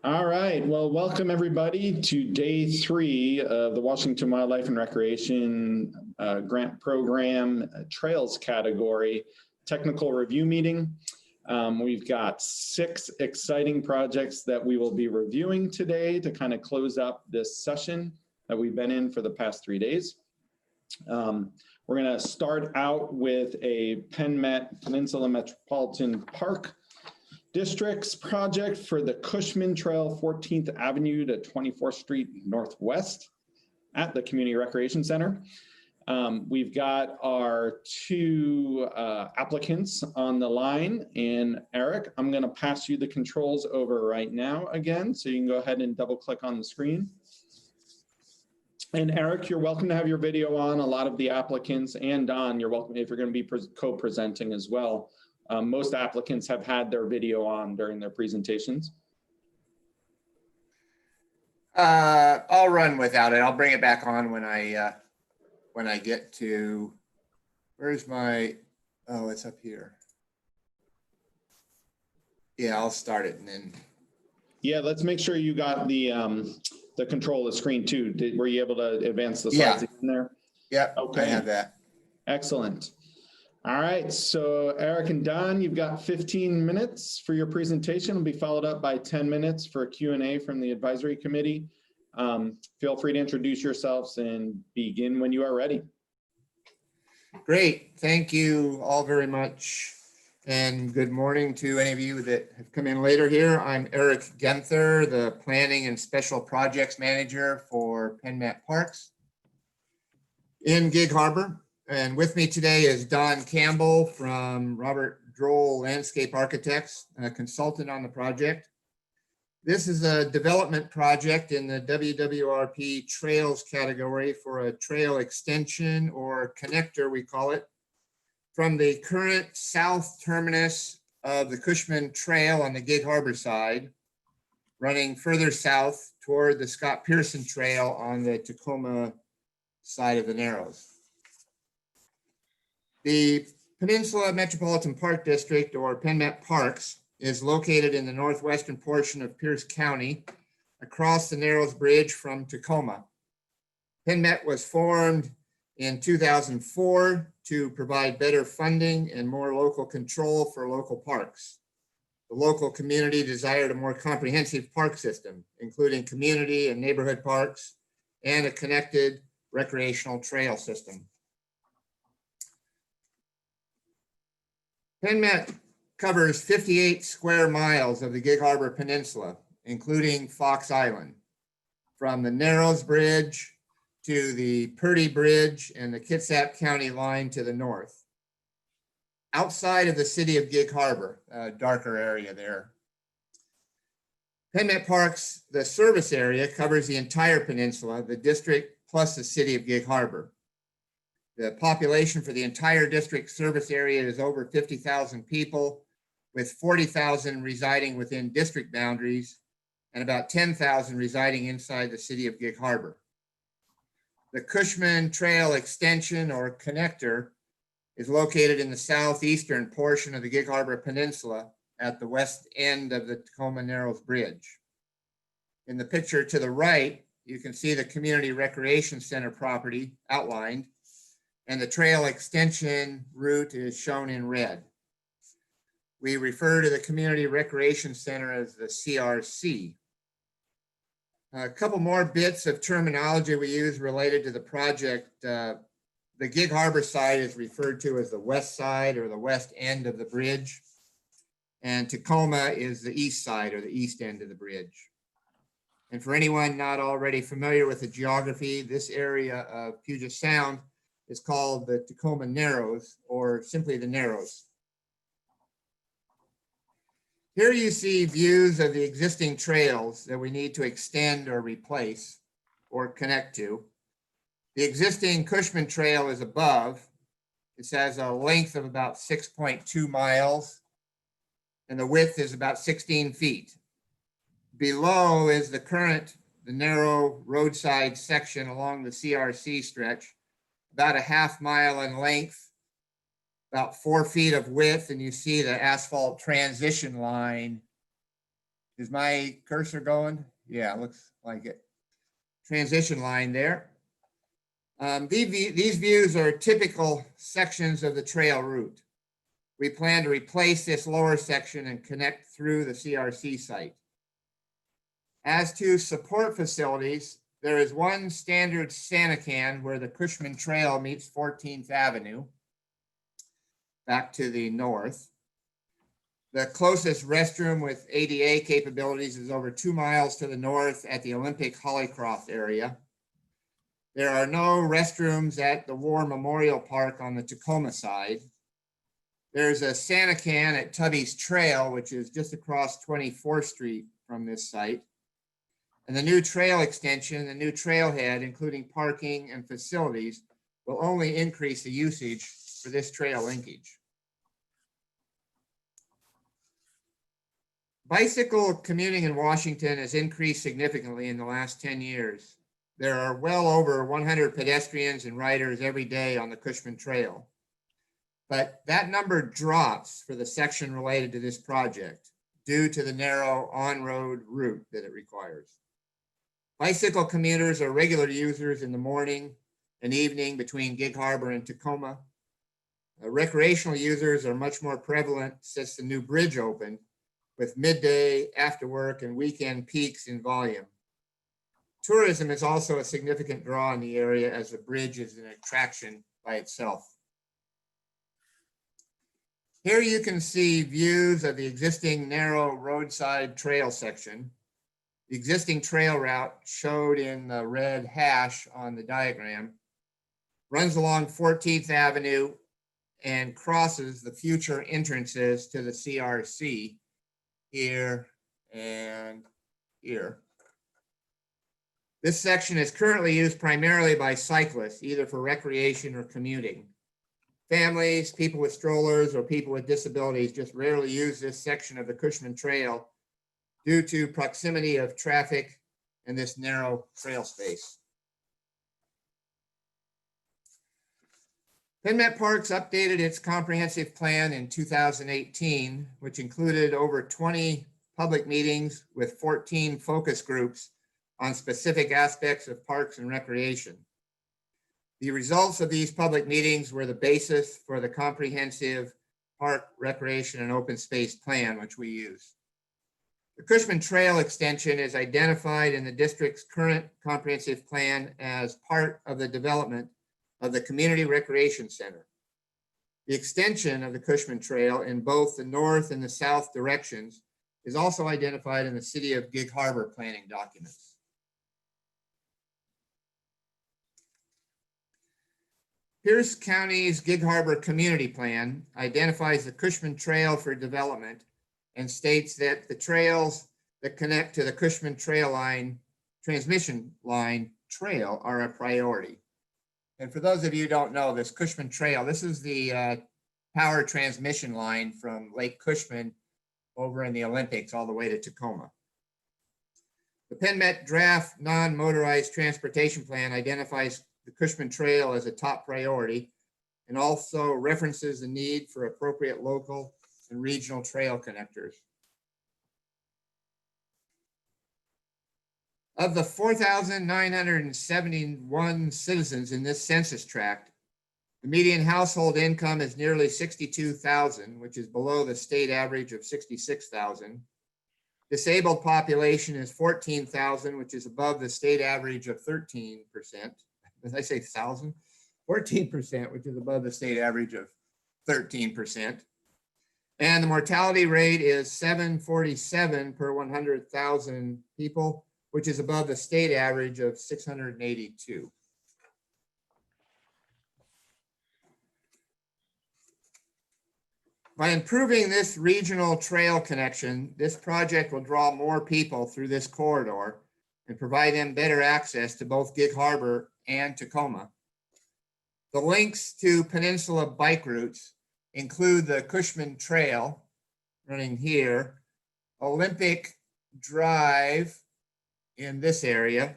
All right, well, welcome everybody to day 3 of the Washington Wildlife and Recreation Grant Program Trails category technical review meeting. We've got 6 exciting projects that we will be reviewing today to kind of close up this session that we've been in for the past 3 days. We're going to start out with a Peninsula Metropolitan Park District's project for the Cushman Trail 14th Avenue to 24th Street Northwest at the Community Recreation Center. We've got our 2 applicants on the line, and Eric, I'm going to pass you the controls over right now again, so you can go ahead and double click on the screen. And Eric, you're welcome to have your video on. A lot of the applicants, and Don, you're welcome if you're going to be co-presenting as well. Most applicants have had their video on during their presentations. I'll run without it. I'll bring it back on when I get to, where's my, oh, it's up here. Yeah, I'll start it and then. Yeah, let's make sure you got the control of the screen too. Were you able to advance the slides in there? Yeah, okay. I have that. Excellent. All right, so Eric and Don, you've got 15 minutes for your presentation. It'll be followed up by 10 minutes for a Q&A from the advisory committee. Feel free to introduce yourselves and begin when you are ready. Great, thank you all very much. And good morning to any of you that have come in later here. I'm Eric Genther, the Planning and Special Projects Manager for PennMet Parks in Gig Harbor. And with me today is Don Campbell from Robert Droll Landscape Architects, a consultant on the project. This is a development project in the WWRP Trails category for a trail extension or connector, we call it, from the current south terminus of the Cushman Trail on the Gig Harbor side, running further south toward the Scott Pearson Trail on the Tacoma side of the Narrows. The Peninsula Metropolitan Park District, or PennMet Parks, is located in the northwestern portion of Pierce County, across the Narrows Bridge from Tacoma. PennMet was formed in 2004 to provide better funding and more local control for local parks. The local community desired a more comprehensive park system, including community and neighborhood parks and a connected recreational trail system. PennMet covers 58 square miles of the Gig Harbor Peninsula, including Fox Island, from the Narrows Bridge to the Purdy Bridge and the Kitsap County line to the north. Outside of the city of Gig Harbor, a darker area there. PennMet Parks, the service area, covers the entire peninsula, the district plus the city of Gig Harbor. The population for the entire district service area is over 50,000 people, with 40,000 residing within district boundaries and about 10,000 residing inside the city of Gig Harbor. The Cushman Trail Extension, or connector, is located in the southeastern portion of the Gig Harbor Peninsula at the west end of the Tacoma Narrows Bridge. In the picture to the right, you can see the Community Recreation Center property outlined, and the trail extension route is shown in red. We refer to the Community Recreation Center as the CRC. A couple more bits of terminology we use related to the project. The Gig Harbor side is referred to as the west side or the west end of the bridge, and Tacoma is the east side or the east end of the bridge. And for anyone not already familiar with the geography, this area of Puget Sound is called the Tacoma Narrows, or simply the Narrows. Here you see views of the existing trails that we need to extend or replace or connect to. The existing Cushman Trail is above. It has a length of about 6.2 miles, and the width is about 16 feet. Below is the narrow roadside section along the CRC stretch, about a half mile in length, about 4 feet of width, and you see the asphalt transition line Is my cursor going? Yeah, looks like it. Transition line there. These views are typical sections of the trail route. We plan to replace this lower section and connect through the CRC site. As to support facilities, there is one standard Sanacan where the Cushman Trail meets 14th Avenue, back to the north. The closest restroom with ADA capabilities is over 2 miles to the north at the Olympic Hollycroft area. There are no restrooms at the War Memorial Park on the Tacoma side. There's a Sanacan at Tubby's Trail, which is just across 24th Street from this site. And the new trail extension, the new trailhead, including parking and facilities, will only increase the usage for this trail linkage. Bicycle commuting in Washington has increased significantly in the last 10 years. There are well over 100 pedestrians and riders every day on the Cushman Trail. But that number drops for the section related to this project due to the narrow on-road route that it requires. Bicycle commuters are regular users in the morning and evening between Gig Harbor and Tacoma. Recreational users are much more prevalent since the new bridge opened, with midday, after work, and weekend peaks in volume. Tourism is also a significant draw in the area as the bridge is an attraction by itself. Here you can see views of the existing narrow roadside trail section. The existing trail route, showed in the red hash on the diagram, runs along 14th Avenue and crosses the future entrances to the CRC here and here. This section is currently used primarily by cyclists, either for recreation or commuting. Families, people with strollers, or people with disabilities just rarely use this section of the Cushman Trail due to proximity of traffic and this narrow trail space. PennMet Parks updated its comprehensive plan in 2018, which included over 20 public meetings with 14 focus groups on specific aspects of parks and recreation. The results of these public meetings were the basis for the comprehensive park, recreation, and open space plan, which we use. The Cushman Trail extension is identified in the district's current comprehensive plan as part of the development of the Community Recreation Center. The extension of the Cushman Trail in both the north and the south directions is also identified in the City of Gig Harbor planning documents. Pierce County's Gig Harbor Community Plan identifies the Cushman Trail for development and states that the trails that connect to the Cushman Trail line, transmission line trail are a priority. And for those of you who don't know, this Cushman Trail, this is the power transmission line from Lake Cushman over in the Olympics all the way to Tacoma. The PennMet draft non-motorized transportation plan identifies the Cushman Trail as a top priority and also references the need for appropriate local and regional trail connectors. Of the 4,971 citizens in this census tract, the median household income is nearly $62,000, which is below the state average of $66,000. Disabled population is 14,000, which is above the state average of 13%. Did I say 1,000? 14%, which is above the state average of 13%. And the mortality rate is 747 per 100,000 people, which is above the state average of 682. By improving this regional trail connection, this project will draw more people through this corridor and provide them better access to both Gig Harbor and Tacoma. The links to peninsula bike routes include the Cushman Trail running here, Olympic Drive in this area,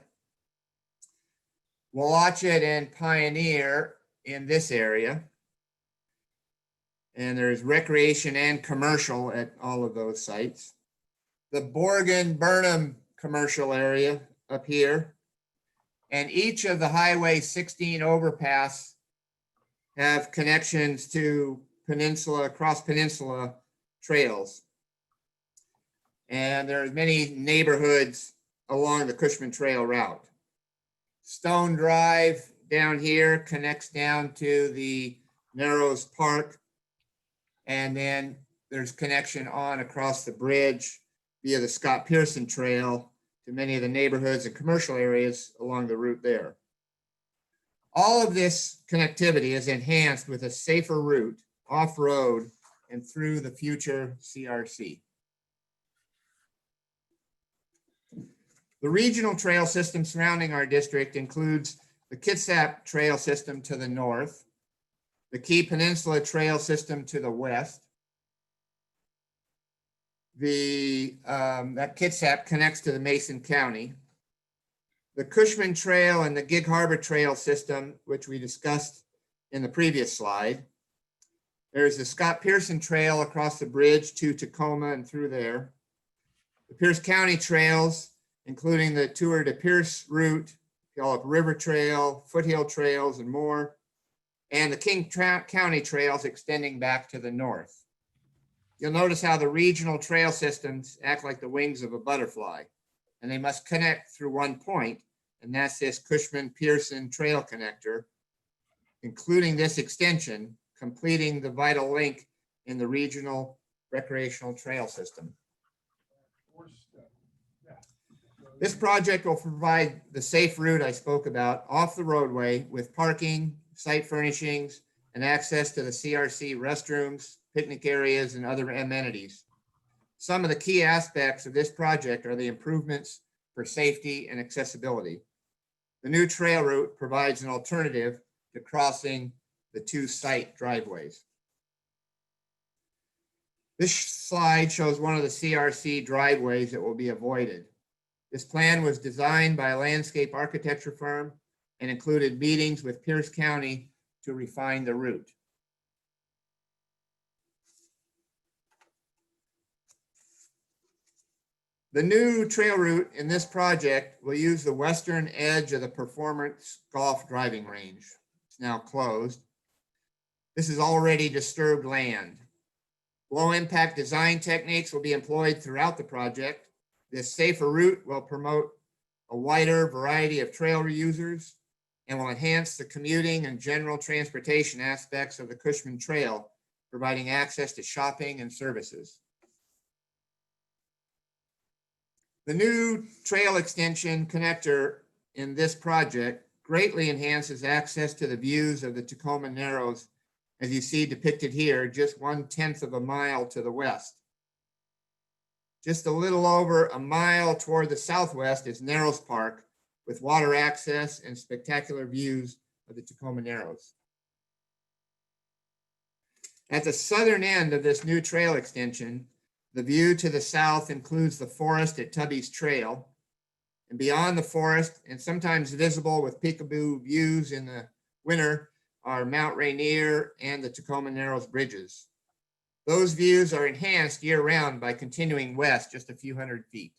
Watchet and Pioneer in this area, and there's recreation and commercial at all of those sites. the Borgen-Burnham commercial area up here, and each of the Highway 16 overpass have connections to cross-peninsula trails. And there are many neighborhoods along the Cushman Trail route. Stone Drive down here connects down to the Narrows Park. And then there's connection on across the bridge via the Scott Pearson Trail to many of the neighborhoods and commercial areas along the route there. All of this connectivity is enhanced with a safer route off-road and through the future CRC. The regional trail system surrounding our district includes the Kitsap Trail System to the north, the Key Peninsula Trail System to the west. That Kitsap connects to the Mason County. The Cushman Trail and the Gig Harbor Trail System, which we discussed in the previous slide. There's the Scott Pearson Trail across the bridge to Tacoma and through there. The Pierce County trails, including the Tour de Pierce route, Puyallup River Trail, Foothill Trails, and more, and the King County trails extending back to the north. You'll notice how the regional trail systems act like the wings of a butterfly, and they must connect through one point, and that's this Cushman-Pearson Trail Connector, including this extension, completing the vital link in the regional recreational trail system. This project will provide the safe route I spoke about off the roadway with parking, site furnishings, and access to the CRC restrooms, picnic areas, and other amenities. Some of the key aspects of this project are the improvements for safety and accessibility. The new trail route provides an alternative to crossing the two site driveways. This slide shows one of the CRC driveways that will be avoided. This plan was designed by a landscape architecture firm and included meetings with Pierce County to refine the route. The new trail route in this project will use the western edge of the Performance Golf driving range. It's now closed. This is already disturbed land. Low impact design techniques will be employed throughout the project. This safer route will promote a wider variety of trail reusers and will enhance the commuting and general transportation aspects of the Cushman Trail, providing access to shopping and services. The new trail extension connector in this project greatly enhances access to the views of the Tacoma Narrows, as you see depicted here, just 1/10 of a mile to the west. Just a little over a mile toward the southwest is Narrows Park, with water access and spectacular views of the Tacoma Narrows. At the southern end of this new trail extension, the view to the south includes the forest at Tubby's Trail, and beyond the forest, and sometimes visible with peekaboo views in the winter, are Mount Rainier and the Tacoma Narrows bridges. Those views are enhanced year-round by continuing west just a few hundred feet.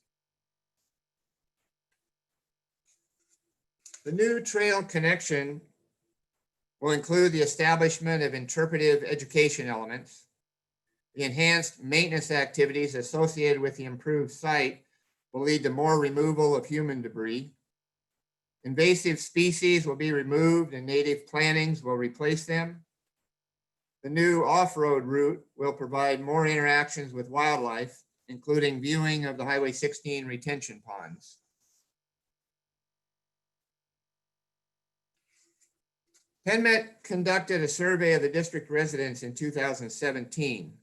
The new trail connection will include the establishment of interpretive education elements. The enhanced maintenance activities associated with the improved site will lead to more removal of human debris. Invasive species will be removed and native plantings will replace them. The new off-road route will provide more interactions with wildlife, including viewing of the Highway 16 retention ponds. PennMet conducted a survey of the district residents in 2017,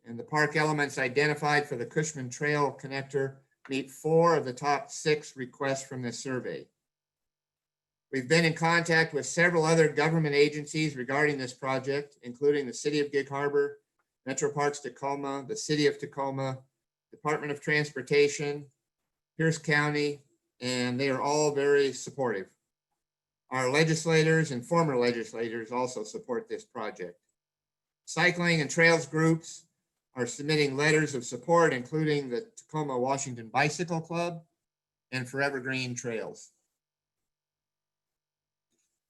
and the park elements identified for the Cushman Trail Connector meet 4 of the top 6 requests from this survey. We've been in contact with several other government agencies regarding this project, including the City of Gig Harbor, Metro Parks Tacoma, the City of Tacoma, Department of Transportation, Pierce County, and they are all very supportive. Our legislators and former legislators also support this project. Cycling and trails groups are submitting letters of support, including the Tacoma Washington Bicycle Club and Forever Green Trails.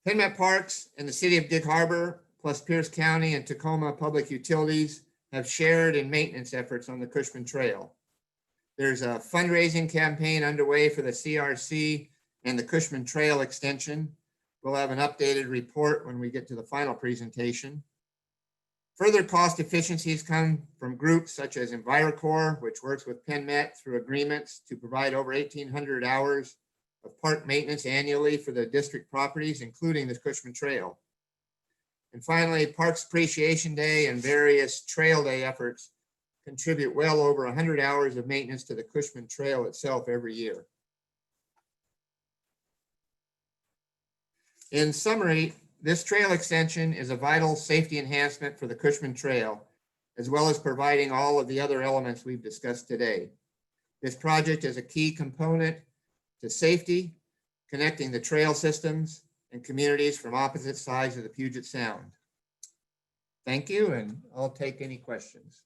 PennMet Parks and the City of Gig Harbor, plus Pierce County and Tacoma Public Utilities, have shared in maintenance efforts on the Cushman Trail. There's a fundraising campaign underway for the CRC and the Cushman Trail extension. We'll have an updated report when we get to the final presentation. Further cost efficiencies come from groups such as EnviroCorps, which works with PennMet through agreements to provide over 1,800 hours of park maintenance annually for the district properties, including the Cushman Trail. And finally, Parks Appreciation Day and various Trail Day efforts contribute well over 100 hours of maintenance to the Cushman Trail itself every year. In summary, this trail extension is a vital safety enhancement for the Cushman Trail, as well as providing all of the other elements we've discussed today. This project is a key component to safety, connecting the trail systems and communities from opposite sides of the Puget Sound. Thank you, and I'll take any questions.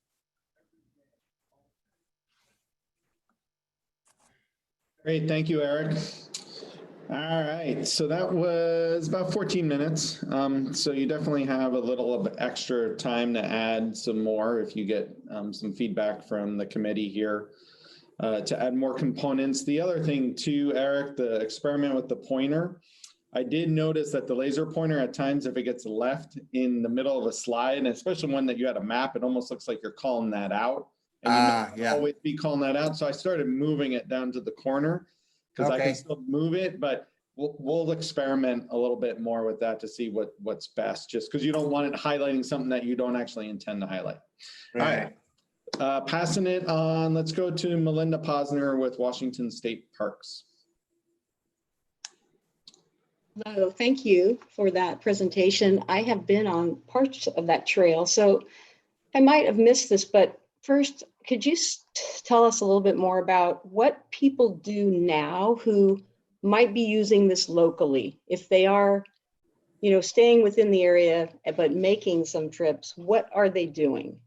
Great, thank you, Eric. All right, so that was about 14 minutes. So you definitely have a little of extra time to add some more if you get some feedback from the committee here to add more components. The other thing too, Eric, the experiment with the pointer, I did notice that the laser pointer at times, if it gets left in the middle of a slide, and especially one that you had a map, it almost looks like you're calling that out. And you may always be calling that out. So I started moving it down to the corner because I can still move it, but we'll experiment a little bit more with that to see what's best, just because you don't want it highlighting something that you don't actually intend to highlight. Right. All right, passing it on, let's go to Melinda Posner with Washington State Parks. Hello, thank you for that presentation. I have been on parts of that trail, so I might have missed this, but first, could you tell us a little bit more about what people do now who might be using this locally? If they are, staying within the area, but making some trips, what are they doing?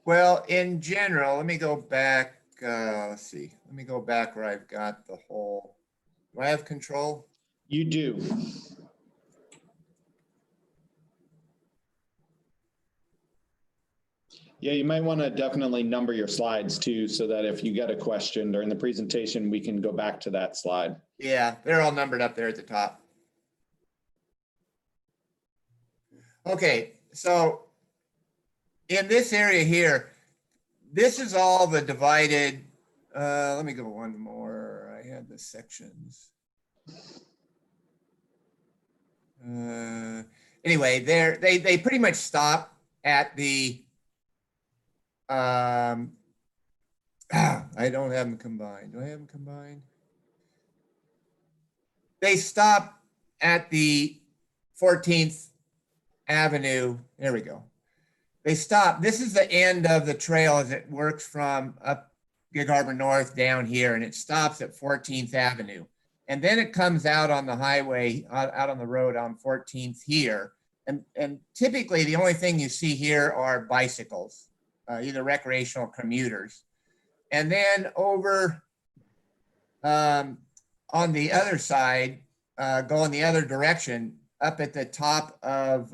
Well, in general, let me go back, let's see. Let me go back where I've got the whole, do I have control? You do. Yeah, you might want to definitely number your slides too, so that if you get a question during the presentation, we can go back to that slide. Yeah, they're all numbered up there at the top. Okay, so in this area here, this is all the divided, let me go one more. I had the sections. Anyway, they pretty much stop at the, I don't have them combined. Do I have them combined? They stop at the 14th Avenue. There we go. They stop. This is the end of the trail as it works from up Gig Harbor North down here, and it stops at 14th Avenue. And then it comes out on the highway, out on the road on 14th here. And typically the only thing you see here are bicycles. Either recreational commuters. And then over on the other side, going the other direction, up at the top of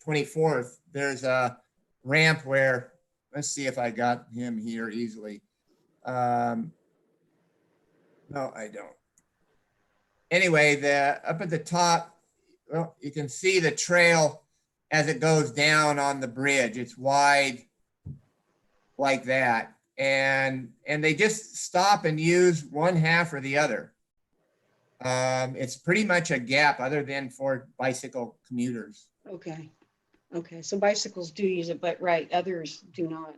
24th, there's a ramp where, let's see if I got him here easily. No, I don't. Anyway, up at the top, well, you can see the trail as it goes down on the bridge. It's wide like that, and they just stop and use one half or the other. It's pretty much a gap other than for bicycle commuters. Okay, so bicycles do use it, but right, others do not.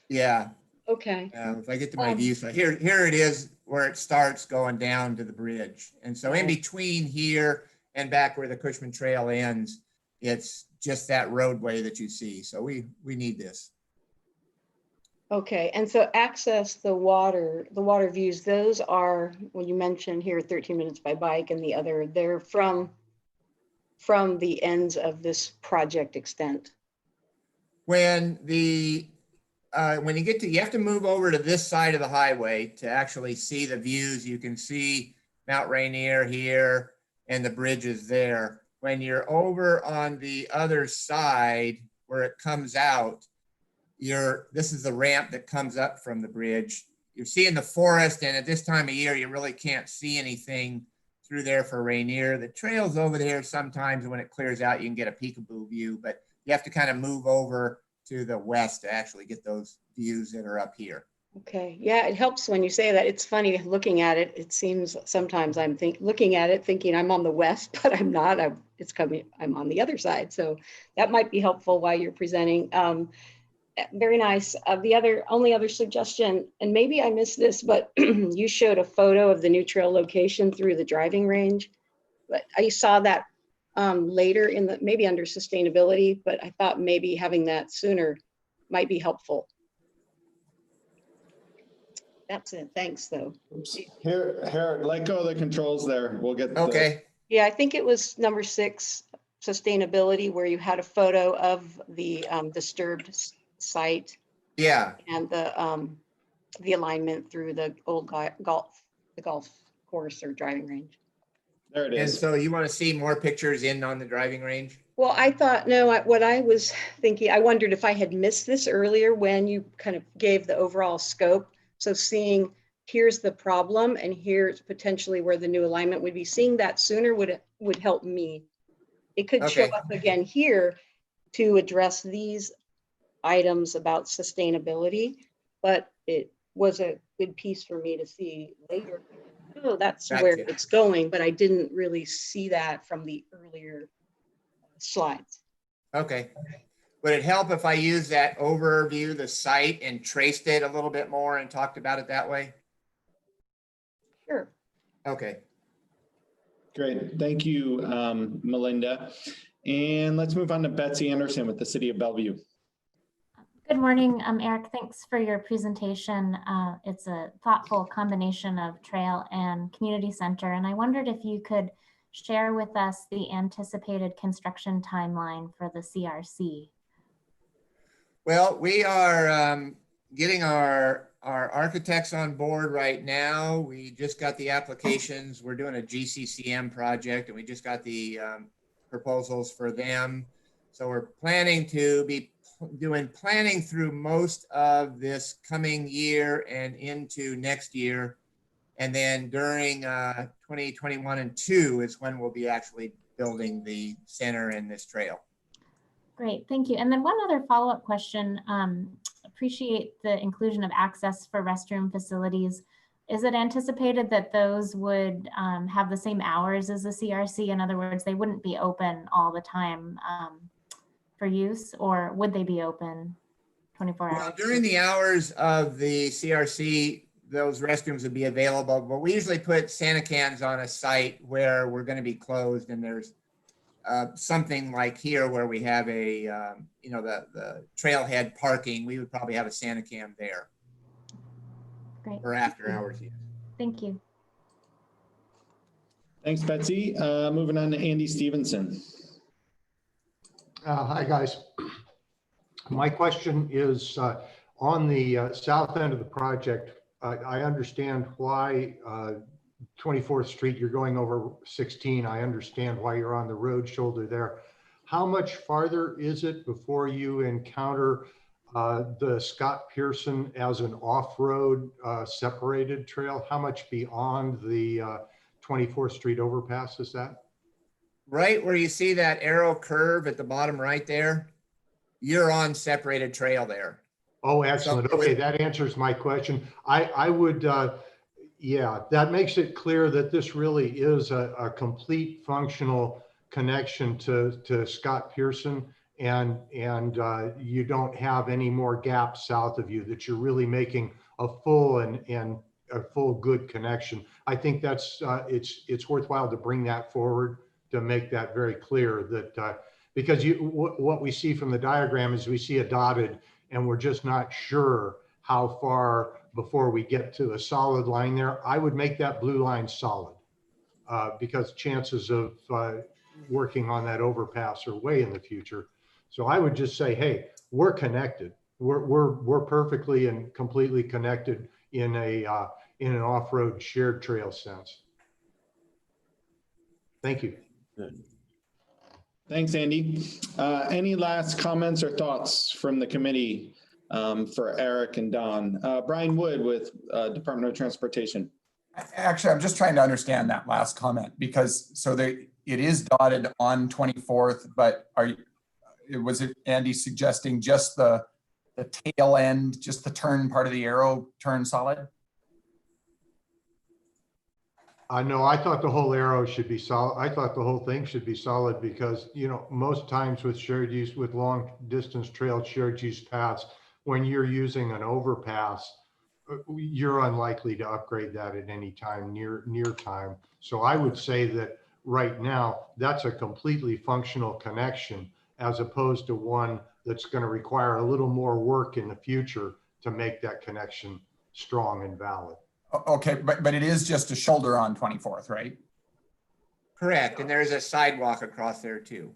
Yeah. Okay. If I get to my view, so here it is where it starts going down to the bridge, and so in between here and back where the Cushman Trail ends, it's just that roadway that you see. So we need this. Okay, and so access the water views, those are, well, you mentioned here 13 minutes by bike, and the other, they're from the ends of this project extent. When the when you get to, you have to move over to this side of the highway to actually see the views. You can see Mount Rainier here and the bridges there. When you're over on the other side where it comes out, this is the ramp that comes up from the bridge. You're seeing the forest, and at this time of year, you really can't see anything through there for Rainier. The trail's over there sometimes, when it clears out, you can get a peekaboo view, but you have to kind of move over to the west to actually get those views that are up here. Okay, yeah, it helps when you say that. It's funny looking at it. It seems sometimes I'm looking at it thinking I'm on the west, but I'm not. I'm on the other side. So that might be helpful while you're presenting. Very nice. The only other suggestion, and maybe I missed this, but you showed a photo of the new trail location through the driving range. But I saw that later maybe under sustainability, but I thought maybe having that sooner might be helpful. That's it. Thanks, though. Oops. Here, let go of the controls there. We'll get Okay. Yeah, I think it was number 6, sustainability, where you had a photo of the disturbed site. Yeah. And the alignment through the old golf course or driving range. There it And is. so you want to see more pictures in on the driving range? Well, I thought, no, what I was thinking, I wondered if I had missed this earlier when you kind of gave the overall scope. So seeing here's the problem and here's potentially where the new alignment would be, seeing that sooner would help me. It could show up again here to address these items about sustainability, but it was a good piece for me to see later. Oh, that's where it's going, but I didn't really see that from the earlier slides. Okay. Would it help if I use that overview, the site, and traced it a little bit more and talked about it that way? Sure. Okay. Great. Thank you, Melinda. And let's move on to Betsy Anderson with the City of Bellevue. Good morning, Eric. Thanks for your presentation. It's a thoughtful combination of trail and community center. And I wondered if you could share with us the anticipated construction timeline for the CRC. Well, we are getting our architects on board right now. We just got the applications. We're doing a GCCM project, and we just got the proposals for them. So we're planning to be doing planning through most of this coming year and into next year. And then during 2021 and 2 is when we'll be actually building the center and this trail. Great, thank you. And then one other follow-up question. Appreciate the inclusion of access for restroom facilities. Is it anticipated that those would have the same hours as the CRC? In other words, they wouldn't be open all the time for use, or would they be open 24 hours? Well, during the hours of the CRC, those restrooms would be available, but we usually put Santa cans on a site where we're going to be closed, and there's something like here where we have a, the trailhead parking, we would probably have a Santa can there. Great. For after hours use. Thank you. Thanks, Betsy. Moving on to Andy Stevenson. Hi, guys. My question is on the south end of the project. I understand why 24th Street, you're going over 16. I understand why you're on the road shoulder there. How much farther is it before you encounter the Scott Pearson as an off-road separated trail? How much beyond the 24th Street overpass is that? Right where you see that arrow curve at the bottom right there, you're on separated trail there. Oh, excellent. Okay, that answers my question. I would, yeah, that makes it clear that this really is a complete functional connection to Scott Pearson, and you don't have any more gaps south of you, that you're really making a full and a full good connection. I think that's it's worthwhile to bring that forward, to make that very clear, that because what we see from the diagram is we see a dotted, and we're just not sure how far before we get to a solid line there. I would make that blue line solid because chances of working on that overpass are way in the future. So I would just say, hey, we're connected. We're perfectly and completely connected in an off-road shared trail sense. Thank you. Good. Thanks, Andy. Any last comments or thoughts from the committee for Eric and Don? Brian Wood with Department of Transportation. Actually, I'm just trying to understand that last comment because it is dotted on 24th, but was it Andy suggesting just the tail end, just the turn part of the arrow turn solid? No, I thought the whole arrow should be solid. I thought the whole thing should be solid because, you know, most times with shared use, with long distance trail shared use paths, when you're using an overpass, you're unlikely to upgrade that at any time near time. So I would say that right now, that's a completely functional connection as opposed to one that's going to require a little more work in the future to make that connection strong and valid. Okay, but it is just a shoulder on 24th, right? Correct. And there's a sidewalk across there too.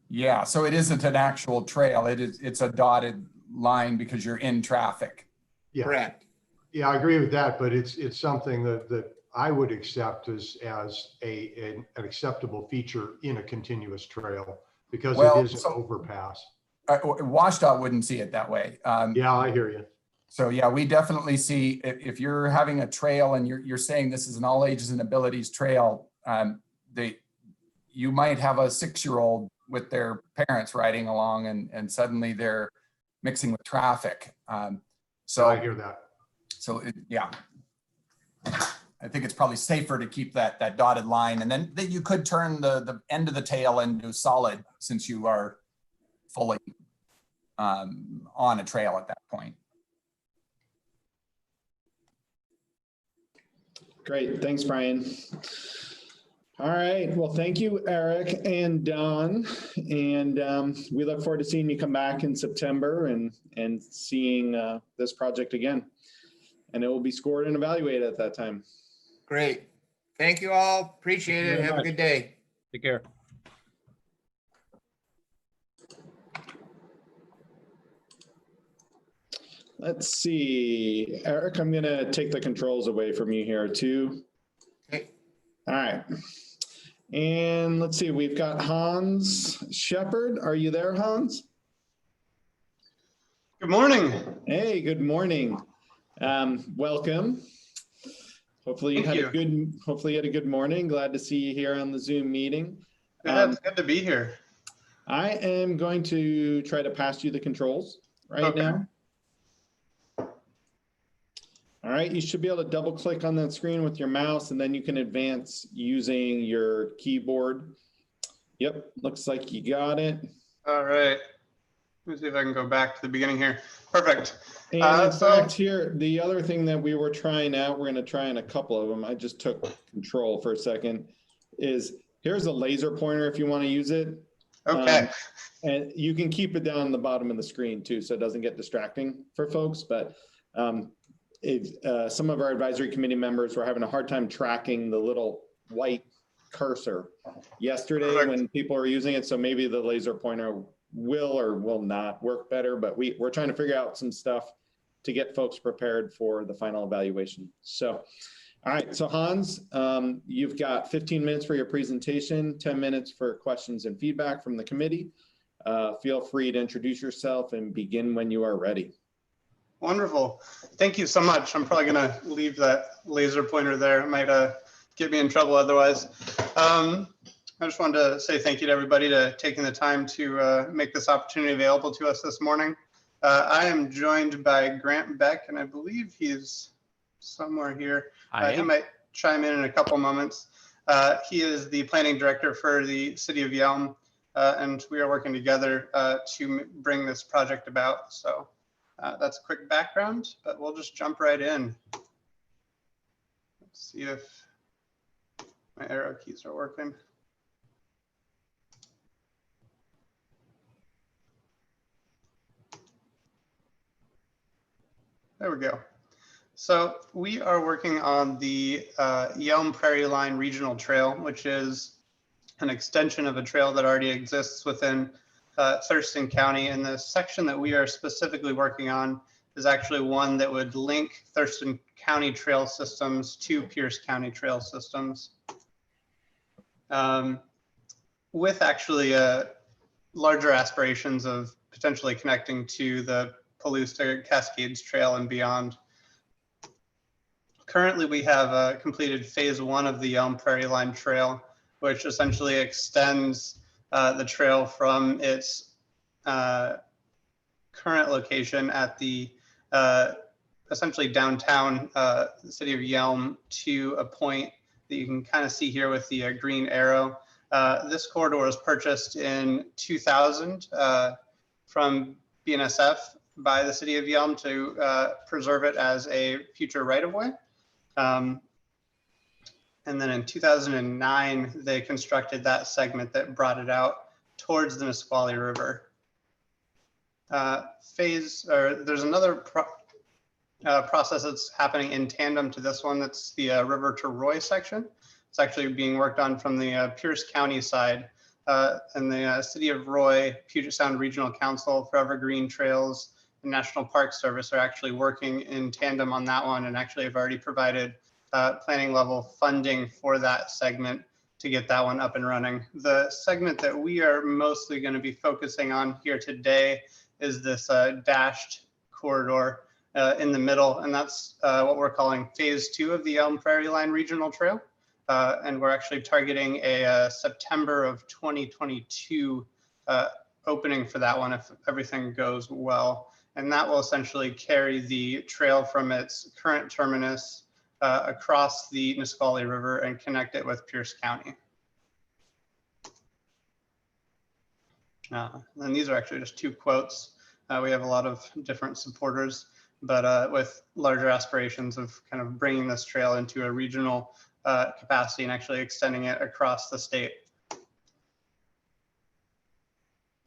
Yeah, so it isn't an actual trail. It's a dotted line because you're in traffic. Yeah. Correct. Yeah, I agree with that, but it's something that I would accept as an acceptable feature in a continuous trail because it is an overpass. WashDOT wouldn't see it that way. Yeah, I hear you. So yeah, we definitely see if you're having a trail and you're saying this is an all ages and abilities trail, you might have a 6-year-old with their parents riding along and suddenly they're mixing with traffic. So I hear that. So yeah, I think it's probably safer to keep that dotted line, and then you could turn the end of the tail into solid since you are fully on a trail at that point. Great, thanks, Brian. All right, well, thank you, Eric and Don. And we look forward to seeing you come back in September and seeing this project again. And it will be scored and evaluated at that time. Great. Thank you all. Appreciate it. Have a good day. Take care. Let's see, Eric, I'm gonna take the controls away from you here too. Okay. All right. And let's see, we've got Hans Shepard. Are you there, Hans? Good morning. Hey, good morning. Welcome. Hopefully you had a good morning. Glad to see you here on the Zoom meeting. Yeah, it's good to be here. I am going to try to pass you the controls right now. All right, you should be able to double click on that screen with your mouse and then you can advance using your keyboard. Yep, looks like you got it. All right. Let me see if I can go back to the beginning here. Perfect. And in fact, here, the other thing that we were trying out, we're going to try in a couple of them. I just took control for a second, is here's a laser pointer if you want to use it. Okay. And you can keep it down the bottom of the screen too, so it doesn't get distracting for folks. But some of our advisory committee members were having a hard time tracking the little white cursor yesterday when people are using it. So maybe the laser pointer will or will not work better, but we're trying to figure out some stuff to get folks prepared for the final evaluation. So, all right, so Hans, you've got 15 minutes for your presentation, 10 minutes for questions and feedback from the committee. Feel free to introduce yourself and begin when you are ready. Wonderful. Thank you so much. I'm probably going to leave that laser pointer there. It might get me in trouble otherwise. I just wanted to say thank you to everybody to taking the time to make this opportunity available to us this morning. I am joined by Grant Beck, and I believe he's somewhere here. He might chime in a couple moments. He is the planning director for the city of Yelm, and we are working together to bring this project about. So that's a quick background, but we'll just jump right in. Let's see if my arrow keys are working. There we go. So we are working on the Yelm Prairie Line Regional Trail, which is an extension of a trail that already exists within Thurston County. And the section that we are specifically working on is actually one that would link Thurston County trail systems to Pierce County trail systems. With actually larger aspirations of potentially connecting to the Palouse to Cascades Trail and beyond. Currently, we have completed phase 1 of the Elm Prairie Line Trail, which essentially extends the trail from its current location at the essentially downtown city of Yelm to a point that you can kind of see here with the green arrow. This corridor was purchased in 2000 from BNSF by the city of Yelm to preserve it as a future right-of-way. And then in 2009, they constructed that segment that brought it out towards the Nisqually River. There's another process that's happening in tandem to this one. That's the River to Roy section. It's actually being worked on from the Pierce County side. And the City of Roy, Puget Sound Regional Council, Forever Green Trails, and National Park Service are actually working in tandem on that one, and actually have already provided planning level funding for that segment to get that one up and running. The segment that we are mostly going to be focusing on here today is this dashed corridor in the middle, and that's what we're calling phase 2 of the Elm Prairie Line Regional Trail. And we're actually targeting a September of 2022 opening for that one if everything goes well. And that will essentially carry the trail from its current terminus across the Nisqually River and connect it with Pierce County. And these are actually just 2 quotes. We have a lot of different supporters, but with larger aspirations of kind of bringing this trail into a regional capacity and actually extending it across the state. Let's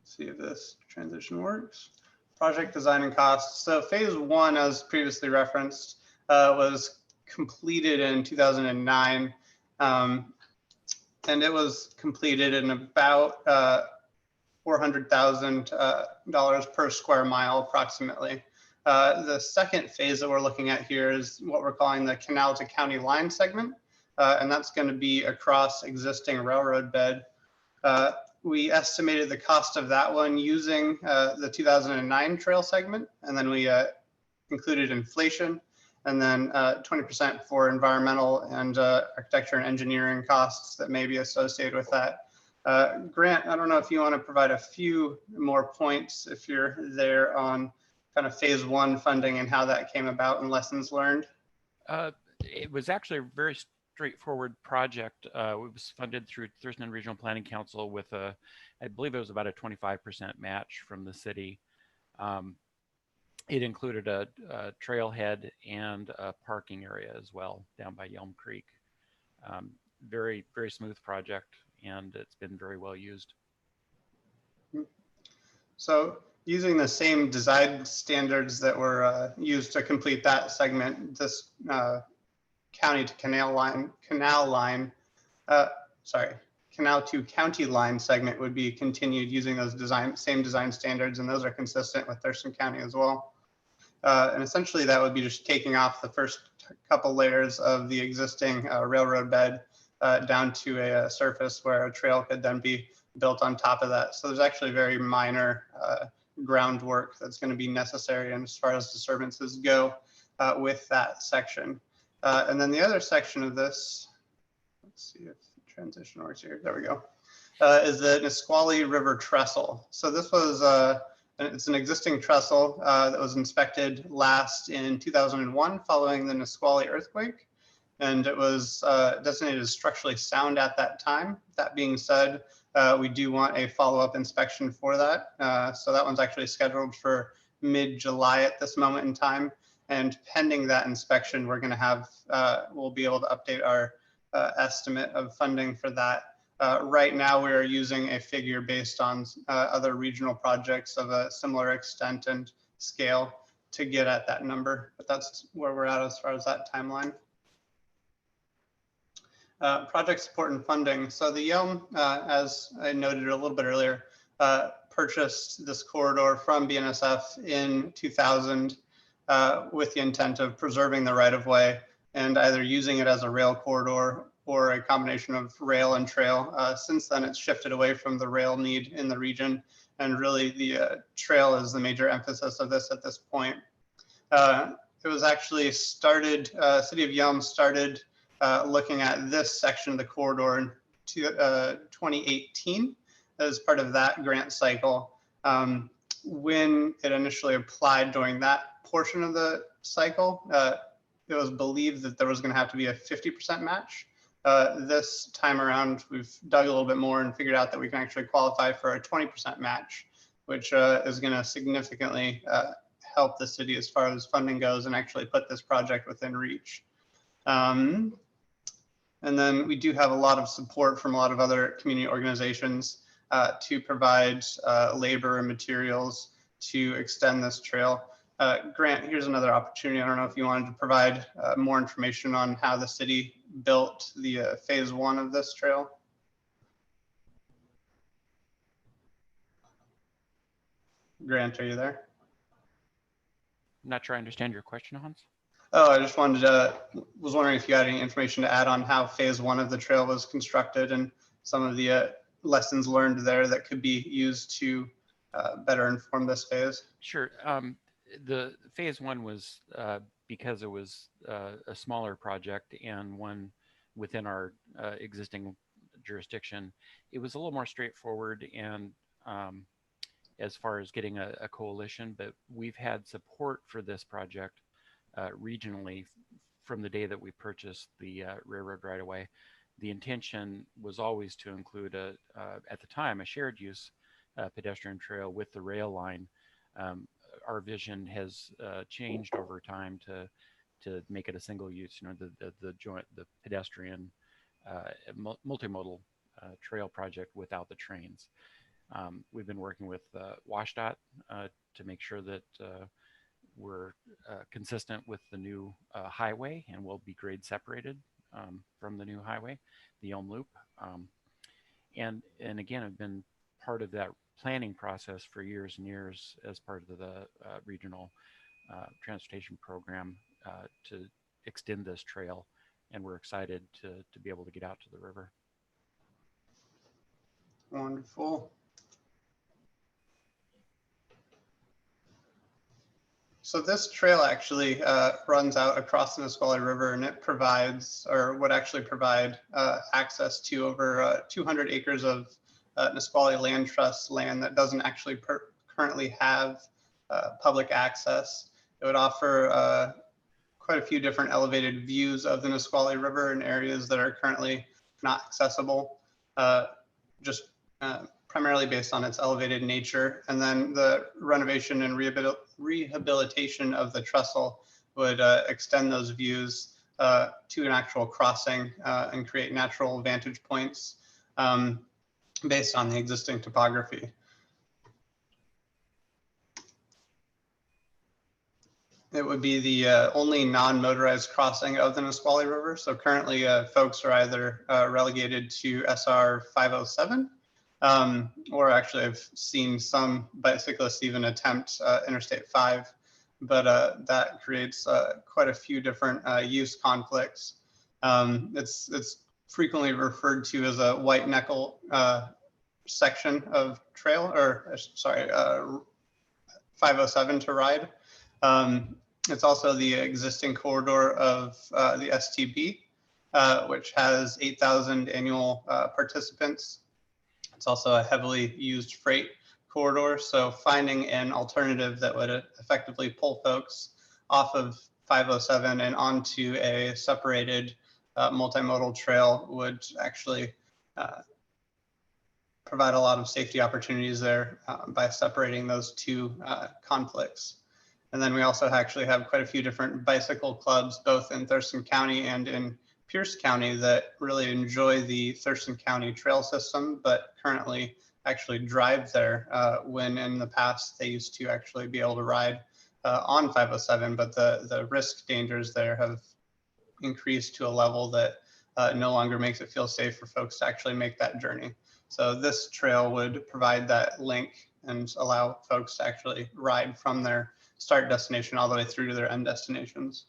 see if this transition works. Project design and costs. So phase 1, as previously referenced, was completed in 2009. And it was completed in about $400,000 per square mile approximately. The second phase that we're looking at here is what we're calling the canal to county line segment. And that's going to be across existing railroad bed. We estimated the cost of that one using the 2009 trail segment, and then we included inflation, and then 20% for environmental and architecture and engineering costs that may be associated with that. Grant, I don't know if you want to provide a few more points if you're there on kind of phase 1 funding and how that came about and lessons learned. It was actually a very straightforward project. It was funded through Thurston Regional Planning Council with I believe it was about a 25% match from the city. It included a trailhead and a parking area as well down by Yelm Creek. Very, very smooth project, and it's been very well used. So using the same design standards that were used to complete that segment, this county to canal to county line segment would be continued using those same design standards, and those are consistent with Thurston County as well. And essentially that would be just taking off the first couple layers of the existing railroad bed down to a surface where a trail could then be built on top of that. So there's actually very minor groundwork that's going to be necessary, and as far as disturbances go with that section. And then the other section of this, let's see if the transition works here. There we go. Is the Nisqually River Trestle. So this was it's an existing trestle that was inspected last in 2001 following the Nisqually earthquake, and it was designated as structurally sound at that time. That being said, we do want a follow-up inspection for that. So that one's actually scheduled for mid-July at this moment in time. And pending that inspection, we're going to have, we'll be able to update our estimate of funding for that. Right now, we are using a figure based on other regional projects of a similar extent and scale to get at that number, but that's where we're at as far as that timeline. Project support and funding. So the Yelm, as I noted a little bit earlier, purchased this corridor from BNSF in 2000 with the intent of preserving the right-of-way and either using it as a rail corridor or a combination of rail and trail. Since then, it's shifted away from the rail need in the region, and really the trail is the major emphasis of this at this point. It was actually started, City of Yelm started looking at this section of the corridor in 2018 as part of that grant cycle. When it initially applied during that portion of the cycle, it was believed that there was going to have to be a 50% match. This time around, we've dug a little bit more and figured out that we can actually qualify for a 20% match, which is going to significantly help the city as far as funding goes and actually put this project within reach. And then we do have a lot of support from a lot of other community organizations to provide labor and materials to extend this trail. Grant, here's another opportunity. I don't know if you wanted to provide more information on how the city built the phase 1 of this trail. Grant, are you there? I'm not sure I understand your question, Hans. Oh, I just wanted to, was wondering if you had any information to add on how phase 1 of the trail was constructed and some of the lessons learned there that could be used to better inform this phase. Sure. The phase 1 was because it was a smaller project and one within our existing jurisdiction. It was a little more straightforward and as far as getting a coalition, but we've had support for this project regionally from the day that we purchased the railroad right away. The intention was always to include at the time, a shared use pedestrian trail with the rail line. Our vision has changed over time to make it a single use, the pedestrian multimodal trail project without the trains. We've been working with WashDOT to make sure that we're consistent with the new highway and will be grade separated from the new highway, the Elm Loop. And again, I've been part of that planning process for years and years as part of the regional transportation program to extend this trail. And we're excited to be able to get out to the river. Wonderful. So this trail actually runs out across the Nisqually River, and it provides, or would actually provide access to over 200 acres of Nisqually Land Trust land that doesn't actually currently have public access. It would offer quite a few different elevated views of the Nisqually River in areas that are currently not accessible, just primarily based on its elevated nature. And then the renovation and rehabilitation of the trestle would extend those views to an actual crossing and create natural vantage points based on the existing topography. It would be the only non-motorized crossing of the Nisqually River. So currently folks are either relegated to SR 507 or actually I've seen some bicyclists even attempt Interstate 5, but that creates quite a few different use conflicts. It's frequently referred to as a white knuckle section of trail, or sorry, 507 to ride. It's also the existing corridor of the STB, which has 8,000 annual participants. It's also a heavily used freight corridor. So finding an alternative that would effectively pull folks off of 507 and onto a separated multimodal trail would actually provide a lot of safety opportunities there by separating those two conflicts. And then we also actually have quite a few different bicycle clubs, both in Thurston County and in Pierce County, that really enjoy the Thurston County trail system, but currently actually drive there when in the past they used to actually be able to ride on 507, but the risk dangers there have increased to a level that no longer makes it feel safe for folks to actually make that journey. So this trail would provide that link and allow folks to actually ride from their start destination all the way through to their end destinations.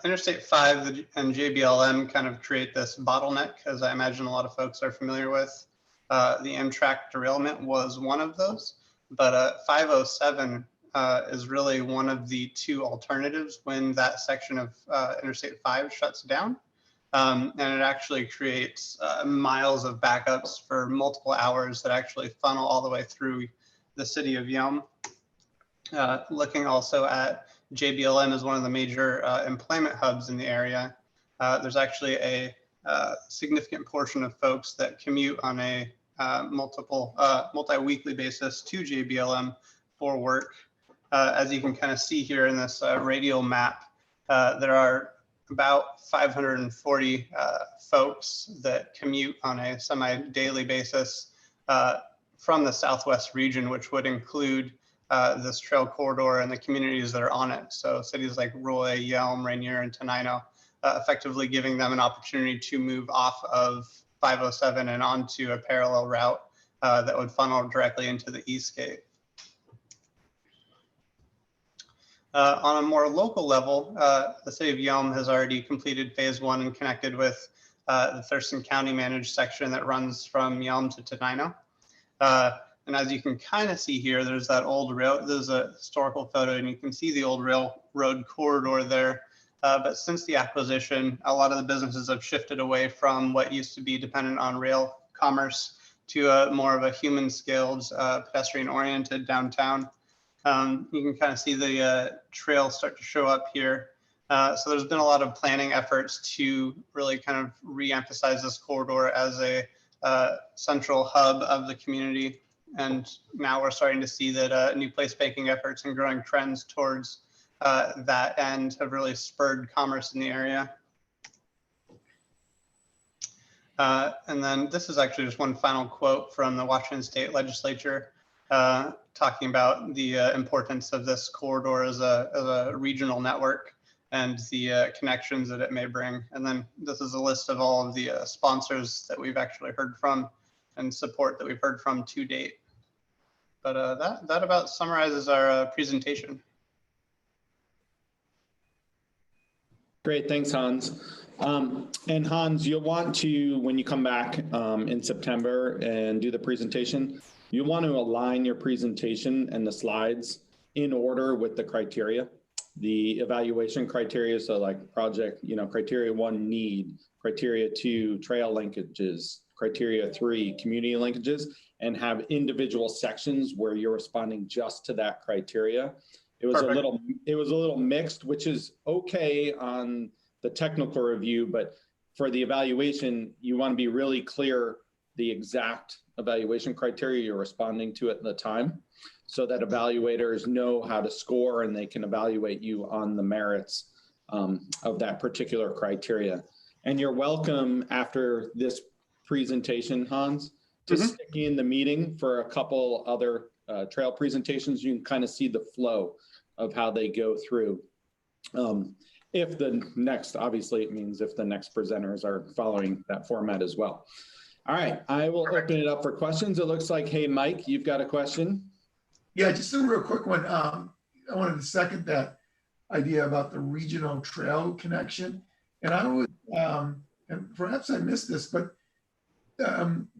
Interstate 5 and JBLM kind of create this bottleneck, as I imagine a lot of folks are familiar with. The Amtrak derailment was one of those, but 507 is really one of the two alternatives when that section of Interstate 5 shuts down. And it actually creates miles of backups for multiple hours that actually funnel all the way through the city of Yelm. Looking also at JBLM as one of the major employment hubs in the area, there's actually a significant portion of folks that commute on a multi-weekly basis to JBLM for work. As you can kind of see here in this radial map, there are about 540 folks that commute on a semi-daily basis from the Southwest region, which would include this trail corridor and the communities that are on it. So cities like Roy, Yelm, Rainier, and Tenino, effectively giving them an opportunity to move off of 507 and onto a parallel route that would funnel directly into the East Gate. On a more local level, the city of Yelm has already completed phase 1 and connected with the Thurston County managed section that runs from Yelm to Tenino. And as you can kind of see here, there's that old rail, there's a historical photo and you can see the old railroad corridor there. But since the acquisition, a lot of the businesses have shifted away from what used to be dependent on rail commerce to more of a human scaled, pedestrian oriented downtown. You can kind of see the trail start to show up here. So there's been a lot of planning efforts to really kind of re-emphasize this corridor as a central hub of the community. And now we're starting to see that new place-making efforts and growing trends towards that end have really spurred commerce in the area. And then this is actually just one final quote from the Washington State Legislature talking about the importance of this corridor as a regional network and the connections that it may bring. And then this is a list of all of the sponsors that we've actually heard from and support that we've heard from to date. But that about summarizes our presentation. Great, thanks, Hans. And Hans, you'll want to, when you come back in September and do the presentation, you want to align your presentation and the slides in order with the criteria, the evaluation criteria. So like project, criteria 1, need, criteria 2, trail linkages, criteria 3, community linkages, and have individual sections where you're responding just to that criteria. It was Perfect. a little mixed, which is okay on the technical review, but for the evaluation, you want to be really clear the exact evaluation criteria you're responding to at the time, so that evaluators know how to score and they can evaluate you on the merits of that particular criteria. And you're welcome after this presentation, Hans, to stick in the meeting for a couple other trail presentations. You can kind of see the flow of how they go through. If the next, obviously it means if the next presenters are following that format as well. All right, I will open it up for questions. It looks like, hey, Mike, you've got a question. Yeah, just a real quick one. I wanted to second that idea about the regional trail connection. And I would, and perhaps I missed this, but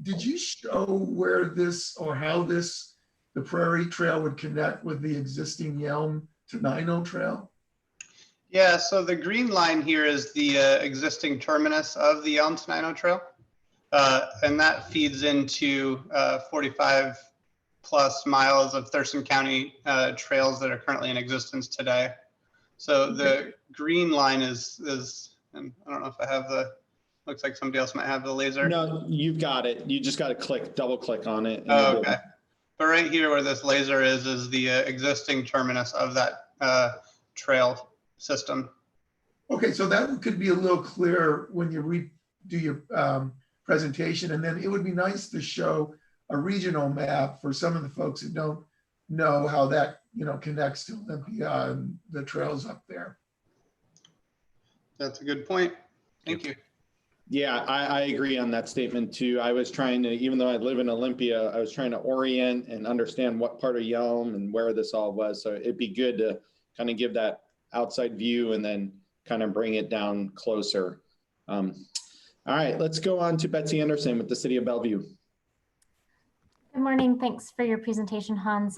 did you show where this or how this, the Prairie Trail would connect with the existing Yelm to Tenino Trail? Yeah, so the green line here is the existing terminus of the Yelm to Tenino Trail. And that feeds into 45 plus miles of Thurston County trails that are currently in existence today. So the green line is, and I don't know if I have the, looks like somebody else might have the laser. No, you've got it. You just got to click, double click on it. Oh, okay. But right here where this laser is the existing terminus of that trail system. Okay, so that could be a little clearer when you redo your presentation, and then it would be nice to show a regional map for some of the folks that don't know how that connects to Olympia and the trails up there. That's a good point. Thank you. Yeah, I agree on that statement too. I was trying to, even though I live in Olympia, I was trying to orient and understand what part of Yelm and where this all was. So it'd be good to kind of give that outside view and then kind of bring it down closer. All right, let's go on to Betsy Anderson with the City of Bellevue. Good morning. Thanks for your presentation, Hans.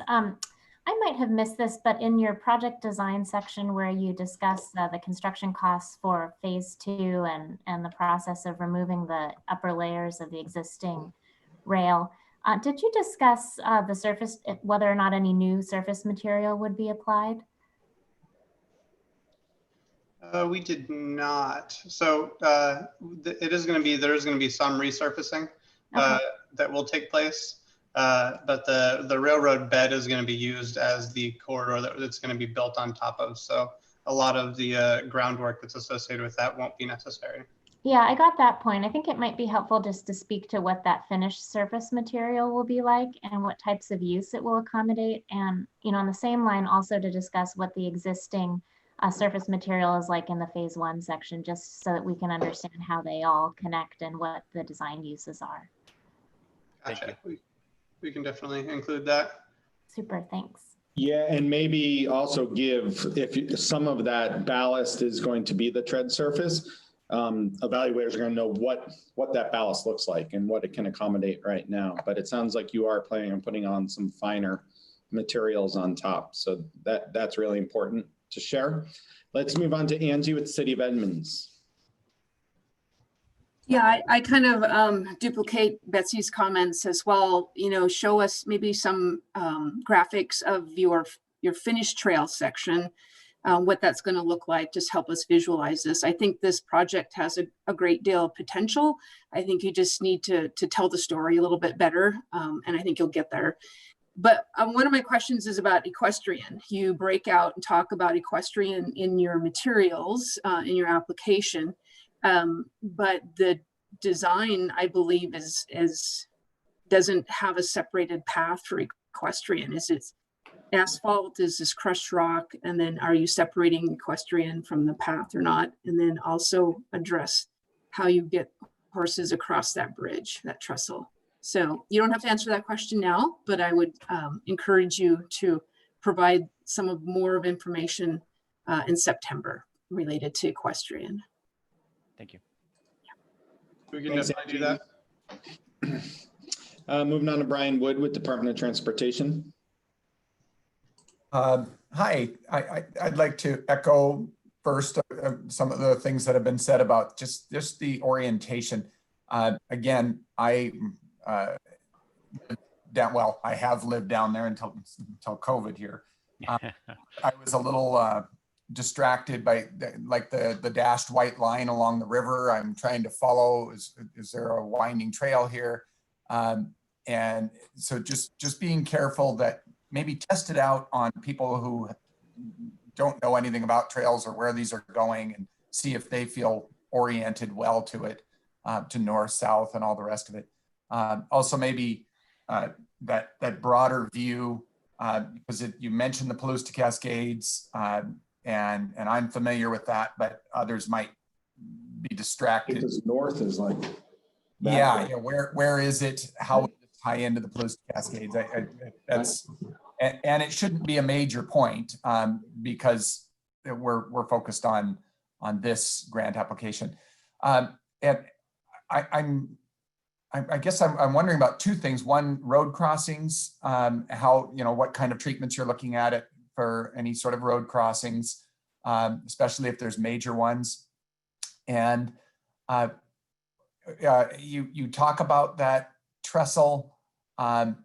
I might have missed this, but in your project design section where you discuss the construction costs for phase 2 and the process of removing the upper layers of the existing rail, did you discuss the surface, whether or not any new surface material would be applied? We did not. So it is going to be, there is going to be some resurfacing that will take place. But the railroad bed is going to be used as the corridor that it's going to be built on top of. So a lot of the groundwork that's associated with that won't be necessary. Yeah, I got that point. I think it might be helpful just to speak to what that finished surface material will be like and what types of use it will accommodate. And, you know, on the same line, also to discuss what the existing surface material is like in the phase 1 section, just so that we can understand how they all connect and what the design uses are. Gotcha. We can definitely include that. Super, thanks. Yeah, and maybe also give, if some of that ballast is going to be the tread surface, evaluators are going to know what that ballast looks like and what it can accommodate right now. But it sounds like you are planning on putting on some finer materials on top. So that's really important to share. Let's move on to Angie with the City of Edmonds. Yeah, I kind of duplicate Betsy's comments as well. You know, show us maybe some graphics of your finished trail section, what that's going to look like. Just help us visualize this. I think this project has a great deal of potential. I think you just need to tell the story a little bit better, and I think you'll get there. But one of my questions is about equestrian. You break out and talk about equestrian in your materials, in your application. But the design, I believe, doesn't have a separated path for equestrian. Is it asphalt? Is this crushed rock? And then are you separating equestrian from the path or not? And then also address how you get horses across that bridge, that trestle. So you don't have to answer that question now, but I would encourage you to provide more of information in September related to equestrian. Thank you. We can definitely do that. Moving on to Brian Wood with Department of Transportation. Hi, I'd like to echo first some of the things that have been said about just the orientation. Again, I have lived down there until COVID here. I was a little distracted by the dashed white line along the river. I'm trying to follow, is there a winding trail here? And so just being careful that maybe test it out on people who don't know anything about trails or where these are going, and see if they feel oriented well to it, to north, south, and all the rest of it. Also maybe that broader view, because you mentioned the Palouse to Cascades, and I'm familiar with that, but others might be distracted. Because north is like, yeah, where is it? How would it tie into the Palouse to Cascades? And it shouldn't be a major point, because we're focused on this grant application. And I guess I'm wondering about two things. One, road crossings, how, what kind of treatments you're looking at it for any sort of road crossings, especially if there's major ones. And you talk about that trestle. I'm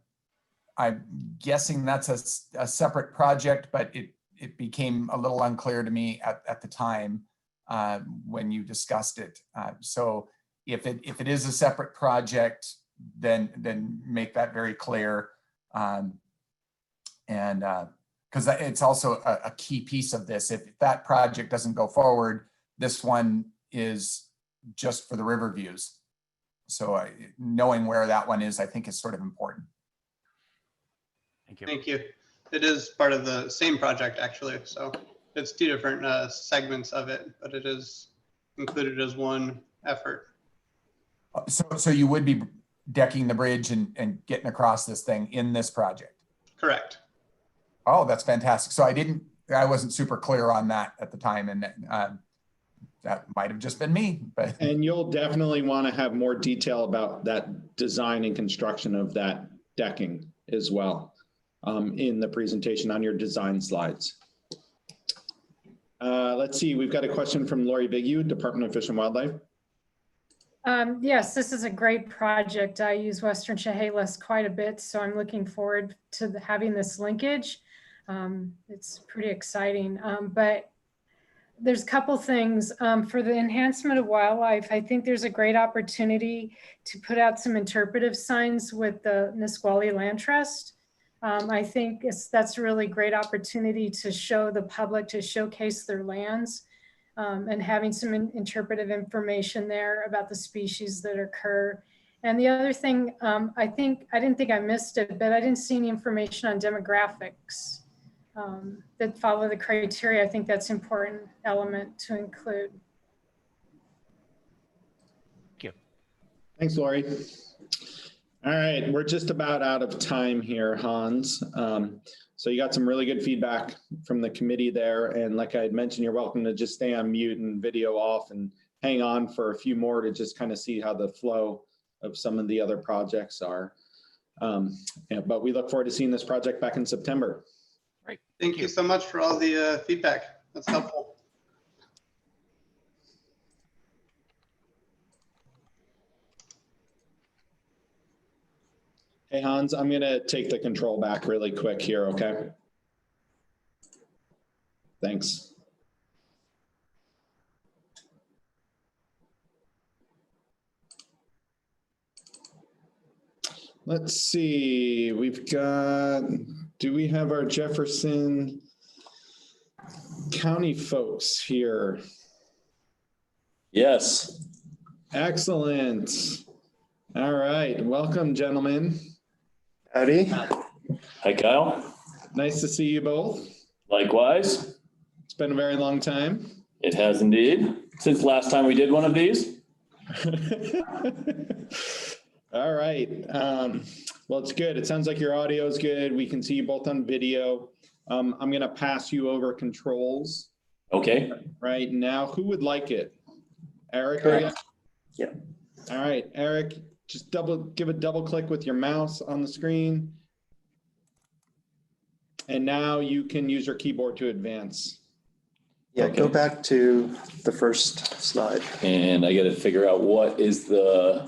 guessing that's a separate project, but it became a little unclear to me at the time when you discussed it. So if it is a separate project, then make that very clear. And because it's also a key piece of this. If that project doesn't go forward, this one is just for the river views. So knowing where that one is, I think, is sort of important. Thank you. Thank you. It is part of the same project, actually. So it's two different segments of it, but it is included as one effort. So you would be decking the bridge and getting across this thing in this project? Correct. Oh, that's fantastic. So I wasn't super clear on that at the time, and that might have just been me, but. And you'll definitely want to have more detail about that design and construction of that decking as well in the presentation on your design slides. Let's see, we've got a question from Lori Bigu, Department of Fish and Wildlife. Yes, this is a great project. I use Western Chehalis quite a bit, so I'm looking forward to having this linkage. It's pretty exciting, but there's a couple things. For the enhancement of wildlife, I think there's a great opportunity to put out some interpretive signs with the Nisqually Land Trust. I think that's a really great opportunity to show the public, to showcase their lands, and having some interpretive information there about the species that occur. And the other thing, I didn't think I missed it, but I didn't see any information on demographics that follow the criteria. I think that's an important element to include. Thank you. Thanks, Lori. All right, we're just about out of time here, Hans. So you got some really good feedback from the committee there. And like I had mentioned, you're welcome to just stay on mute and video off and hang on for a few more to just kind of see how the flow of some of the other projects are. Yeah, but we look forward to seeing this project back in September. Great. Thank you so much for all the feedback. That's helpful. Hey, Hans, I'm going to take the control back really quick here, okay? Thanks. Let's see, do we have our Jefferson County folks here? Yes. Excellent. All right, welcome, gentlemen. Howdy. Hi, Kyle. Nice to see you both. Likewise. It's been a very long time. It has indeed. Since last time we did one of these. All right. Well, it's good. It sounds like your audio is good. We can see you both on video. I'm going to pass you over controls. Okay. Right now, who would like it? Eric? Yeah. All right, Eric, just give a double click with your mouse on the screen. And now you can use your keyboard to advance. Yeah, Okay. Go back to the first slide. And I got to figure out what is for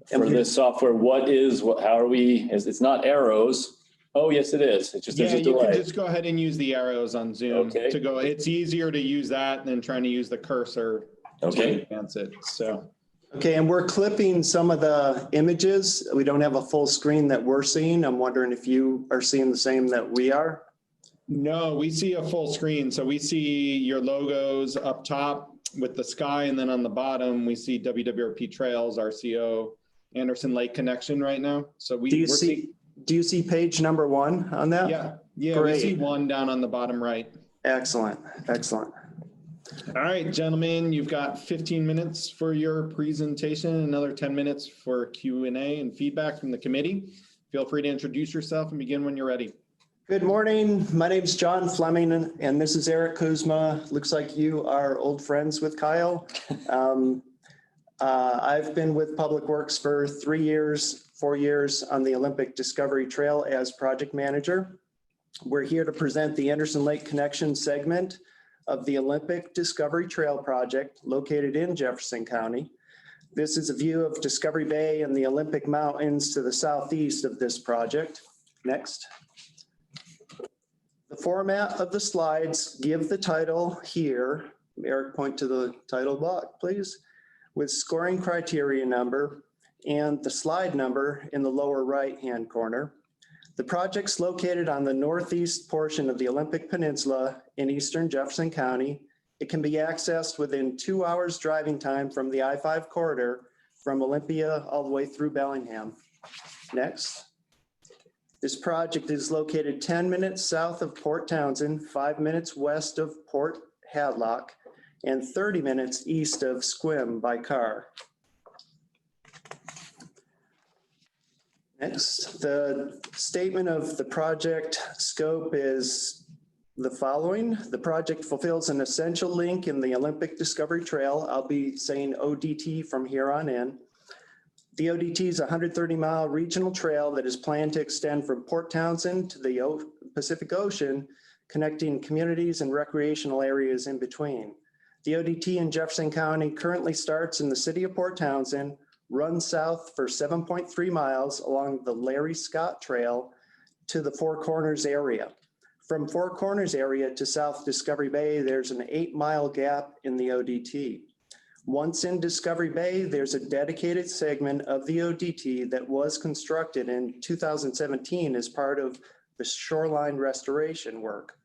this software, how are we, it's not arrows. Oh, yes, it is. It just, there's a you can delay. just go ahead and use the arrows on Zoom Okay. It's easier to use that than trying to use the cursor Okay. to advance it, so. Okay, and we're clipping some of the images. We don't have a full screen that we're seeing. I'm wondering if you are seeing the same that we are. No, we see a full screen. So we see your logos up top with the sky, and then on the bottom, we see WWRP Trails, RCO, Anderson Lake Connection right now. So Do you see page number 1 on that? Yeah, Great. we see 1 down on the bottom right. Excellent, excellent. All right, gentlemen, you've got 15 minutes for your presentation, another 10 minutes for Q&A and feedback from the committee. Feel free to introduce yourself and begin when you're ready. Good morning. My name is John Fleming, and this is Eric Kuzma. Looks like you are old friends with Kyle. I've been with Public Works for 4 years on the Olympic Discovery Trail as project manager. We're here to present the Anderson Lake Connection segment of the Olympic Discovery Trail project located in Jefferson County. This is a view of Discovery Bay and the Olympic Mountains to the southeast of this project. Next. The format of the slides give the title here. Eric, point to the title block, please, with scoring criteria number and the slide number in the lower right-hand corner. The project's located on the northeast portion of the Olympic Peninsula in eastern Jefferson County. It can be accessed within 2 hours driving time from the I-5 corridor from Olympia all the way through Bellingham. Next. This project is located 10 minutes south of Port Townsend, 5 minutes west of Port Hadlock, and 30 minutes east of Sequim by car. Next, the statement of the project scope is the following. The project fulfills an essential link in the Olympic Discovery Trail. I'll be saying ODT from here on in. The ODT is a 130-mile regional trail that is planned to extend from Port Townsend to the Pacific Ocean, connecting communities and recreational areas in between. The ODT in Jefferson County currently starts in the city of Port Townsend, runs south for 7.3 miles along the Larry Scott Trail to the Four Corners area. From Four Corners area to South Discovery Bay, there's an 8-mile gap in the ODT. Once in Discovery Bay, there's a dedicated segment of the ODT that was constructed in 2017 as part of the shoreline restoration work.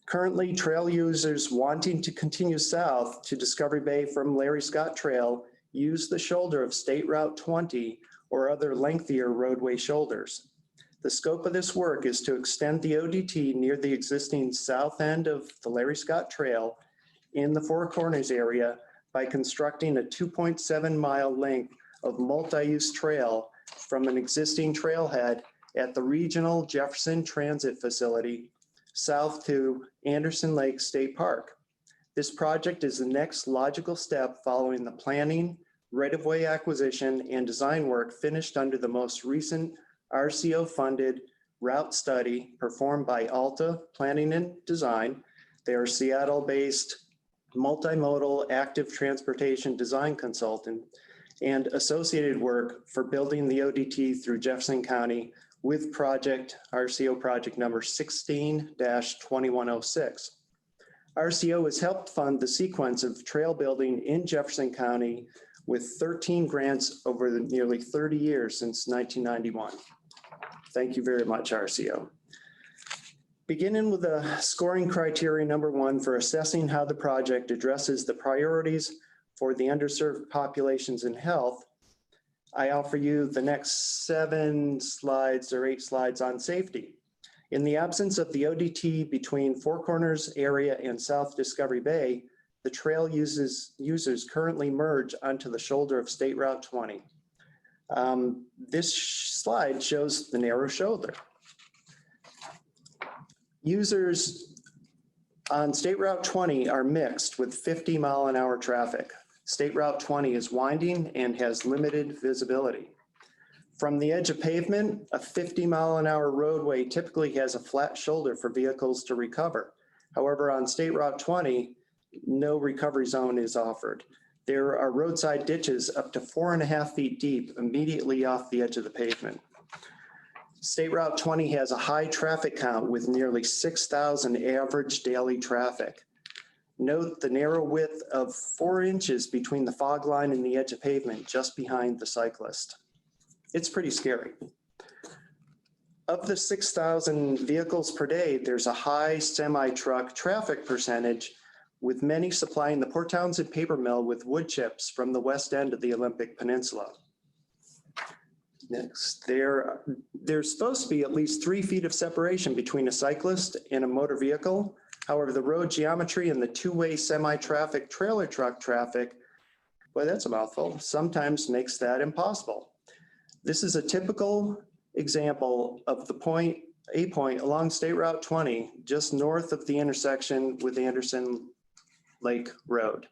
Currently, trail users wanting to continue south to Discovery Bay from Larry Scott Trail use the shoulder of State Route 20 or other lengthier roadway shoulders. The scope of this work is to extend the ODT near the existing south end of the Larry Scott Trail in the Four Corners area by constructing a 2.7-mile length of multi-use trail from an existing trailhead at the regional Jefferson Transit Facility south to Anderson Lake State Park. This project is the next logical step following the planning, right-of-way acquisition, and design work finished under the most recent RCO-funded route study performed by Alta Planning and Design. They are Seattle-based multimodal active transportation design consultant, and associated work for building the ODT through Jefferson County with RCO project number 16-2106. RCO has helped fund the sequence of trail building in Jefferson County with 13 grants over the nearly 30 years since 1991. Thank you very much, RCO. Beginning with the scoring criteria number 1 for assessing how the project addresses the priorities for the underserved populations in health, I offer you the next 7 slides or 8 slides on safety. In the absence of the ODT between Four Corners area and South Discovery Bay, the trail users currently merge onto the shoulder of State Route 20. This slide shows the narrow shoulder. Users on State Route 20 are mixed with 50-mile-an-hour traffic. State Route 20 is winding and has limited visibility. From the edge of pavement, a 50-mile-an-hour roadway typically has a flat shoulder for vehicles to recover. However, on State Route 20, no recovery zone is offered. There are roadside ditches up to 4.5 feet deep immediately off the edge of the pavement. State Route 20 has a high traffic count with nearly 6,000 average daily traffic. Note the narrow width of 4 inches between the fog line and the edge of pavement just behind the cyclist. It's pretty scary. Of the 6,000 vehicles per day, there's a high semi-truck traffic percentage, with many supplying the Port Townsend paper mill with wood chips from the west end of the Olympic Peninsula. Next, there's supposed to be at least 3 feet of separation between a cyclist and a motor vehicle. However, the road geometry and the two-way semi-traffic trailer truck traffic, boy, that's a mouthful, sometimes makes that impossible. This is a typical example of a point along State Route 20, just north of the intersection with Anderson Lake Road.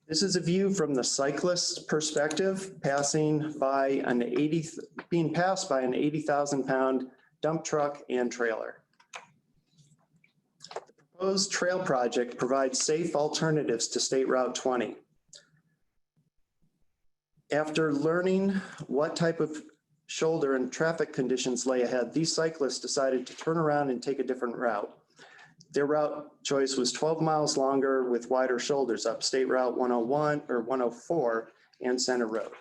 This is a view from the cyclist's perspective, being passed by an 80,000-pound dump truck and trailer. The proposed trail project provides safe alternatives to State Route 20. After learning what type of shoulder and traffic conditions lay ahead, these cyclists decided to turn around and take a different route. Their route choice was 12 miles longer with wider shoulders up State Route 101 or 104 and Center Road.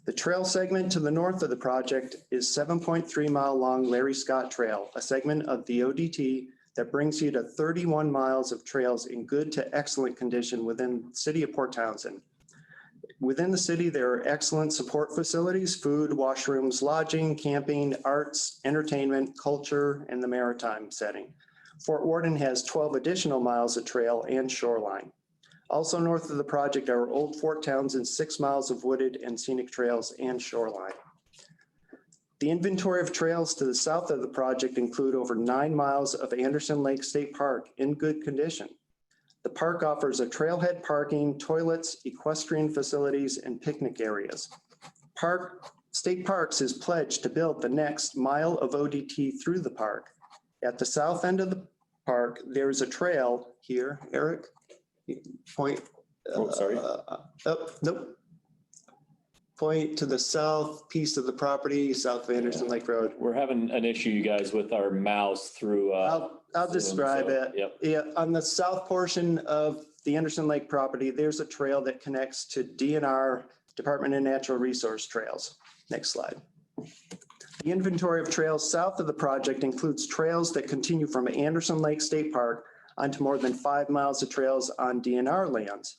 The trail segment to the north of the project is 7.3-mile long Larry Scott Trail, a segment of the ODT that brings you to 31 miles of trails in good to excellent condition within the city of Port Townsend. Within the city, there are excellent support facilities, food, washrooms, lodging, camping, arts, entertainment, culture, and the maritime setting. Fort Worden has 12 additional miles of trail and shoreline. Also north of the project are Old Fort Townsend, 6 miles of wooded and scenic trails and shoreline. The inventory of trails to the south of the project include over 9 miles of Anderson Lake State Park in good condition. The park offers a trailhead parking, toilets, equestrian facilities, and picnic areas. State Parks is pledged to build the next mile of ODT through the park. At the south end of the park, there is a trail here. Eric, point. Oh, sorry. Nope. Point to the south piece of the property, south of Anderson Lake Road. We're having an issue, you guys, with our mouse through. I'll describe it. Yep. Yeah, on the south portion of the Anderson Lake property, there's a trail that connects to DNR, Department of Natural Resource Trails. Next slide. The inventory of trails south of the project includes trails that continue from Anderson Lake State Park onto more than 5 miles of trails on DNR lands.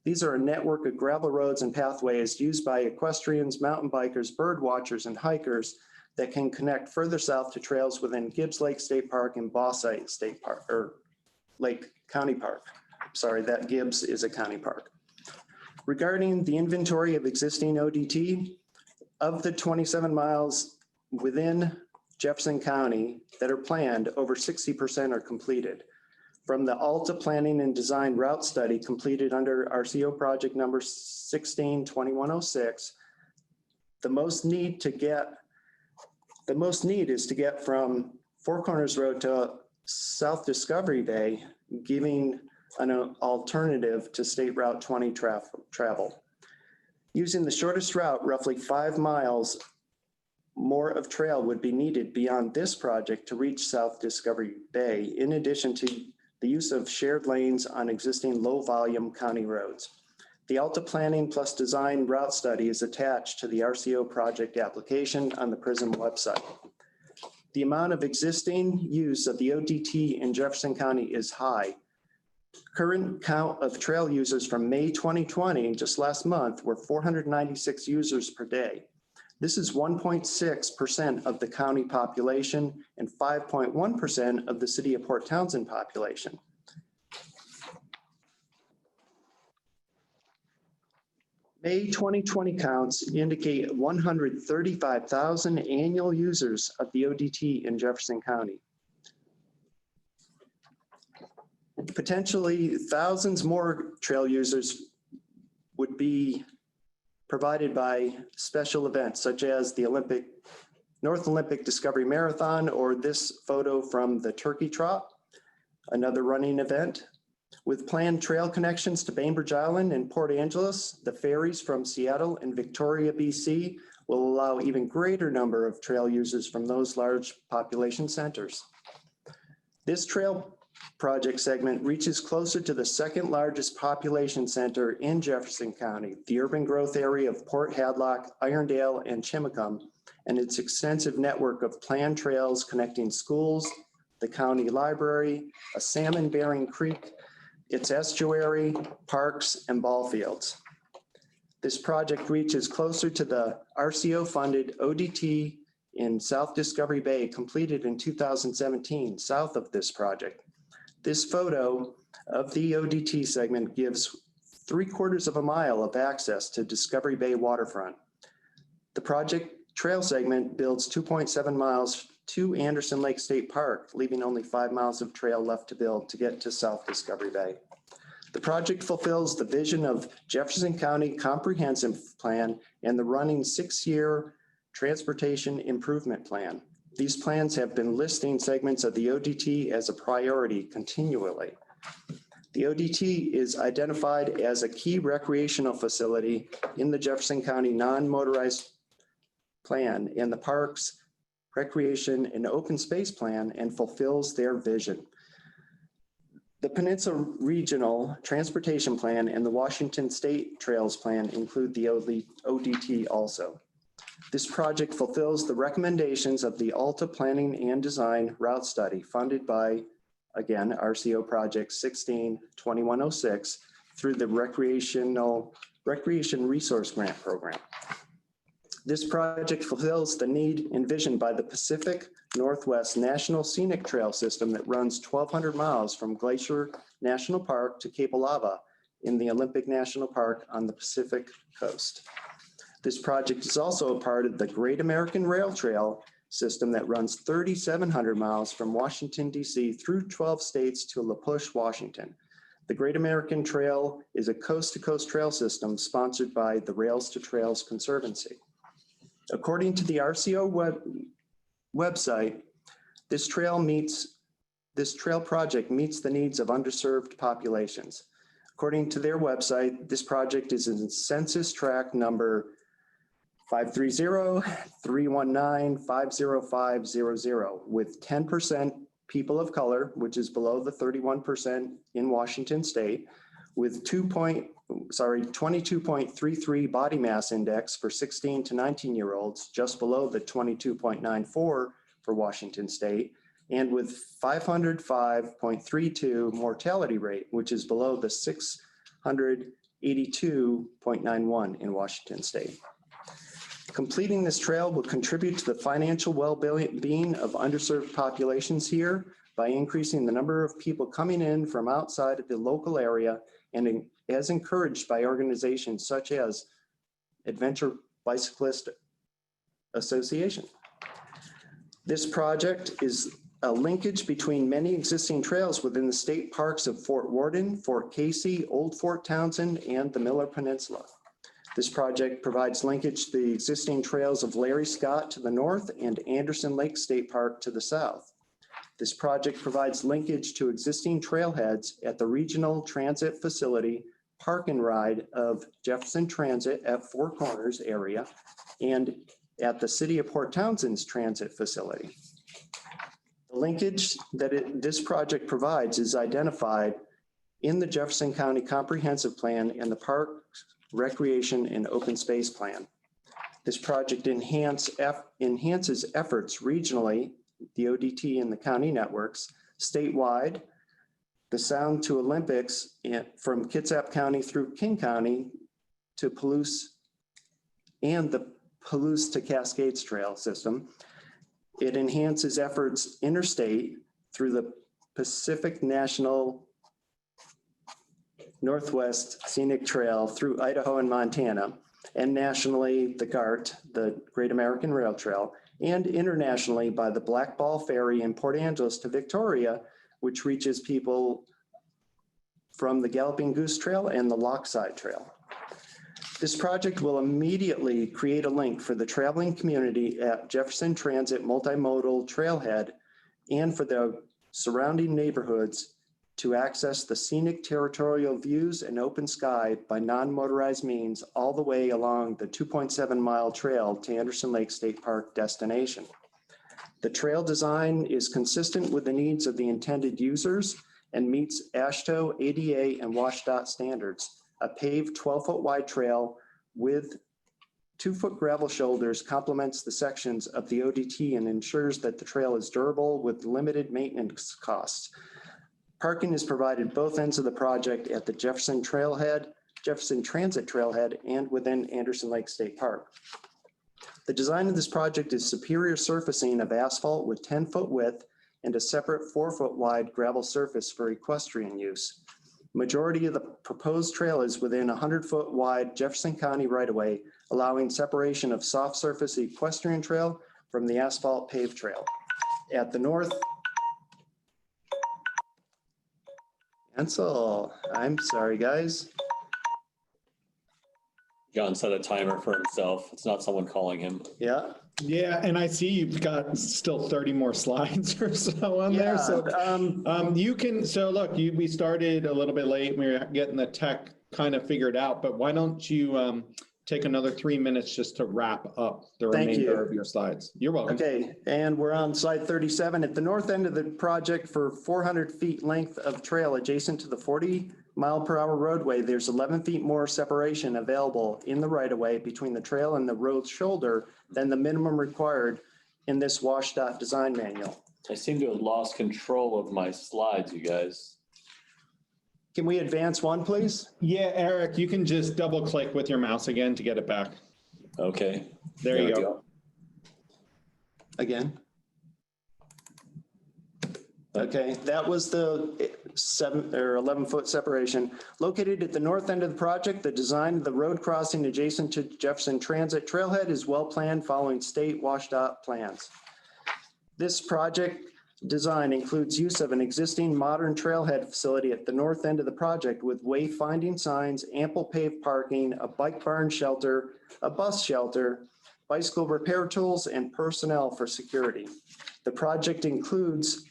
These are a network of gravel roads and pathways used by equestrians, mountain bikers, bird watchers, and hikers that can connect further south to trails within Gibbs Lake State Park and Bauxite State Park, or Lake County Park. Sorry, that Gibbs is a county park. Regarding the inventory of existing ODT, of the 27 miles within Jefferson County that are planned, over 60% are completed. From the Alta Planning and Design Route Study completed under RCO project number 16-2106, the most need is to get from Four Corners Road to South Discovery Bay, giving an alternative to State Route 20 travel. Using the shortest route, roughly 5 miles more of trail would be needed beyond this project to reach South Discovery Bay, in addition to the use of shared lanes on existing low-volume county roads. The Alta Planning plus Design Route Study is attached to the RCO project application on the PRISM website. The amount of existing use of the ODT in Jefferson County is high. Current count of trail users from May 2020, just last month, were 496 users per day. This is 1.6% of the county population and 5.1% of the city of Port Townsend population. May 2020 counts indicate 135,000 annual users of the ODT in Jefferson County. Potentially thousands more trail users would be provided by special events such as the North Olympic Discovery Marathon, or this photo from the Turkey Trot, another running event. With planned trail connections to Bainbridge Island and Port Angeles, the ferries from Seattle and Victoria, BC will allow even greater number of trail users from those large population centers. This trail project segment reaches closer to the second largest population center in Jefferson County, the urban growth area of Port Hadlock, Irondale, and Chimacum, and its extensive network of planned trails connecting schools, the county library, a salmon-bearing creek, its estuary, parks, and ball fields. This project reaches closer to the RCO-funded ODT in South Discovery Bay, completed in 2017, south of this project. This photo of the ODT segment gives 3/4 of a mile of access to Discovery Bay waterfront. The project trail segment builds 2.7 miles to Anderson Lake State Park, leaving only 5 miles of trail left to build to get to South Discovery Bay. The project fulfills the vision of Jefferson County Comprehensive Plan and the running 6-year Transportation Improvement Plan. These plans have been listing segments of the ODT as a priority continually. The ODT is identified as a key recreational facility in the Jefferson County non-motorized plan and the Parks, Recreation, and Open Space Plan, and fulfills their vision. The Peninsula Regional Transportation Plan and the Washington State Trails Plan include the ODT also. This project fulfills the recommendations of the Alta Planning and Design Route Study funded by, again, RCO Project 16-2106 through the Recreation Resource Grant Program. This project fulfills the need envisioned by the Pacific Northwest National Scenic Trail System that runs 1,200 miles from Glacier National Park to Cape Alava in the Olympic National Park on the Pacific Coast. This project is also a part of the Great American Rail Trail system that runs 3,700 miles from Washington, D.C. through 12 states to La Push, Washington. The Great American Trail is a coast-to-coast trail system sponsored by the Rails to Trails Conservancy. According to the RCO website, this trail project meets the needs of underserved populations. According to their website, this project is in census tract number 530-319-50500 with 10% people of color, which is below the 31% in Washington state, with 22.33 body mass index for 16 to 19-year-olds, just below the 22.94 for Washington state, and with 505.32 mortality rate, which is below the 682.91 in Washington state. Completing this trail will contribute to the financial well-being of underserved populations here by increasing the number of people coming in from outside of the local area and as encouraged by organizations such as Adventure Bicyclist Association. This project is a linkage between many existing trails within the state parks of Fort Worden, Fort Casey, Old Fort Townsend, and the Miller Peninsula. This project provides linkage to the existing trails of Larry Scott to the north and Anderson Lake State Park to the south. This project provides linkage to existing trailheads at the Regional Transit Facility Park and Ride of Jefferson Transit at Four Corners area and at the City of Port Townsend's transit facility. The linkage that this project provides is identified in the Jefferson County Comprehensive Plan and the Parks, Recreation, and Open Space Plan. This project enhances efforts regionally, the ODT and the county networks, statewide, the Sound to Olympics from Kitsap County through King County to Palouse, and the Palouse to Cascades Trail system. It enhances efforts interstate through the Pacific National Northwest Scenic Trail through Idaho and Montana, and nationally the GART, the Great American Rail Trail, and internationally by the Black Ball Ferry in Port Angeles to Victoria, which reaches people from the Galloping Goose Trail and the Lockside Trail. This project will immediately create a link for the traveling community at Jefferson Transit Multimodal Trailhead and for the surrounding neighborhoods to access the scenic territorial views and open sky by non-motorized means all the way along the 2.7-mile trail to Anderson Lake State Park destination. The trail design is consistent with the needs of the intended users and meets AASHTO, ADA, and WashDOT standards. A paved 12-foot wide trail with 2-foot gravel shoulders complements the sections of the ODT and ensures that the trail is durable with limited maintenance costs. Parking is provided both ends of the project at the Jefferson Transit Trailhead, and within Anderson Lake State Park. The design of this project is superior surfacing of asphalt with 10-foot width and a separate 4-foot wide gravel surface for equestrian use. Majority of the proposed trail is within 100-foot wide Jefferson County right-of-way, allowing separation of soft surface equestrian trail from the asphalt paved trail. At the north, Ansel, I'm sorry, guys. John set a timer for himself. It's not someone calling him. Yeah. Yeah, and I see you've got still 30 more slides or so on there. So you can, so look, we started a little bit late. We were getting the tech kind of figured out, but why don't you take another 3 minutes just to wrap up the remainder of your slides. You're welcome. Okay, and we're on slide 37. At the north end of the project for 400 feet length of trail adjacent to the 40-mile-per-hour roadway, there's 11 feet more separation available in the right-of-way between the trail and the road shoulder than the minimum required in this WashDOT design manual. I seem to have lost control of my slides, you guys. Can we advance one, please? Yeah, Eric, you can just double click with your mouse again to get it back. Okay. There you go. Again. Okay, that was the 7 or 11-foot separation. Located at the north end of the project, the design of the road crossing adjacent to Jefferson Transit Trailhead is well planned following state WashDOT plans. This project design includes use of an existing modern trailhead facility at the north end of the project with wayfinding signs, ample paved parking, a bike barn shelter, a bus shelter, bicycle repair tools, and personnel for security. The project includes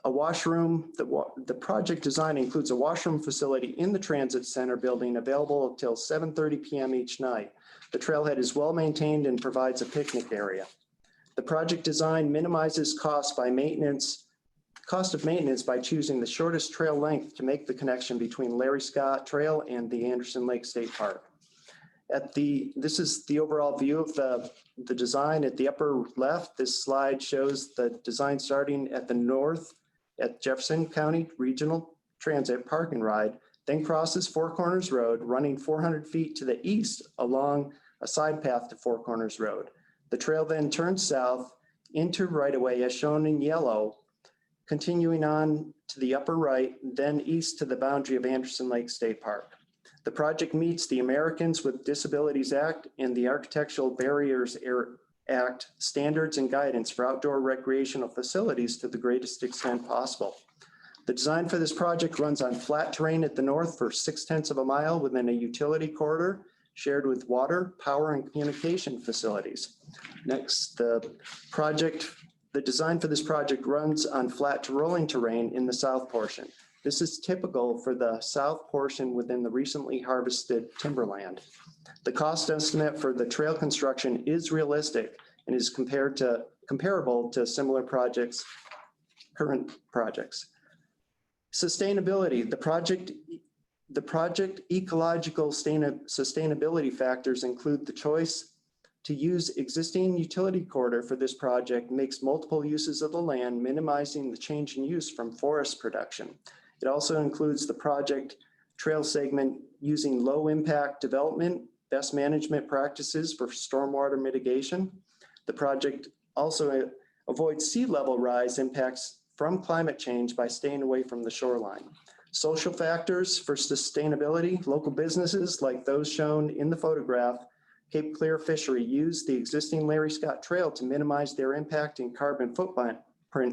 a washroom. The project design includes a washroom facility in the transit center building available until 7:30 p.m. each night. The trailhead is well maintained and provides a picnic area. The project design minimizes cost of maintenance by choosing the shortest trail length to make the connection between Larry Scott Trail and the Anderson Lake State Park. This is the overall view of the design at the upper left. This slide shows the design starting at the north at Jefferson County Regional Transit Park and Ride, then crosses Four Corners Road, running 400 feet to the east along a side path to Four Corners Road. The trail then turns south into right-of-way as shown in yellow, continuing on to the upper right, then east to the boundary of Anderson Lake State Park. The project meets the Americans with Disabilities Act and the Architectural Barriers Act standards and guidance for outdoor recreational facilities to the greatest extent possible. The design for this project runs on flat terrain at the north for 0.6 of a mile within a utility corridor shared with water, power, and communication facilities. Next, the design for this project runs on flat to rolling terrain in the south portion. This is typical for the south portion within the recently harvested timberland. The cost estimate for the trail construction is realistic and is comparable to similar current projects. Sustainability, the project ecological sustainability factors include the choice to use existing utility corridor for this project makes multiple uses of the land, minimizing the change in use from forest production. It also includes the project trail segment using low impact development, best management practices for stormwater mitigation. The project also avoids sea level rise impacts from climate change by staying away from the shoreline. Social factors for sustainability, local businesses like those shown in the photograph, Cape Clear Fishery use the existing Larry Scott Trail to minimize their impact and carbon footprint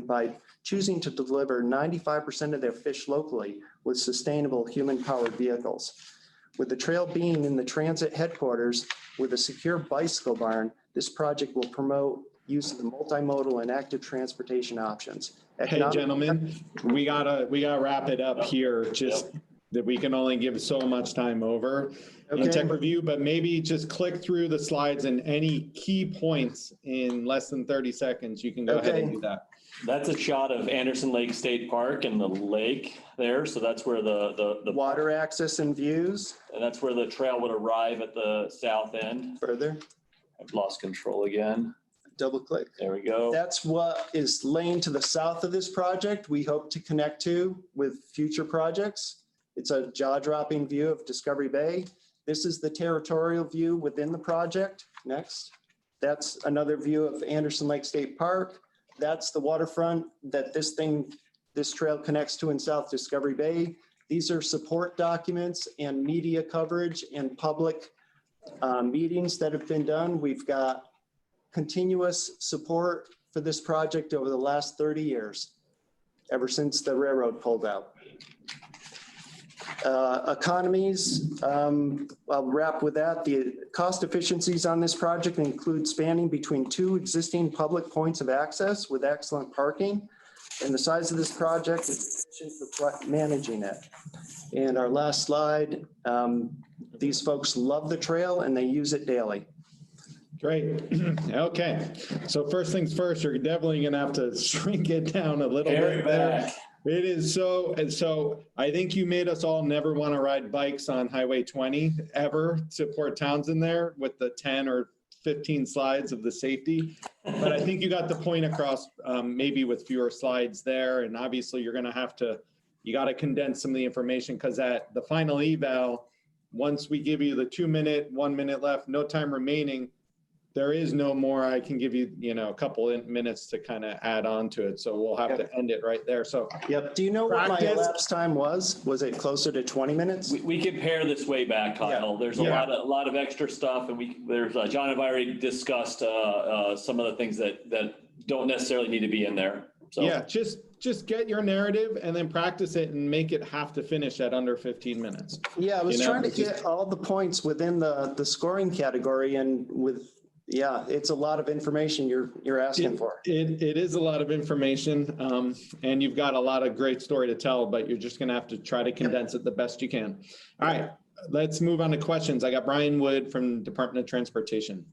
by choosing to deliver 95% of their fish locally with sustainable human-powered vehicles. With the trail being in the transit headquarters with a secure bicycle barn, this project will promote use of the multimodal and active transportation options. Hey, gentlemen, we gotta wrap it up here. Just that we can only give so much time over in tech review, but maybe just click through the slides and any key points in less than 30 seconds. You can go ahead and do that. That's a shot of Anderson Lake State Park and the lake there. So that's where the water access and views. And that's where the trail would arrive at the south end. Further. I've lost control again. Double click. There we go. That's what is laying to the south of this project. We hope to connect to with future projects. It's a jaw-dropping view of Discovery Bay. This is the territorial view within the project. Next. That's another view of Anderson Lake State Park. That's the waterfront that this trail connects to in South Discovery Bay. These are support documents and media coverage and public meetings that have been done. We've got continuous support for this project over the last 30 years, ever since the railroad pulled out. Economies, I'll wrap with that. The cost efficiencies on this project include spanning between 2 existing public points of access with excellent parking. And the size of this project is efficient for managing it. And our last slide, these folks love the trail and they use it daily. Great. Okay. So first things first, you're definitely going to have to shrink it down a little bit there. It is so, and so I think you made us all never want to ride bikes on Highway 20 ever to Port Townsend there with the 10 or 15 slides of the safety. But I think you got the point across, maybe with fewer slides there. And obviously you're going to have to, you got to condense some of the information because at the final eval, once we give you the 2 minute, 1 minute left, no time remaining, there is no more. I can give you, a couple of minutes to kind of add on to it. So we'll have to end it right there. So Yep. Do you know what my Practice. elapsed time was? Was it closer to 20 minutes? We can pare this way back, Kyle. There's a lot of extra stuff, and there's John and I already discussed some of the things that don't necessarily need to be in there. So yeah, just get your narrative and then practice it and make it have to finish at under 15 minutes. Yeah, I was trying to get all the points within the scoring category, and it's a lot of information you're asking for. It is a lot of information, and you've got a lot of great story to tell, but you're just going to have to try to condense it the best you can. All right, let's move on to questions. I got Brian Wood from Department of Transportation.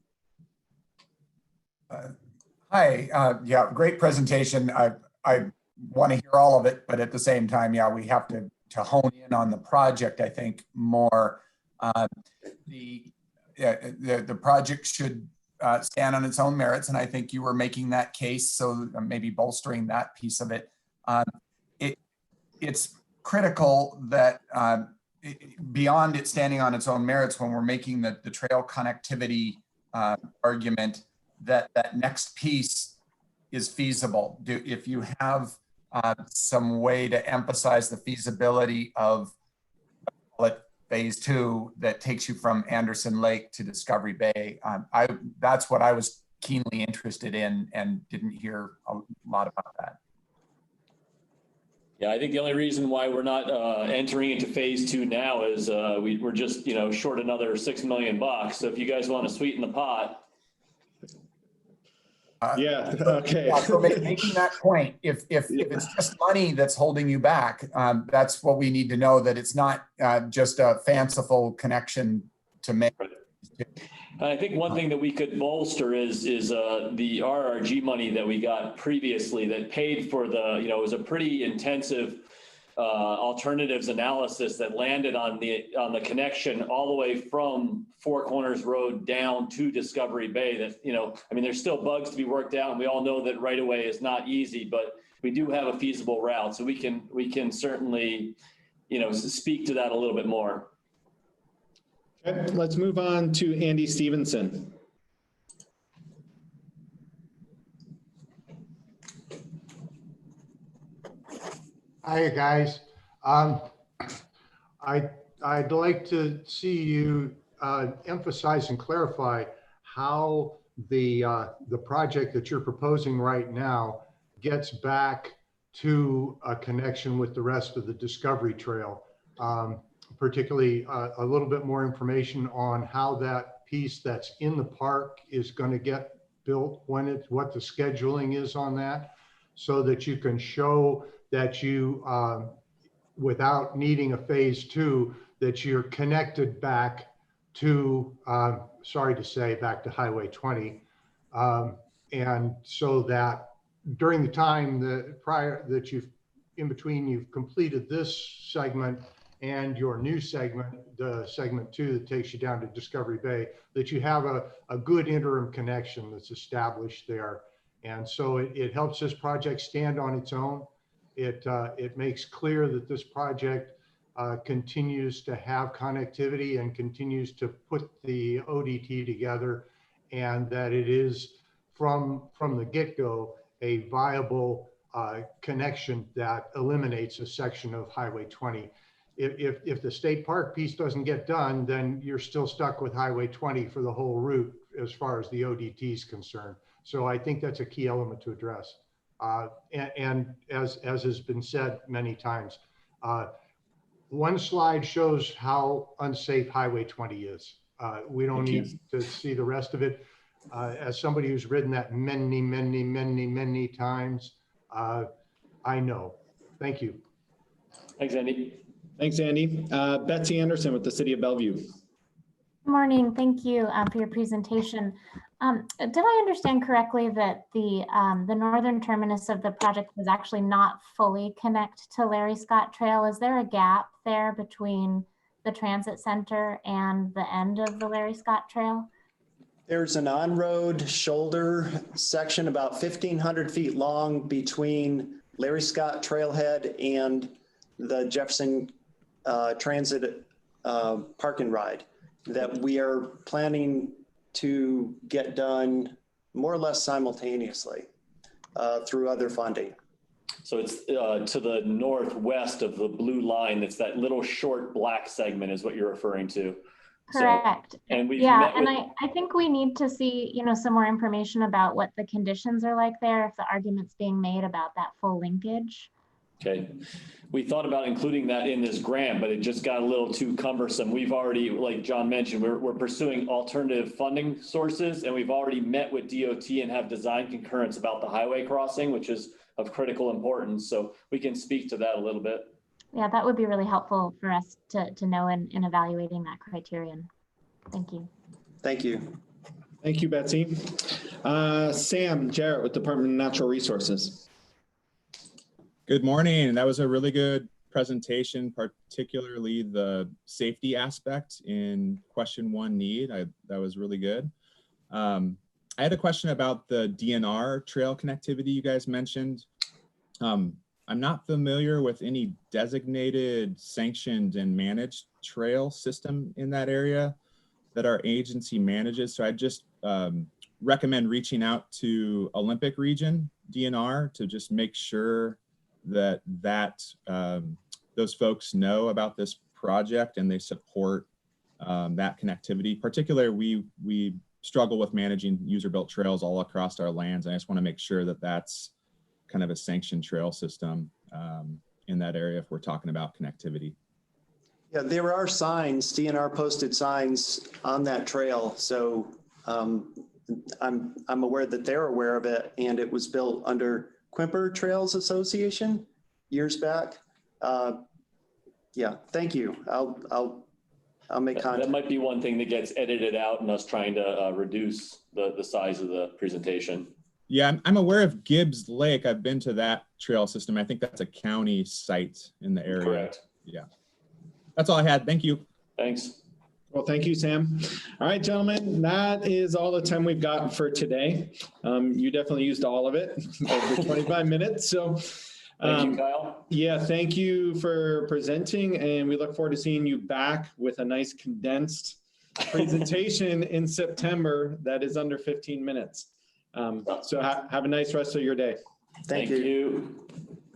Hi, great presentation. I want to hear all of it, but at the same time, we have to hone in on the project, I think, more. The project should stand on its own merits, and I think you were making that case, so maybe bolstering that piece of it. It's critical that beyond it standing on its own merits, when we're making the trail connectivity argument, that next piece is feasible. If you have some way to emphasize the feasibility of phase 2 that takes you from Anderson Lake to Discovery Bay, that's what I was keenly interested in and didn't hear a lot about that. Yeah, I think the only reason why we're not entering into phase 2 now is we're just short another $6 million. So if you guys want to sweeten the pot. Okay. So making that point, if it's just money that's holding you back, that's what we need to know, that it's not just a fanciful connection to make. I think one thing that we could bolster is the RRG money that we got previously that paid for it was a pretty intensive alternatives analysis that landed on the connection all the way from Four Corners Road down to Discovery Bay. That there's still bugs to be worked out, and we all know that right away is not easy, but we do have a feasible route, so we can certainly speak to that a little bit more. Okay, let's move on to Andy Stevenson. Hi, guys. I'd like to see you emphasize and clarify how the project that you're proposing right now gets back to a connection with the rest of the Discovery Trail. Particularly a little bit more information on how that piece that's in the park is going to get built, what the scheduling is on that, so that you can show that you, without needing a phase 2, that you're connected back to, sorry to say, back to Highway 20. And so that during the time in between you've completed this segment and your new segment, the segment 2 that takes you down to Discovery Bay, that you have a good interim connection that's established there. And so it helps this project stand on its own. It makes clear that this project continues to have connectivity and continues to put the ODT together, and that it is from the get-go a viable connection that eliminates a section of Highway 20. If the state park piece doesn't get done, then you're still stuck with Highway 20 for the whole route as far as the ODT is concerned. So I think that's a key element to address. And as has been said many times, one slide shows how unsafe Highway 20 is. We don't need to see the rest of it. As somebody who's ridden that many times, I know. Thank you. Thanks, Andy. Thanks, Andy. Betsy Anderson with the City of Bellevue. Good morning. Thank you for your presentation. Did I understand correctly that the northern terminus of the project was actually not fully connect to Larry Scott Trail? Is there a gap there between the transit center and the end of the Larry Scott Trail? There's an on-road shoulder section about 1,500 feet long between Larry Scott Trailhead and the Jefferson Transit Park and Ride that we are planning to get done more or less simultaneously through other funding. So it's to the northwest of the blue line. It's that little short black segment is what you're referring to. Correct. So, and we've Yeah, met and with, I think we need to see, you know, some more information about what the conditions are like there, if the argument's being made about that full linkage. okay. We thought about including that in this grant, but it just got a little too cumbersome. We've already, like John mentioned, we're pursuing alternative funding sources, and we've already met with DOT and have design concurrence about the highway crossing, which is of critical importance. So we can speak to that a little bit. Yeah, that would be really helpful for us to know in evaluating that criterion. Thank you. Thank you. Thank you, Betsy. Sam Jarrett with Department of Natural Resources. Good morning. That was a really good presentation, particularly the safety aspect in question 1 need. That was really good. I had a question about the DNR trail connectivity you guys mentioned. I'm not familiar with any designated, sanctioned, and managed trail system in that area that our agency manages. So I just recommend reaching out to Olympic Region DNR to just make sure that those folks know about this project and they support that connectivity. Particularly, we struggle with managing user-built trails all across our lands. And I just want to make sure that that's kind of a sanctioned trail system in that area if we're talking about connectivity. Yeah, there are signs, DNR posted signs on that trail. So I'm aware that they're aware of it, and it was built under Quimper Trails Association years back. Yeah, thank you. I'll make contact. That might be one thing that gets edited out and us trying to reduce the size of the presentation. Yeah, I'm aware of Gibbs Lake. I've been to that trail system. I think that's a county site in the area. Correct. Yeah. That's all I had. Thank you. Thanks. Well, thank you, Sam. All right, gentlemen, that is all the time we've got for today. You definitely used all of it, over 25 minutes. So thank you, Kyle. Yeah, thank you for presenting, and we look forward to seeing you back with a nice condensed presentation in September that is under 15 minutes. So have a nice rest of your day. Thank you.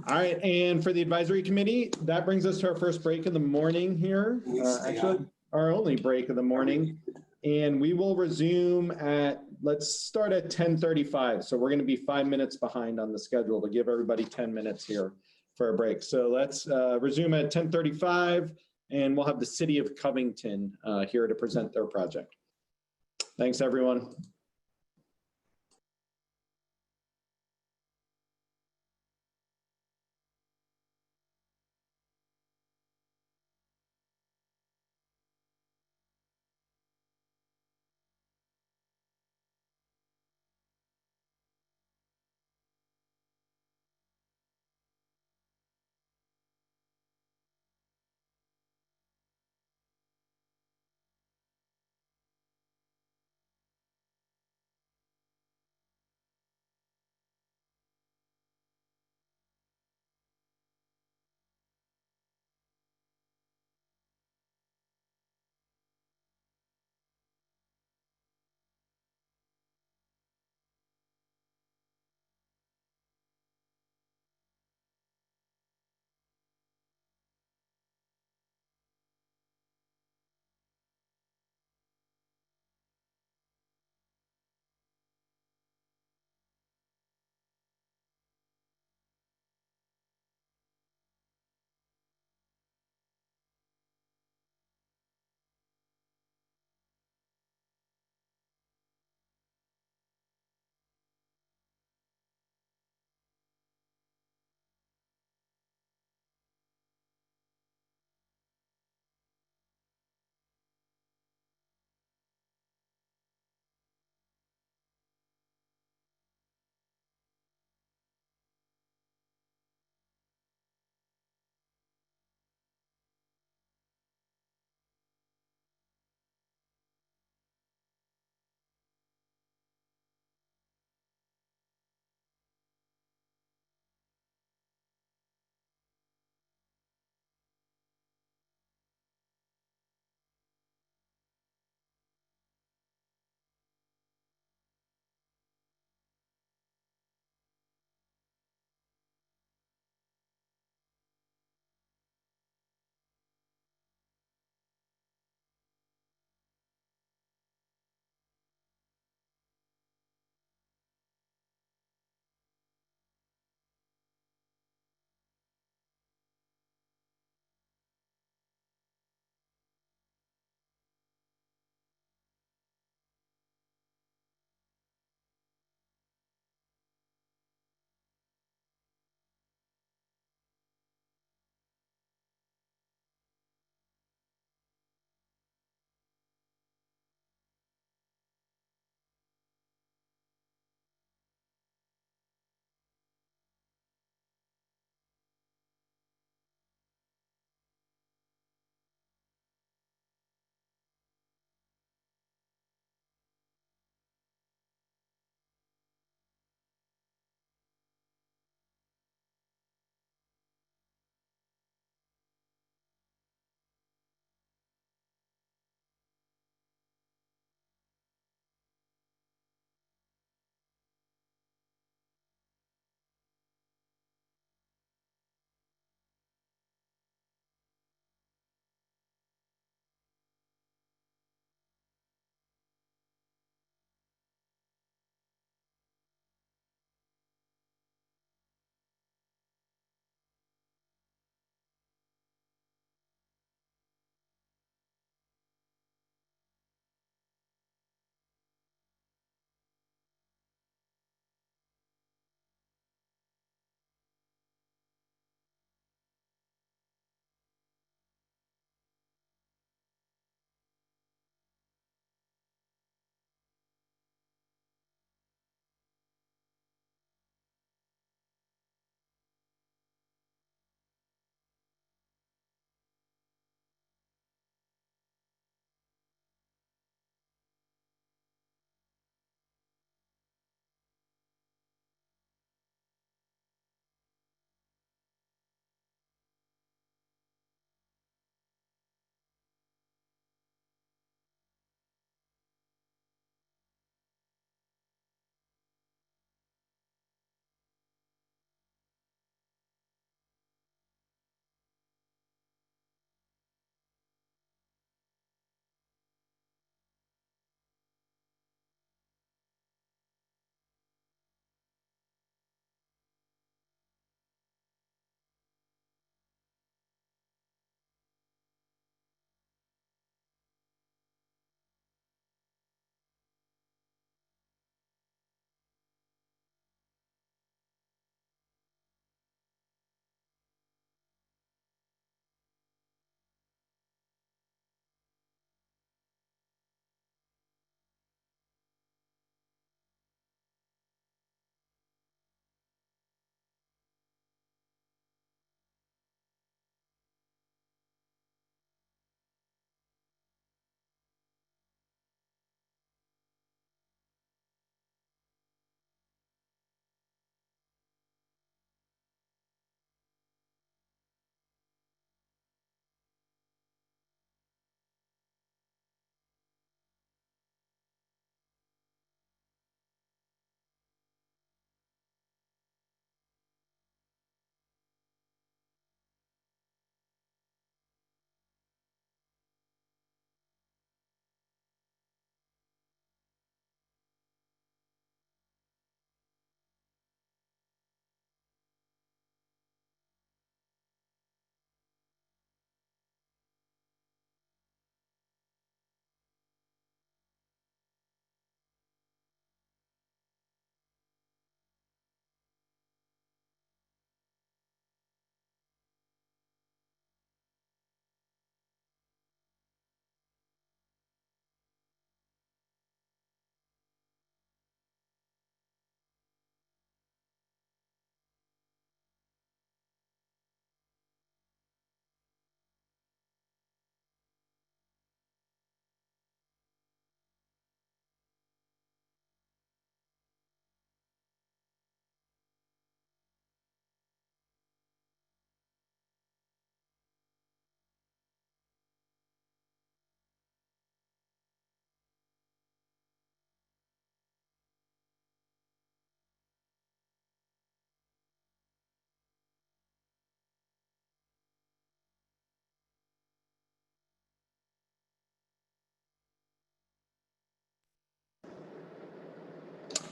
All right, and for the advisory committee, that brings us to our first break of the morning here. Actually, our only break of the morning. And we will resume let's start at 10:35. So we're going to be 5 minutes behind on the schedule to give everybody 10 minutes here for a break. So let's resume at 10:35, and we'll have the city of Covington here to present their project. Thanks, everyone.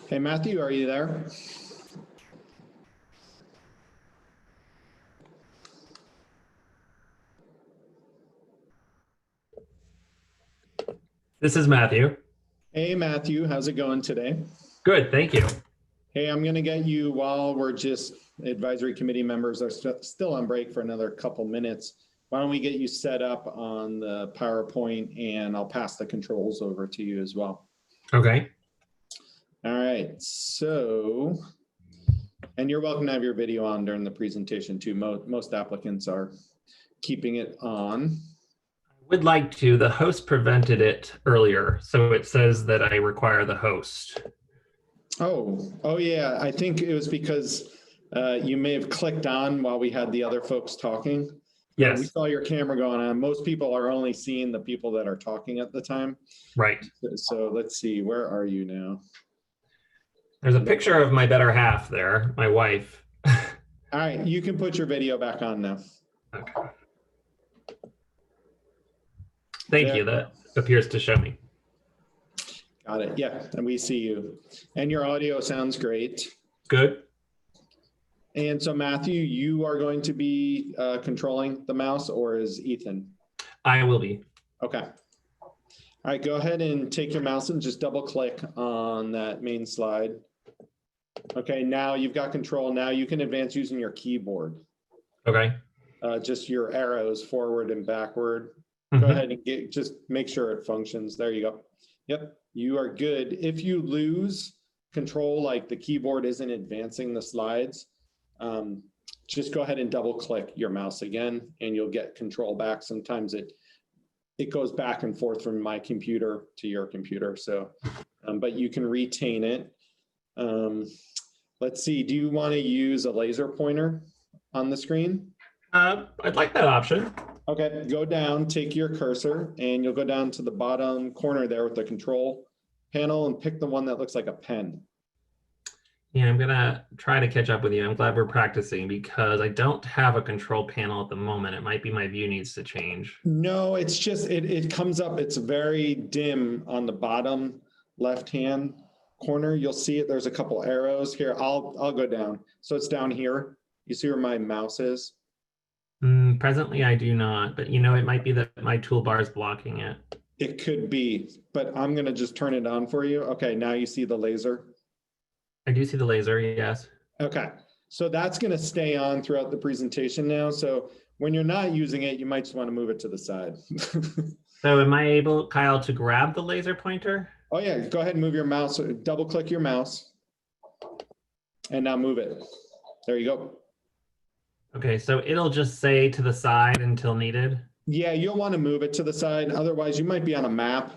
Hey, Matthew, are you there? This is Matthew. Hey, Matthew, how's it going today? Good, thank you. Hey, I'm going to get you while we're just advisory committee members are still on break for another couple minutes. Why don't we get you set up on the PowerPoint and I'll pass the controls over to you as well. Okay. All right, so, and you're welcome to have your video on during the presentation too. Most applicants are keeping it on. Would like to. The host prevented it earlier, so it says that I require the host. Oh yeah, I think it was because you may have clicked on while we had the other folks talking. Yes. We saw your camera going on. Most people are only seeing the people that are talking at the time. Right. So let's see, where are you now? There's a picture of my better half there, my wife. All right, you can put your video back on now. Okay. Thank you. That appears to show me. Got it. Yeah, and we see you. And your audio sounds great. Good. And so Matthew, you are going to be controlling the mouse, or is Ethan? I will be. Okay. All right, go ahead and take your mouse and just double click on that main slide. Okay, now you've got control. Now you can advance using your keyboard. Okay. Just your arrows forward and backward. Mm-hmm. Go ahead and just make sure it functions. There you go. Yep, you are good. If you lose control, like the keyboard isn't advancing the slides, just go ahead and double click your mouse again and you'll get control back. Sometimes it goes back and forth from my computer to your computer. So, but you can retain it. Let's see, do you want to use a laser pointer on the screen? I'd like that option. Okay, go down, take your cursor, and you'll go down to the bottom corner there with the control panel and pick the one that looks like a pen. Yeah, I'm gonna try to catch up with you. I'm glad we're practicing because I don't have a control panel at the moment. It might be my view needs to change. No, it's just, it comes up, it's very dim on the bottom left-hand corner. You'll see it, there's a couple arrows here. I'll go down. So it's down here. You see where my mouse is? Presently, I do not, but you know, it might be that my toolbar is blocking it. It could be, but I'm gonna just turn it on for you. Okay, now you see the laser. I do see the laser, yes. Okay, so that's gonna stay on throughout the presentation now. So when you're not using it, you might just wanna move it to the side. So am I able, Kyle, to grab the laser pointer? Oh yeah, go ahead and move your mouse, double click your mouse. And now move it. There you go. Okay, so it'll just say to the side until needed? Yeah, you'll want to move it to the side. Otherwise, you might be on a map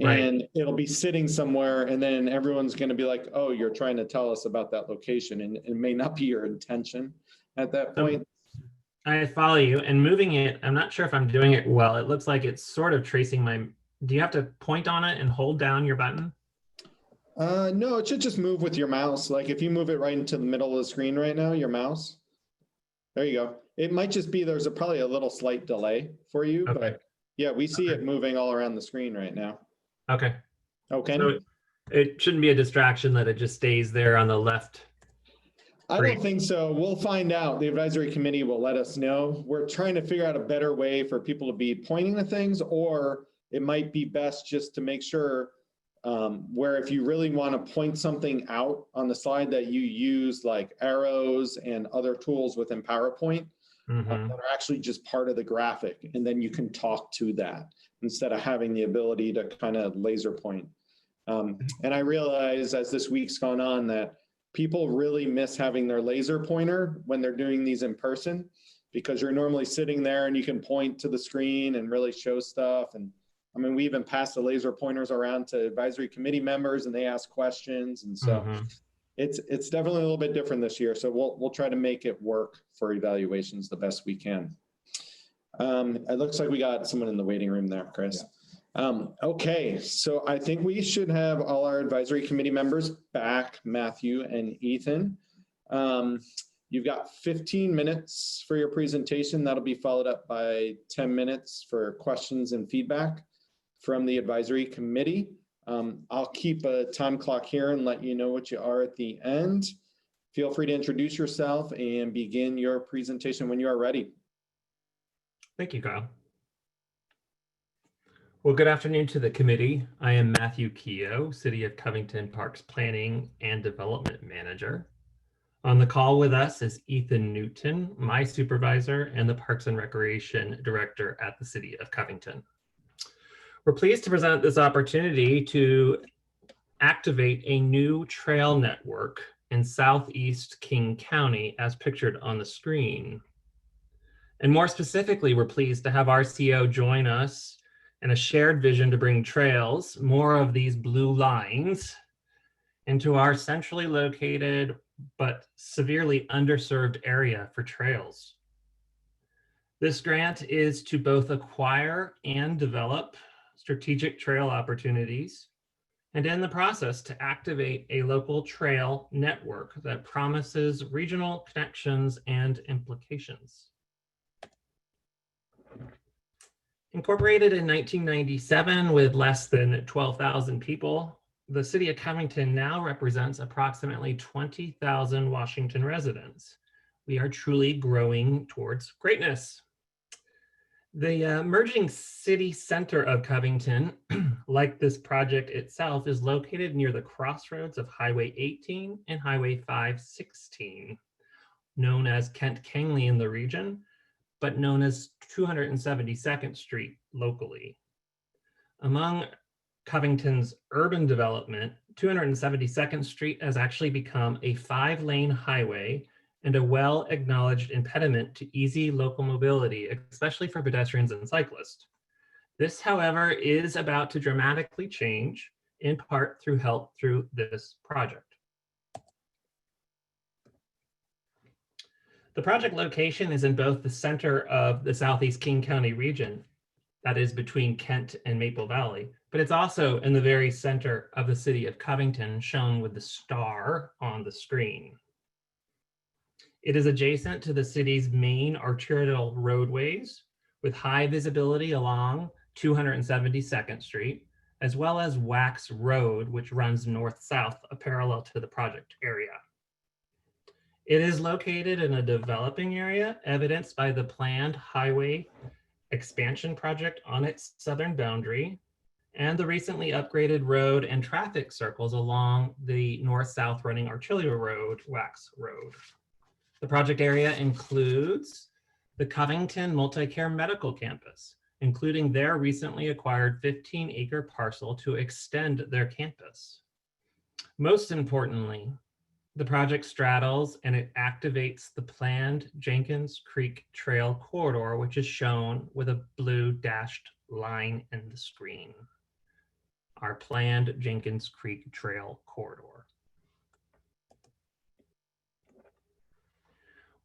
and it'll be sitting somewhere and then everyone's going to be like, oh, you're trying to tell us about that location. And it may not be your intention at that point. I follow you. And moving it, I'm not sure if I'm doing it well. It looks like it's sort of tracing my, do you have to point on it and hold down your button? No, it should just move with your mouse. Like if you move it right into the middle of the screen right now, your mouse. There you go. It might just be there's probably a little slight delay for you, but yeah, we see it moving all around the screen right now. Okay. Okay. So it shouldn't be a distraction that it just stays there on the left. I don't think so. We'll find out. The advisory committee will let us know. We're trying to figure out a better way for people to be pointing to things, or it might be best just to make sure where if you really want to point something out on the slide that you use like arrows and other tools within PowerPoint that are actually just part of the graphic. And then you can talk to that instead of having the ability to kind of laser point. And I realize as this week's gone on that people really miss having their laser pointer when they're doing these in person, because you're normally sitting there and you can point to the screen and really show stuff. And I mean, we even pass the laser pointers around to advisory committee members and they ask questions. And so it's definitely a little bit different this year. So we'll try to make it work for evaluations the best we can. It looks like we got someone in the waiting room there, Chris. Okay, so I think we should have all our advisory committee members back, Matthew and Ethan. You've got 15 minutes for your presentation. That'll be followed up by 10 minutes for questions and feedback from the advisory committee. I'll keep a time clock here and let you know what you are at the end. Feel free to introduce yourself and begin your presentation when you are ready. Thank you, Kyle. Well, good afternoon to the committee. I am Matthew Keogh, City of Covington Parks Planning and Development Manager. On the call with us is Ethan Newton, my supervisor and the Parks and Recreation Director at the City of Covington. We're pleased to present this opportunity to activate a new trail network in Southeast King County as pictured on the screen. And more specifically, we're pleased to have RCO join us in a shared vision to bring trails, more of these blue lines, into our centrally located but severely underserved area for trails. This grant is to both acquire and develop strategic trail opportunities, and in the process to activate a local trail network that promises regional connections and implications. Incorporated in 1997 with less than 12,000 people, the City of Covington now represents approximately 20,000 Washington residents. We are truly growing towards greatness. The emerging city center of Covington, like this project itself, is located near the crossroads of Highway 18 and Highway 516, known as Kent Kangley in the region, but known as 272nd Street locally. Among Covington's urban development, 272nd Street has actually become a 5-lane highway and a well-acknowledged impediment to easy local mobility, especially for pedestrians and cyclists. This, however, is about to dramatically change, in part through help through this project. The project location is in both the center of the Southeast King County region, that is between Kent and Maple Valley, but it's also in the very center of the City of Covington, shown with the star on the screen. It is adjacent to the city's main arterial roadways with high visibility along 272nd Street, as well as Wax Road, which runs north-south, parallel to the project area. It is located in a developing area, evidenced by the planned highway expansion project on its southern boundary, and the recently upgraded road and traffic circles along the north-south running arterial road, Wax Road. The project area includes the Covington Multi-Care Medical Campus, including their recently acquired 15-acre parcel to extend their campus. Most importantly, the project straddles and it activates the planned Jenkins Creek Trail corridor, which is shown with a blue dashed line in the screen. Our planned Jenkins Creek Trail corridor.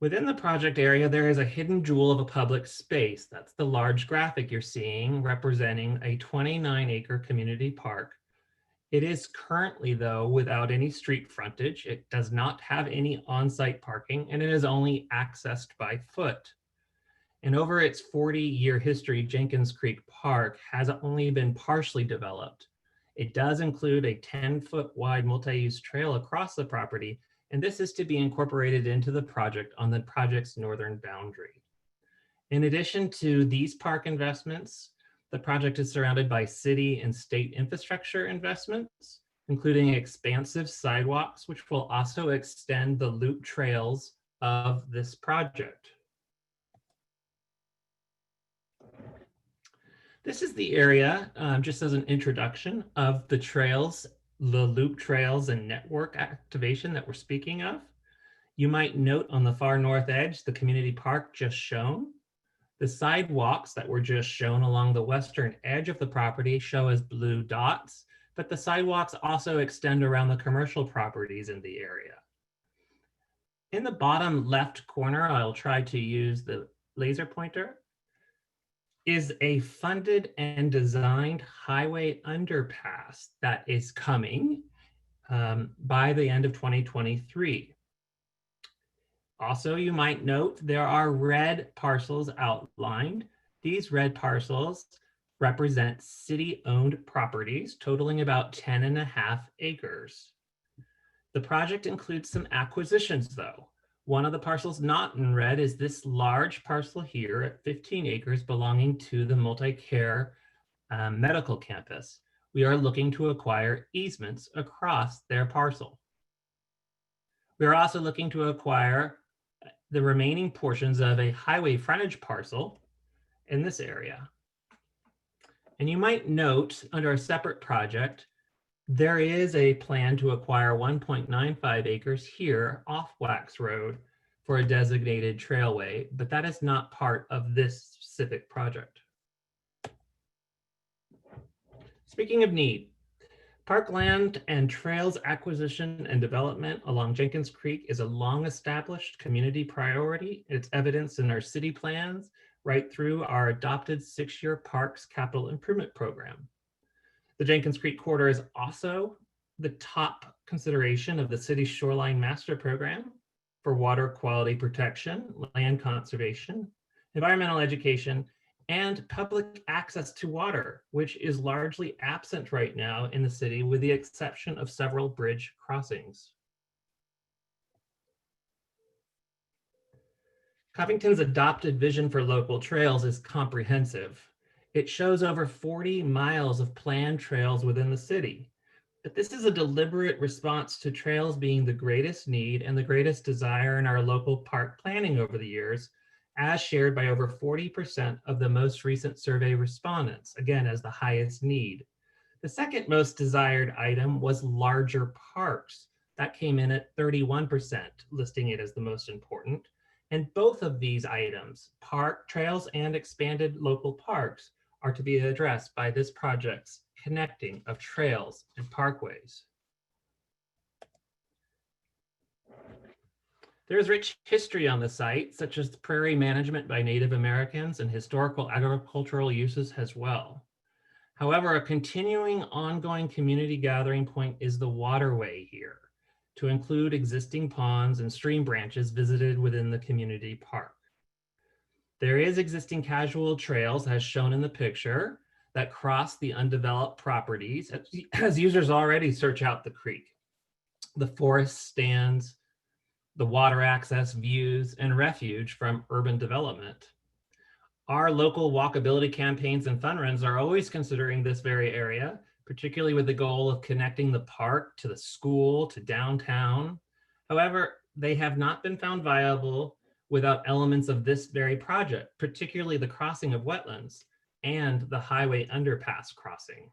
Within the project area, there is a hidden jewel of a public space. That's the large graphic you're seeing representing a 29-acre community park. It is currently, though, without any street frontage. It does not have any on-site parking, and it is only accessed by foot. And over its 40-year history, Jenkins Creek Park has only been partially developed. It does include a 10-foot wide multi-use trail across the property, and this is to be incorporated into the project on the project's northern boundary. In addition to these park investments, the project is surrounded by city and state infrastructure investments, including expansive sidewalks, which will also extend the loop trails of this project. This is the area, just as an introduction, of the trails, the loop trails and network activation that we're speaking of. You might note on the far north edge, the community park just shown. The sidewalks that were just shown along the western edge of the property show as blue dots, but the sidewalks also extend around the commercial properties in the area. In the bottom left corner, I'll try to use the laser pointer, is a funded and designed highway underpass that is coming by the end of 2023. Also, you might note there are red parcels outlined. These red parcels represent city-owned properties totaling about 10.5 acres. The project includes some acquisitions though. One of the parcels not in red is this large parcel here at 15 acres belonging to the multi-care medical campus. We are looking to acquire easements across their parcel. We are also looking to acquire the remaining portions of a highway frontage parcel in this area. And you might note under a separate project, there is a plan to acquire 1.95 acres here off Wax Road for a designated trailway, but that is not part of this specific project. Speaking of need, parkland and trails acquisition and development along Jenkins Creek is a long-established community priority. It's evidenced in our city plans right through our adopted 6-year Parks Capital Improvement Program. The Jenkins Creek corridor is also the top consideration of the city's Shoreline Master Program for water quality protection, land conservation, environmental education, and public access to water, which is largely absent right now in the city with the exception of several bridge crossings. Covington's adopted vision for local trails is comprehensive. It shows over 40 miles of planned trails within the city. But this is a deliberate response to trails being the greatest need and the greatest desire in our local park planning over the years, as shared by over 40% of the most recent survey respondents, again, as the highest need. The second most desired item was larger parks. That came in at 31%, listing it as the most important. And both of these items, park trails and expanded local parks, are to be addressed by this project's connecting of trails and parkways. There is rich history on the site, such as prairie management by Native Americans and historical agricultural uses as well. However, a continuing ongoing community gathering point is the waterway here, to include existing ponds and stream branches visited within the community park. There is existing casual trails, as shown in the picture, that cross the undeveloped properties as users already search out the creek. The forest stands, the water access, views, and refuge from urban development. Our local walkability campaigns and fun runs are always considering this very area, particularly with the goal of connecting the park to the school, to downtown. However, they have not been found viable without elements of this very project, particularly the crossing of wetlands and the highway underpass crossing.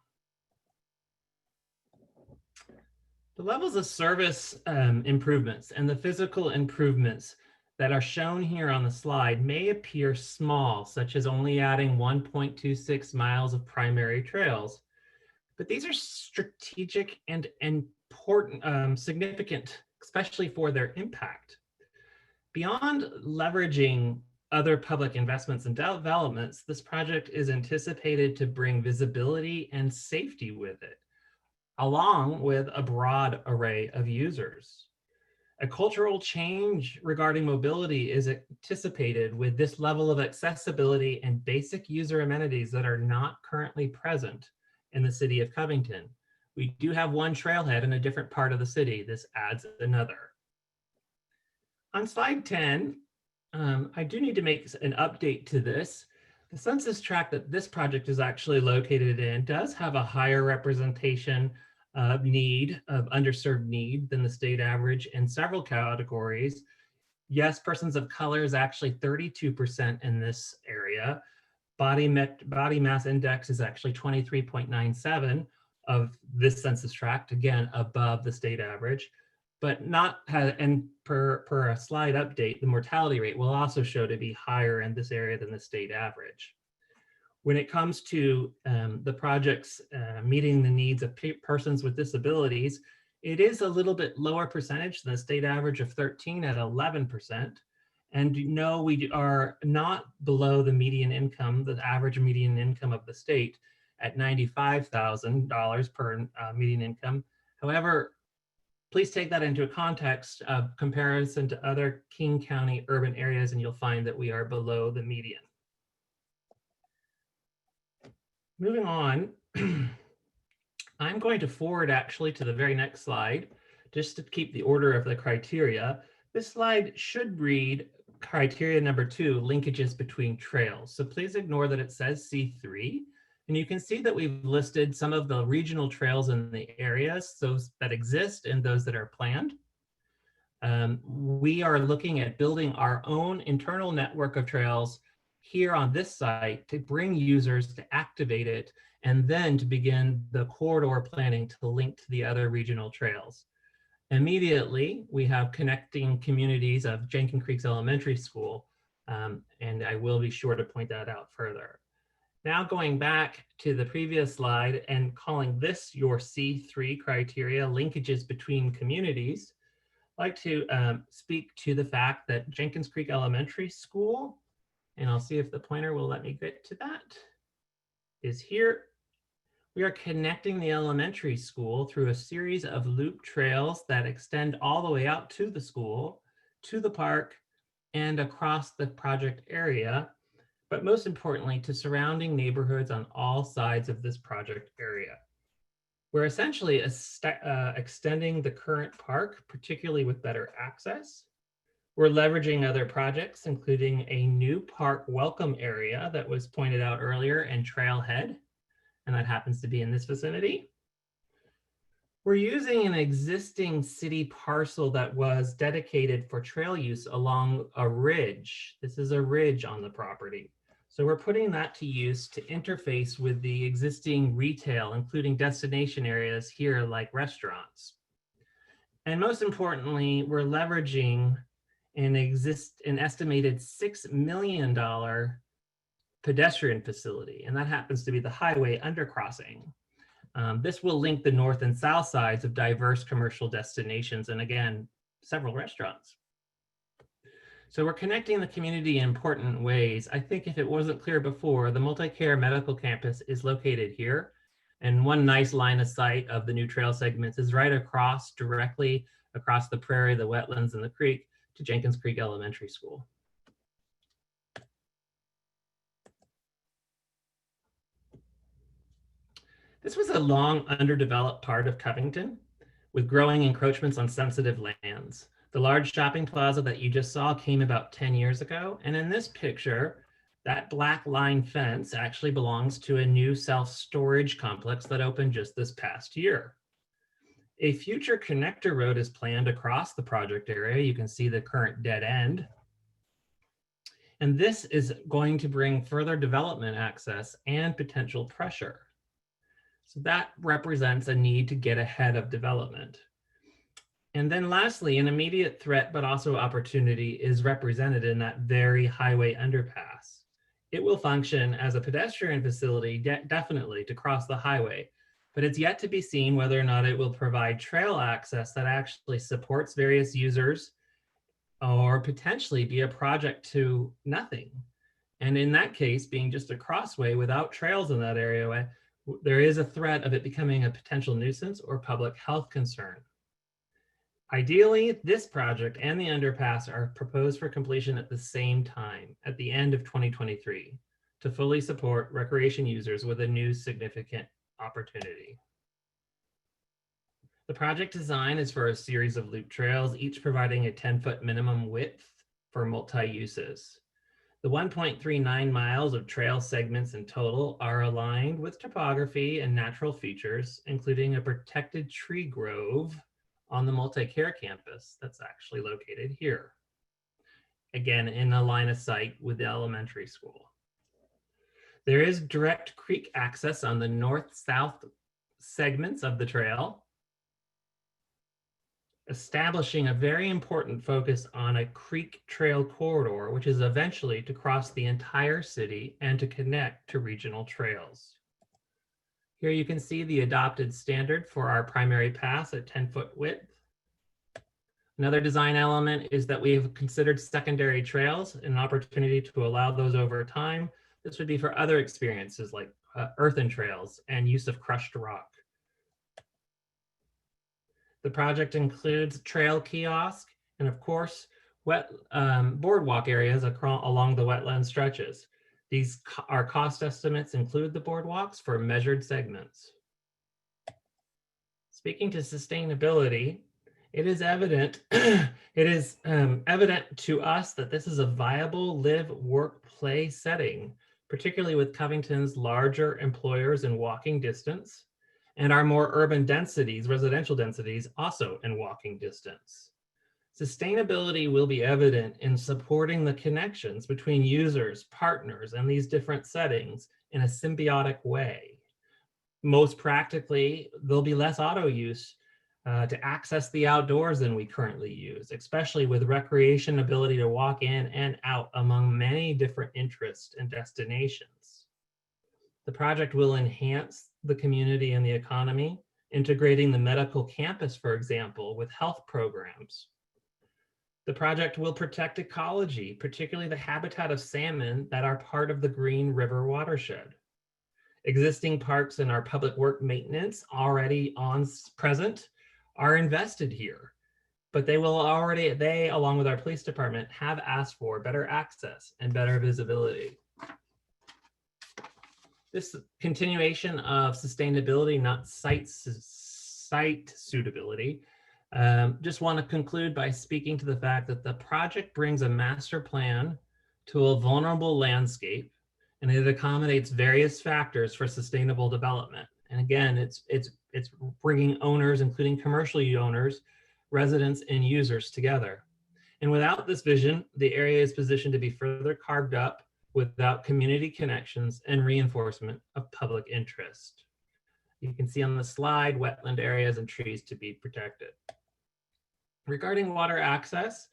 The levels of service improvements and the physical improvements that are shown here on the slide may appear small, such as only adding 1.26 miles of primary trails, but these are strategic and important, significant, especially for their impact. Beyond leveraging other public investments and developments, this project is anticipated to bring visibility and safety with it, along with a broad array of users. A cultural change regarding mobility is anticipated with this level of accessibility and basic user amenities that are not currently present in the city of Covington. We do have one trailhead in a different part of the city. This adds another. On slide 10, I do need to make an update to this. The census tract that this project is actually located in does have a higher representation of need, of underserved need than the state average in several categories. Yes, persons of color is actually 32% in this area. Body mass index is actually 23.97 of this census tract, again, above the state average, but not, and per a slide update, the mortality rate will also show to be higher in this area than the state average. When it comes to the projects meeting the needs of persons with disabilities, it is a little bit lower percentage than the state average of 13 at 11%. And no, we are not below the median income, the average median income of the state at $95,000 per median income. However, please take that into a context of comparison to other King County urban areas, and you'll find that we are below the median. Moving on, I'm going to forward actually to the very next slide, just to keep the order of the criteria. This slide should read criteria number 2, linkages between trails. So please ignore that it says C3. And you can see that we've listed some of the regional trails in the areas, those that exist and those that are planned. We are looking at building our own internal network of trails here on this site to bring users to activate it, and then to begin the corridor planning to link to the other regional trails. Immediately, we have connecting communities of Jenkins Creek Elementary School, and I will be sure to point that out further. Now going back to the previous slide and calling this your C3 criteria, linkages between communities, I'd like to speak to the fact that Jenkins Creek Elementary School, and I'll see if the pointer will let me get to that, is here. We are connecting the elementary school through a series of loop trails that extend all the way out to the school, to the park, and across the project area, but most importantly, to surrounding neighborhoods on all sides of this project area. We're essentially extending the current park, particularly with better access. We're leveraging other projects, including a new park welcome area that was pointed out earlier, and trailhead, and that happens to be in this vicinity. We're using an existing city parcel that was dedicated for trail use along a ridge. This is a ridge on the property. So we're putting that to use to interface with the existing retail, including destination areas here like restaurants. And most importantly, we're leveraging an estimated $6 million pedestrian facility, and that happens to be the highway undercrossing. This will link the north and south sides of diverse commercial destinations, and again, several restaurants. So we're connecting the community in important ways. I think if it wasn't clear before, the multi-care medical campus is located here. And one nice line of sight of the new trail segments is right across, directly across the prairie, the wetlands, and the creek to Jenkins Creek Elementary School. This was a long underdeveloped part of Covington with growing encroachments on sensitive lands. The large shopping plaza that you just saw came about 10 years ago. And in this picture, that black line fence actually belongs to a new self-storage complex that opened just this past year. A future connector road is planned across the project area. You can see the current dead end. And this is going to bring further development access and potential pressure. So that represents a need to get ahead of development. And then lastly, an immediate threat, but also opportunity is represented in that very highway underpass. It will function as a pedestrian facility, definitely to cross the highway, but it's yet to be seen whether or not it will provide trail access that actually supports various users, or potentially be a project to nothing. And in that case, being just a crossway without trails in that area, there is a threat of it becoming a potential nuisance or public health concern. Ideally, this project and the underpass are proposed for completion at the same time, at the end of 2023, to fully support recreation users with a new significant opportunity. The project design is for a series of loop trails, each providing a 10-foot minimum width for multi-uses. The 1.39 miles of trail segments in total are aligned with topography and natural features, including a protected tree grove on the multi-care campus that's actually located here. Again, in a line of sight with the elementary school. There is direct creek access on the north-south segments of the trail, establishing a very important focus on a creek trail corridor, which is eventually to cross the entire city and to connect to regional trails. Here you can see the adopted standard for our primary path at 10-foot width. Another design element is that we have considered secondary trails, an opportunity to allow those over time. This would be for other experiences like earthen trails and use of crushed rock. The project includes trail kiosk and of course, boardwalk areas along the wetland stretches. Our cost estimates include the boardwalks for measured segments. Speaking to sustainability, it is evident evident to us that this is a viable live, work, play setting, particularly with Covington's larger employers in walking distance and our more urban densities, residential densities, also in walking distance. Sustainability will be evident in supporting the connections between users, partners, and these different settings in a symbiotic way. Most practically, there'll be less auto use to access the outdoors than we currently use, especially with recreation ability to walk in and out among many different interests and destinations. The project will enhance the community and the economy, integrating the medical campus, for example, with health programs. The project will protect ecology, particularly the habitat of salmon that are part of the Green River watershed. Existing parks and our public work maintenance already present are invested here, but they along with our police department, have asked for better access and better visibility. This continuation of sustainability, not site suitability, just want to conclude by speaking to the fact that the project brings a master plan to a vulnerable landscape, and it accommodates various factors for sustainable development. And again, it's bringing owners, including commercial owners, residents, and users together. And without this vision, the area is positioned to be further carved up without community connections and reinforcement of public interest. You can see on the slide, wetland areas and trees to be protected. Regarding water access,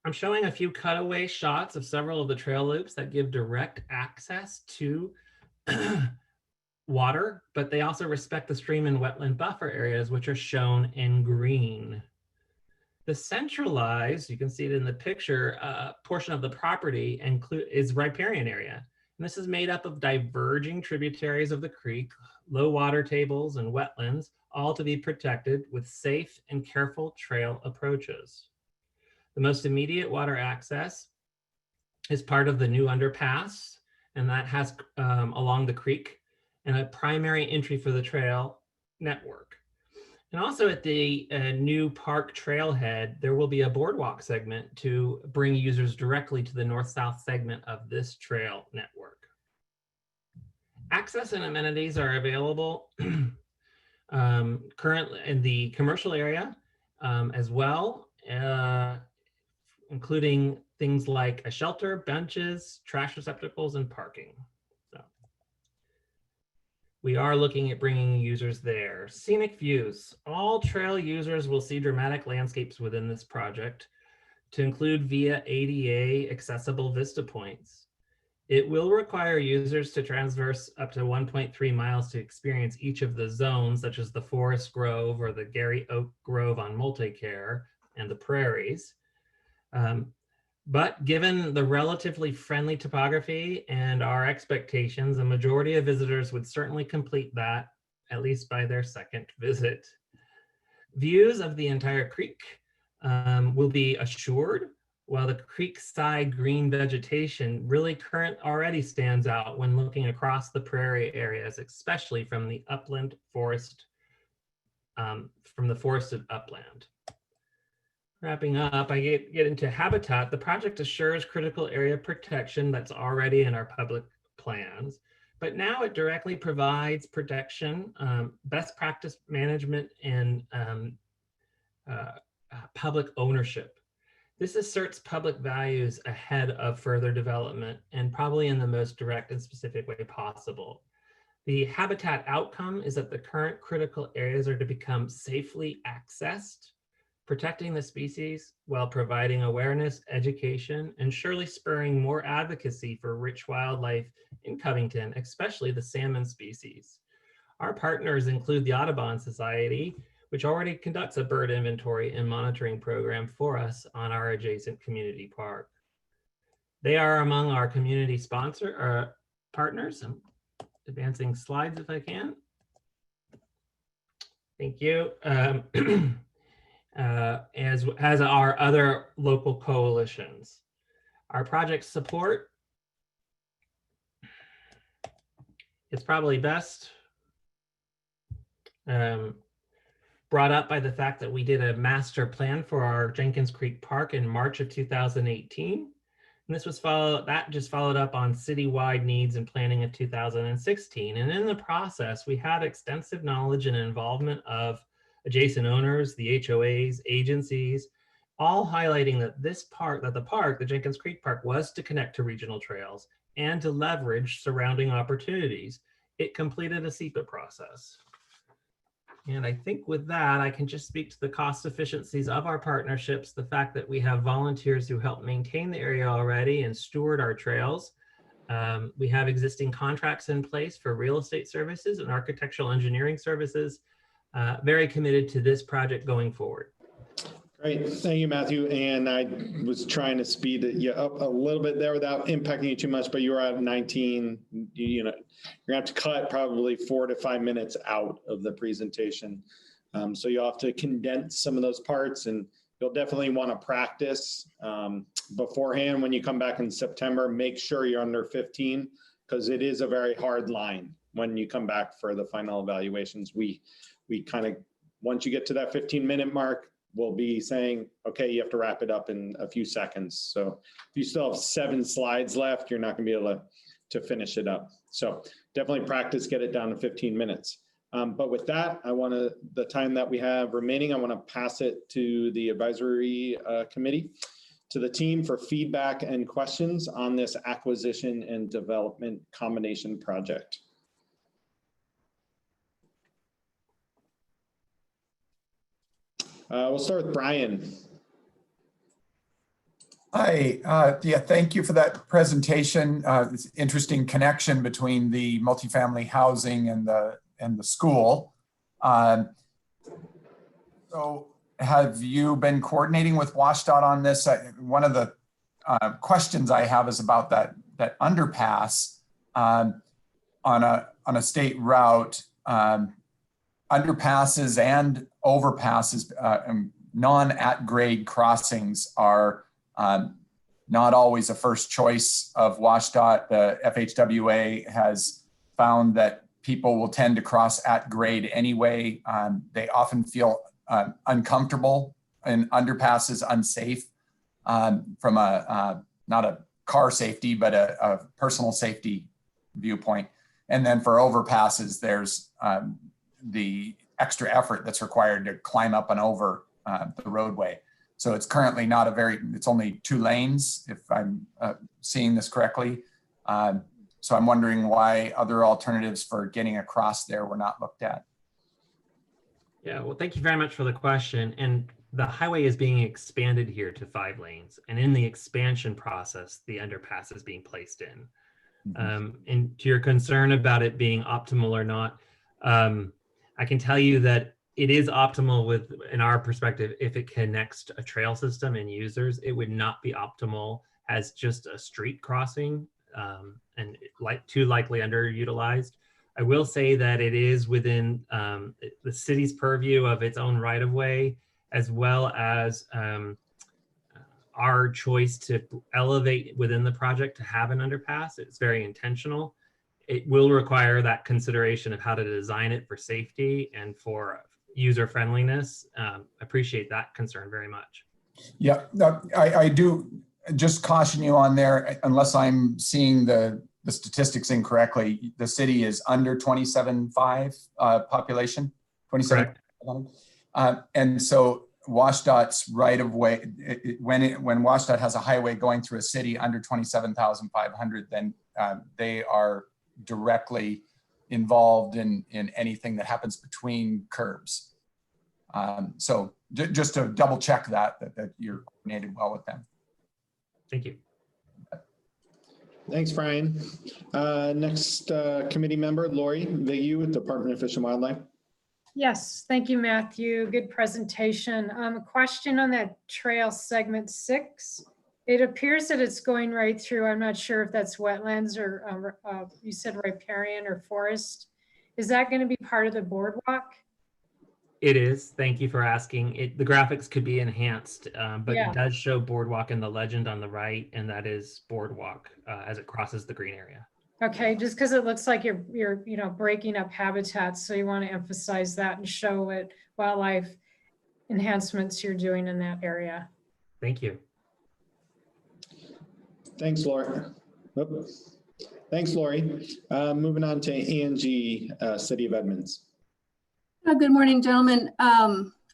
I'm showing a few cutaway shots of several of the trail loops that give direct access to water, but they also respect the stream and wetland buffer areas, which are shown in green. The centralized, you can see it in the picture, portion of the property is riparian area. And this is made up of diverging tributaries of the creek, low water tables and wetlands, all to be protected with safe and careful trail approaches. The most immediate water access is part of the new underpass, and that has along the creek, and a primary entry for the trail network. And also at the new park trailhead, there will be a boardwalk segment to bring users directly to the north-south segment of this trail network. Access and amenities are available currently in the commercial area as well, including things like a shelter, benches, trash receptacles, and parking. We are looking at bringing users there. Scenic views. All trail users will see dramatic landscapes within this project, to include via ADA accessible vista points. It will require users to traverse up to 1.3 miles to experience each of the zones, such as the Forest Grove or the Gary Oak Grove on Multicare and the prairies. But given the relatively friendly topography and our expectations, a majority of visitors would certainly complete that, at least by their second visit. Views of the entire creek will be assured, while the creekside green vegetation really already stands out when looking across the prairie areas, especially from the upland forest, from the forested upland. Wrapping up, I get into habitat. The project assures critical area protection that's already in our public plans, but now it directly provides protection, best practice management, and public ownership. This asserts public values ahead of further development, and probably in the most direct and specific way possible. The habitat outcome is that the current critical areas are to become safely accessed, protecting the species while providing awareness, education, and surely spurring more advocacy for rich wildlife in Covington, especially the salmon species. Our partners include the Audubon Society, which already conducts a bird inventory and monitoring program for us on our adjacent community park. They are among our community partners. I'm advancing slides if I can. Thank you. As our other local coalitions. Our project support it's probably best brought up by the fact that we did a master plan for our Jenkins Creek Park in March of 2018. And this was just followed up on citywide needs and planning of 2016. And in the process, we had extensive knowledge and involvement of adjacent owners, the HOAs, agencies, all highlighting that the Jenkins Creek Park was to connect to regional trails and to leverage surrounding opportunities. It completed a SEPA process. And I think with that, I can just speak to the cost efficiencies of our partnerships, the fact that we have volunteers who help maintain the area already and steward our trails. We have existing contracts in place for real estate services and architectural engineering services, very committed to this project going forward. Great, thank you, Matthew. And I was trying to speed you up a little bit there without impacting you too much, but you were at 19. You're gonna have to cut probably 4 to 5 minutes out of the presentation. So you'll have to condense some of those parts, and you'll definitely want to practice beforehand. When you come back in September, make sure you're under 15, because it is a very hard line when you come back for the final evaluations. We kind of, once you get to that 15-minute mark, we'll be saying, okay, you have to wrap it up in a few seconds. So if you still have 7 slides left, you're not gonna be able to finish it up. So definitely practice, get it down to 15 minutes. But with that, the time that we have remaining, I wanna pass it to the advisory committee, to the team for feedback and questions on this acquisition and development combination project. We'll start with Brian. Hi, yeah, thank you for that presentation. It's an interesting connection between the multifamily housing and the school. So have you been coordinating with WSDOT on this? One of the questions I have is about that underpass on a state route. Underpasses and overpasses, non-at-grade crossings are not always a first choice of WSDOT. The FHWA has found that people will tend to cross at grade anyway. They often feel uncomfortable in underpasses, unsafe from not a car safety, but a personal safety viewpoint. And then for overpasses, there's the extra effort that's required to climb up and over the roadway. So it's currently not it's only 2 lanes, if I'm seeing this correctly. So I'm wondering why other alternatives for getting across there were not looked at. Yeah, well, thank you very much for the question. And the highway is being expanded here to 5 lanes. And in the expansion process, the underpass is being placed in. And to your concern about it being optimal or not, I can tell you that it is optimal in our perspective, if it connects to a trail system and users. It would not be optimal as just a street crossing and too likely underutilized. I will say that it is within the city's purview of its own right of way, as well as our choice to elevate within the project to have an underpass. It's very intentional. It will require that consideration of how to design it for safety and for user friendliness. Appreciate that concern very much. Yeah, I do just caution you on there, unless I'm seeing the statistics incorrectly. The city is under 27.5 population, 27. And so WSDOT's right of way, when WSDOT has a highway going through a city under 27,500, then they are directly involved in anything that happens between curbs. So just to double check that you're coordinated well with them. Thank you. Thanks, Brian. Next committee member, Lori Vigu with Department of Fish and Wildlife. Yes, thank you, Matthew. Good presentation. A question on that trail segment 6. It appears that it's going right through. I'm not sure if that's wetlands or you said riparian or forest. Is that going to be part of the boardwalk? It is. Thank you for asking. The graphics could be enhanced, but It does show boardwalk in the legend on the right, and that is boardwalk as it crosses the green area. Okay, just because it looks like you're breaking up habitats, so you want to emphasize that and show what wildlife enhancements you're doing in that area. Thank you. Thanks, Lori. Oops. Thanks, Lori. Moving on to Angie, City of Edmonds. Good morning, gentlemen.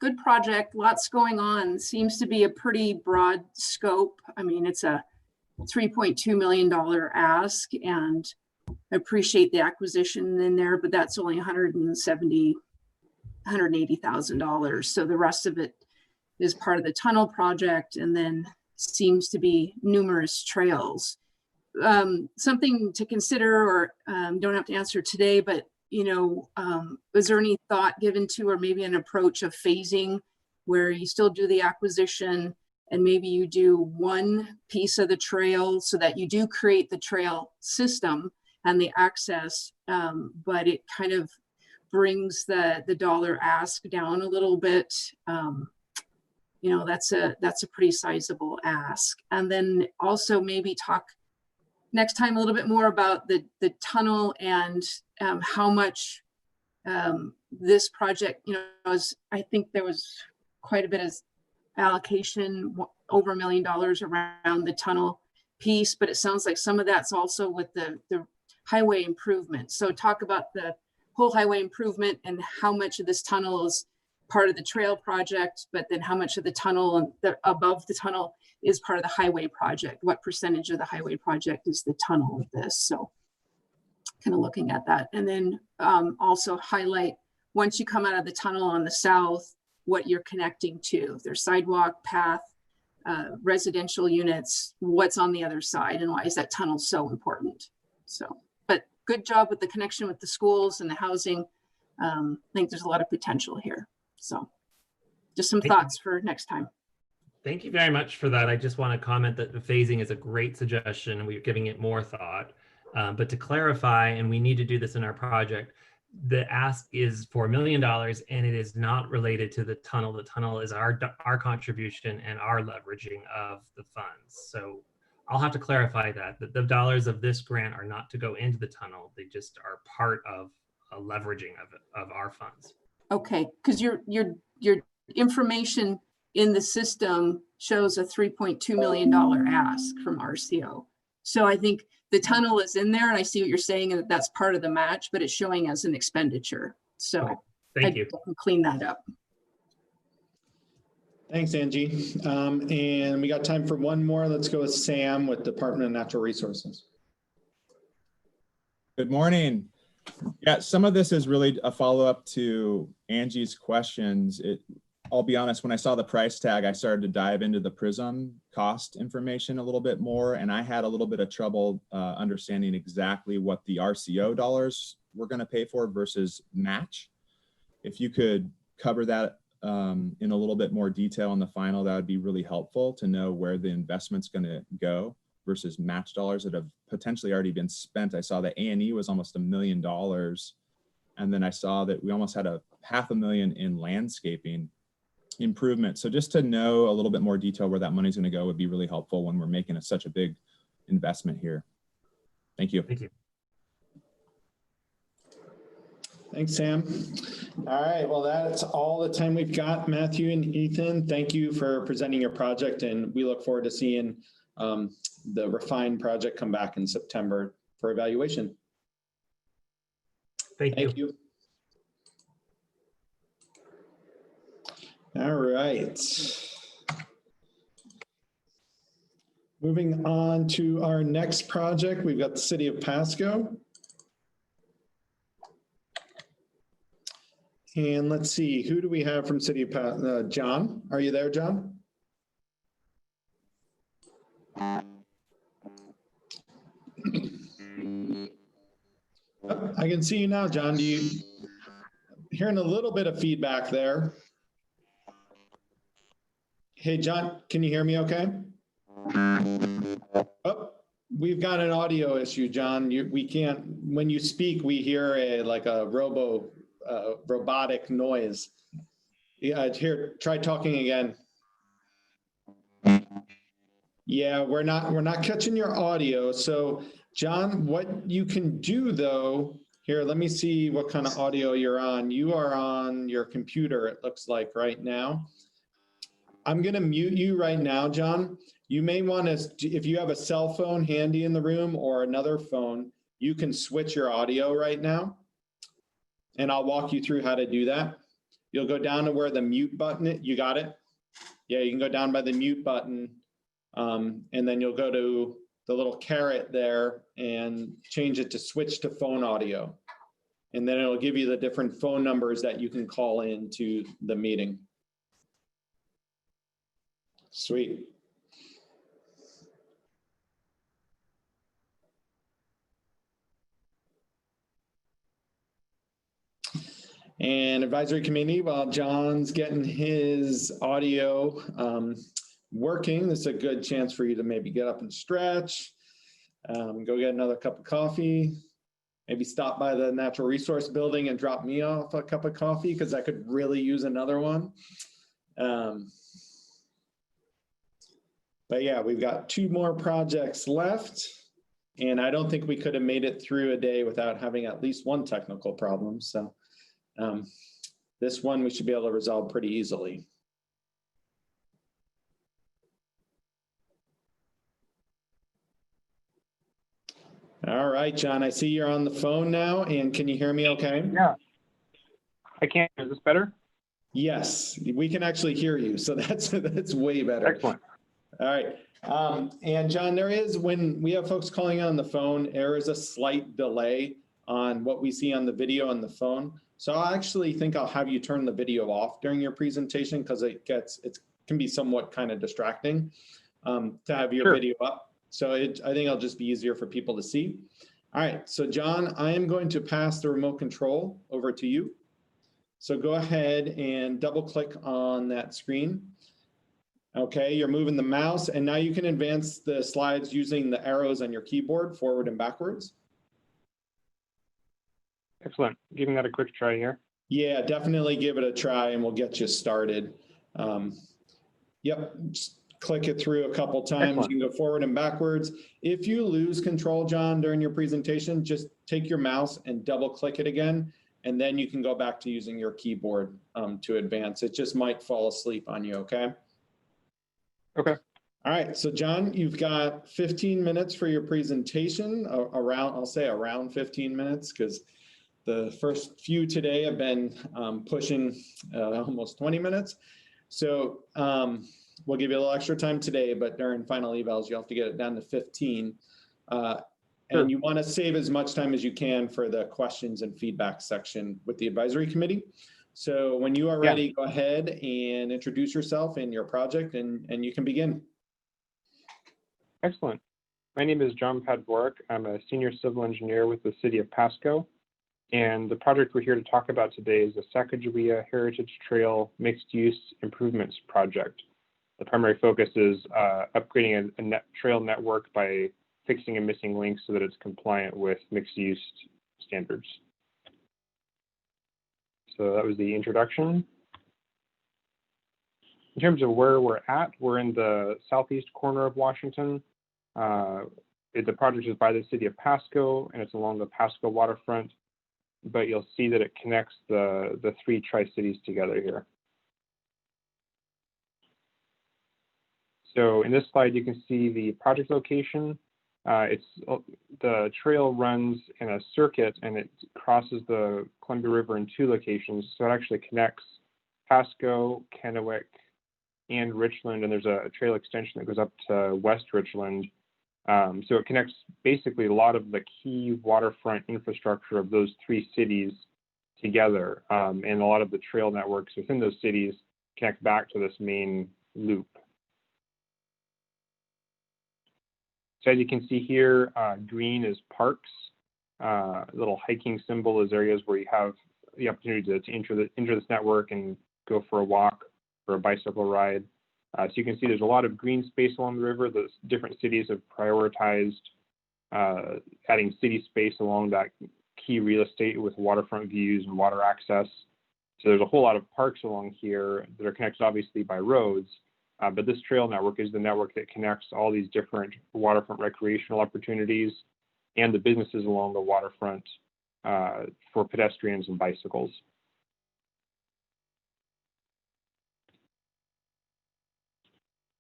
Good project, lots going on. Seems to be a pretty broad scope. I mean, it's a $3.2 million ask, and I appreciate the acquisition in there, but that's only $180,000. So the rest of it is part of the tunnel project, and then seems to be numerous trails. Something to consider, or don't have to answer today, but was there any thought given to, or maybe an approach of phasing where you still do the acquisition and maybe you do one piece of the trail so that you do create the trail system and the access, but it kind of brings the dollar ask down a little bit. That's a pretty sizable ask. And then also maybe talk next time a little bit more about the tunnel and how much this project, I think there was quite a bit of allocation, over $1 million around the tunnel piece, but it sounds like some of that's also with the highway improvement. So talk about the whole highway improvement and how much of this tunnel is part of the trail project, but then how much of the tunnel and above the tunnel is part of the highway project. What percentage of the highway project is the tunnel of this? So kind of looking at that. And then also highlight, once you come out of the tunnel on the south, what you're connecting to. If there's sidewalk, path, residential units, what's on the other side, and why is that tunnel so important? So, but good job with the connection with the schools and the housing. I think there's a lot of potential here. So just some thoughts for next time. Thank you very much for that. I just want to comment that the phasing is a great suggestion. We're giving it more thought. But to clarify, and we need to do this in our project, the ask is for $1 million and it is not related to the tunnel. The tunnel is our contribution and our leveraging of the funds. So I'll have to clarify that the dollars of this grant are not to go into the tunnel. They just are part of a leveraging of our funds. Okay, because your information in the system shows a $3.2 million ask from RCO. So I think the tunnel is in there, and I see what you're saying, and that's part of the match, but it's showing as an expenditure. So thank you. Can clean that up. Thanks, Angie. And we got time for one more. Let's go with Sam with Department of Natural Resources. Good morning. Yeah, some of this is really a follow-up to Angie's questions. I'll be honest, when I saw the price tag, I started to dive into the PRISM cost information a little bit more, and I had a little bit of trouble understanding exactly what the RCO dollars were going to pay for versus match. If you could cover that in a little bit more detail in the final, that would be really helpful to know where the investment's going to go versus match dollars that have potentially already been spent. I saw that A&E was almost $1 million. And then I saw that we almost had $500,000 in landscaping improvement. So just to know a little bit more detail where that money's going to go would be really helpful when we're making such a big investment here. Thank you. Thank you. Thanks, Sam. All right, well, that's all the time we've got. Matthew and Ethan, thank you for presenting your project, and we look forward to seeing the refined project come back in September for evaluation. Thank you. All right. Moving on to our next project, we've got the City of Pasco. And let's see, who do we have from City of Pasco? John, are you there, John? Oh, I can see you now, John. Hearing a little bit of feedback there. Hey, John, can you hear me okay? Oh, we've got an audio issue, John. We can't, when you speak, we hear like a robotic noise. Yeah, here, try talking again. Yeah, we're not catching your audio. So John, what you can do though, here, let me see what kind of audio you're on. You are on your computer, it looks like right now. I'm gonna mute you right now, John. You may want to, if you have a cell phone handy in the room or another phone, you can switch your audio right now. And I'll walk you through how to do that. You'll go down to where the mute button is. You got it? Yeah, you can go down by the mute button. And then you'll go to the little caret there and change it to switch to phone audio. And then it'll give you the different phone numbers that you can call into the meeting. Sweet. And advisory committee, while John's getting his audio working, this is a good chance for you to maybe get up and stretch, go get another cup of coffee, maybe stop by the natural resource building and drop me off a cup of coffee because I could really use another one. But yeah, we've got 2 more projects left. And I don't think we could have made it through a day without having at least one technical problem. So this one we should be able to resolve pretty easily. All right, John, I see you're on the phone now, and can you hear me okay? Yeah, I can. Is this better? Yes, we can actually hear you, so that's way better. Excellent. All right, and John, there is, when we have folks calling on the phone, there is a slight delay on what we see on the video on the phone. So I actually think I'll have you turn the video off during your presentation because it can be somewhat kind of distracting to have your video up. So I think it'll just be easier for people to see. All right, so John, I am going to pass the remote control over to you. So go ahead and double click on that screen. Okay, you're moving the mouse and now you can advance the slides using the arrows on your keyboard forward and backwards. Excellent. Giving that a quick try here. Yeah, definitely give it a try and we'll get you started. Yep, just click it through a couple times. Excellent. You can go forward and backwards. If you lose control, John, during your presentation, just take your mouse and double click it again. And then you can go back to using your keyboard to advance. It just might fall asleep on you, okay? Okay. All right, so John, you've got 15 minutes for your presentation, I'll say around 15 minutes, because the first few today have been pushing almost 20 minutes. So we'll give you a little extra time today, but during final evals, you'll have to get it down to 15. And you want to save as much time as you can for the questions and feedback section with the advisory committee. So when you are ready, go ahead and introduce yourself and your project, and you can begin. Excellent. My name is John Padvorek. I'm a senior civil engineer with the city of Pasco. And the project we're here to talk about today is the Sacagawea Heritage Trail Mixed Use Improvements Project. The primary focus is upgrading a trail network by fixing a missing link so that it's compliant with mixed use standards. So that was the introduction. In terms of where we're at, we're in the southeast corner of Washington. The project is by the city of Pasco, and it's along the Pasco waterfront, but you'll see that it connects the 3 tri-cities together here. So in this slide, you can see the project location. The trail runs in a circuit and it crosses the Columbia River in 2 locations. So it actually connects Pasco, Kennewick, and Richland, and there's a trail extension that goes up to West Richland. So it connects basically a lot of the key waterfront infrastructure of those 3 cities together, and a lot of the trail networks within those cities connect back to this main loop. So as you can see here, green is parks. Little hiking symbol is areas where you have the opportunity to enter this network and go for a walk or a bicycle ride. So you can see there's a lot of green space along the river. Those different cities have prioritized adding city space along that key real estate with waterfront views and water access. So there's a whole lot of parks along here that are connected obviously by roads, But this trail network is the network that connects all these different waterfront recreational opportunities and the businesses along the waterfront for pedestrians and bicycles.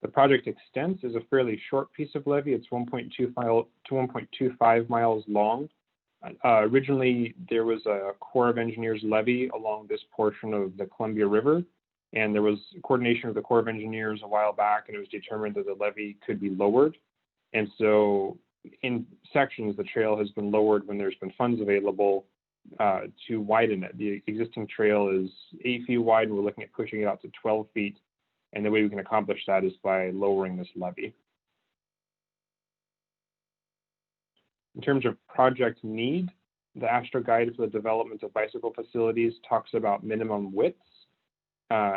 The project extents is a fairly short piece of levee. It's 1.25 miles long. Originally, there was a Corps of Engineers levee along this portion of the Columbia River, and there was coordination with the Corps of Engineers a while back, and it was determined that the levee could be lowered. And so in sections, the trail has been lowered when there's been funds available to widen it. The existing trail is 8 feet wide, and we're looking at pushing it out to 12 feet. And the way we can accomplish that is by lowering this levee. In terms of project need, the AASHTO guide for the development of bicycle facilities talks about minimum widths.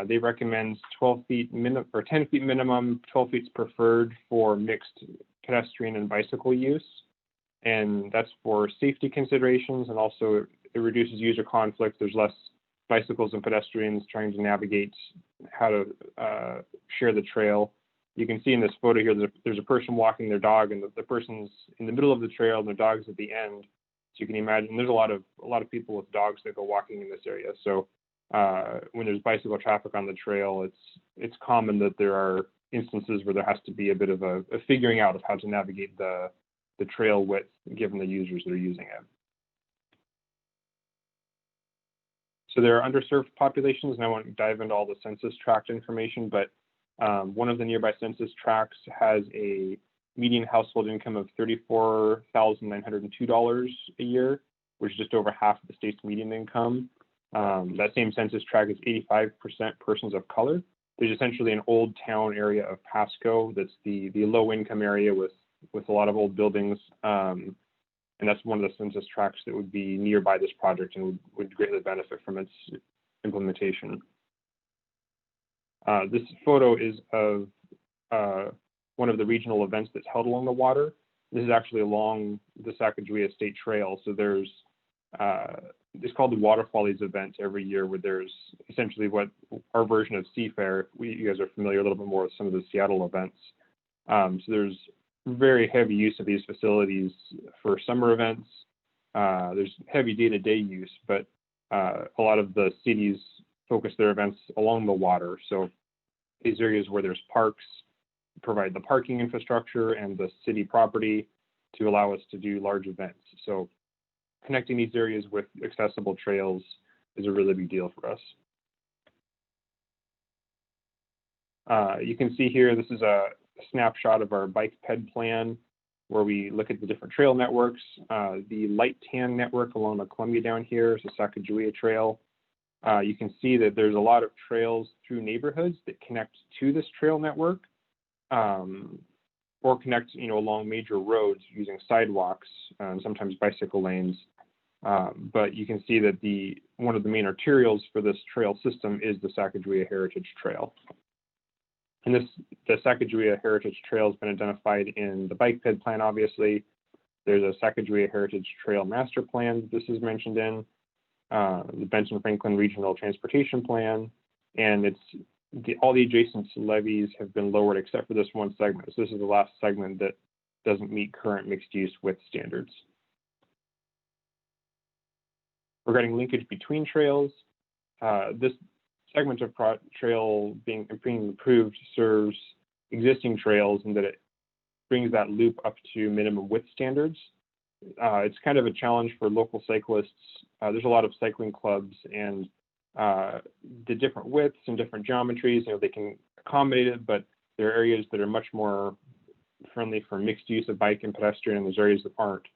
They recommend 12 feet or 10 feet minimum, 12 feet is preferred for mixed pedestrian and bicycle use. And that's for safety considerations, and also it reduces user conflict. There's less bicycles and pedestrians trying to navigate how to share the trail. You can see in this photo here, there's a person walking their dog, and the person's in the middle of the trail and the dog's at the end. So you can imagine there's a lot of people with dogs that go walking in this area. So when there's bicycle traffic on the trail, it's common that there are instances where there has to be a bit of a figuring out of how to navigate the trail width given the users that are using it. So there are underserved populations, and I won't dive into all the census tract information, but one of the nearby census tracts has a median household income of $34,902 a year, which is just over half of the state's median income. That same census tract is 85% persons of color. There's essentially an old town area of Pasco that's the low income area with a lot of old buildings. And that's one of the census tracts that would be nearby this project and would greatly benefit from its implementation. This photo is of one of the regional events that's held along the water. This is actually along the Sacagawea State Trail. So there's, it's called the Waterfallies event every year, where there's essentially what our version of Seafair. You guys are familiar a little bit more with some of the Seattle events. So there's very heavy use of these facilities for summer events. There's heavy day-to-day use, but a lot of the cities focus their events along the water. So these areas where there's parks provide the parking infrastructure and the city property to allow us to do large events. So connecting these areas with accessible trails is a really big deal for us. You can see here, this is a snapshot of our bike ped plan, where we look at the different trail networks. The light tan network along the Columbia down here is the Sacagawea Trail. You can see that there's a lot of trails through neighborhoods that connect to this trail network, or connect, along major roads using sidewalks and sometimes bicycle lanes. But you can see that one of the main arterials for this trail system is the Sacagawea Heritage Trail. And the Sacagawea Heritage Trail has been identified in the bike ped plan, obviously. There's a Sacagawea Heritage Trail Master Plan this is mentioned in, the Benson Franklin Regional Transportation Plan, and all the adjacent levees have been lowered except for this one segment. So this is the last segment that doesn't meet current mixed use width standards. Regarding linkage between trails, this segment of trail being improved serves existing trails in that it brings that loop up to minimum width standards. It's kind of a challenge for local cyclists. There's a lot of cycling clubs, and the different widths and different geometries, they can accommodate it, but there are areas that are much more friendly for mixed use of bike and pedestrian, and there's areas that aren't.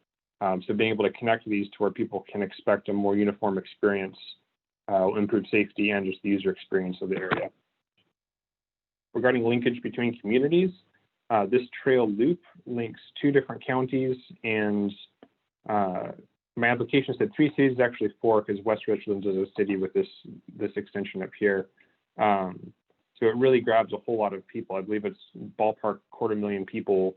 So being able to connect these to where people can expect a more uniform experience will improve safety and just the user experience of the area. Regarding linkage between communities, this trail loop links 2 different counties, and my application said 3 cities, actually 4, because West Richland is a city with this extension up here. So it really grabs a whole lot of people. I believe it's ballpark 250,000 people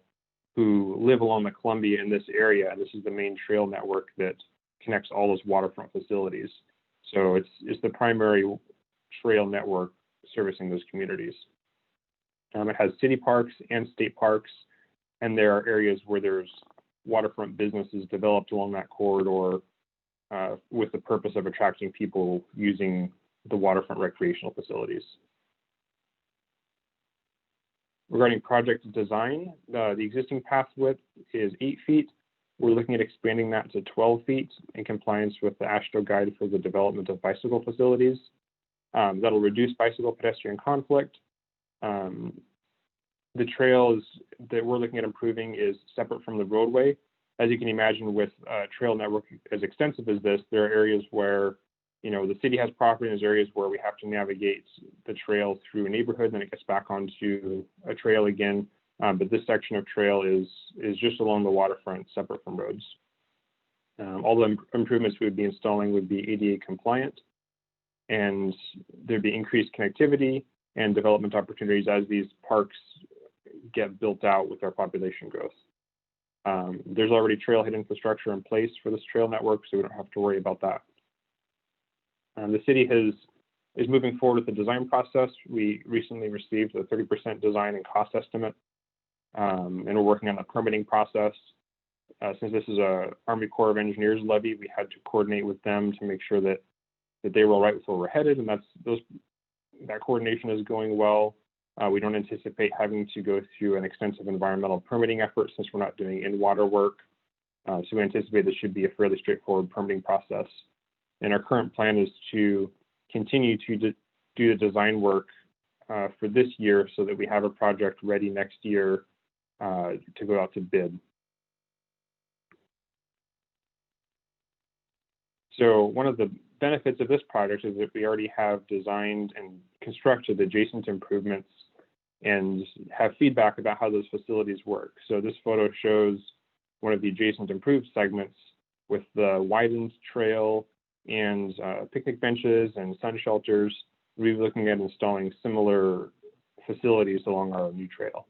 who live along the Columbia in this area. This is the main trail network that connects all those waterfront facilities. So it's the primary trail network servicing those communities. It has city parks and state parks, and there are areas where there's waterfront businesses developed along that corridor with the purpose of attracting people using the waterfront recreational facilities. Regarding project design, the existing path width is 8 feet. We're looking at expanding that to 12 feet in compliance with the AASHTO guide for the development of bicycle facilities. That'll reduce bicycle pedestrian conflict. The trails that we're looking at improving is separate from the roadway. As you can imagine, with a trail network as extensive as this, there are areas where, you know, the city has property, and there's areas where we have to navigate the trail through a neighborhood, then it gets back onto a trail again. But this section of trail is just along the waterfront, separate from roads. All the improvements we would be installing would be ADA compliant, and there'd be increased connectivity and development opportunities as these parks get built out with our population growth. There's already trailhead infrastructure in place for this trail network, so we don't have to worry about that. The city is moving forward with the design process. We recently received a 30% design and cost estimate, and we're working on the permitting process. Since this is a Army Corps of Engineers levy, we had to coordinate with them to make sure that they were all right with where we're headed, and that coordination is going well. We don't anticipate having to go through an extensive environmental permitting effort since we're not doing in-water work. So we anticipate this should be a fairly straightforward permitting process. And our current plan is to continue to do the design work for this year so that we have a project ready next year to go out to bid. So one of the benefits of this project is that we already have designed and constructed adjacent improvements and have feedback about how those facilities work. So this photo shows one of the adjacent improved segments with the widened trail and picnic benches and sun shelters. We're looking at installing similar facilities along our new trail.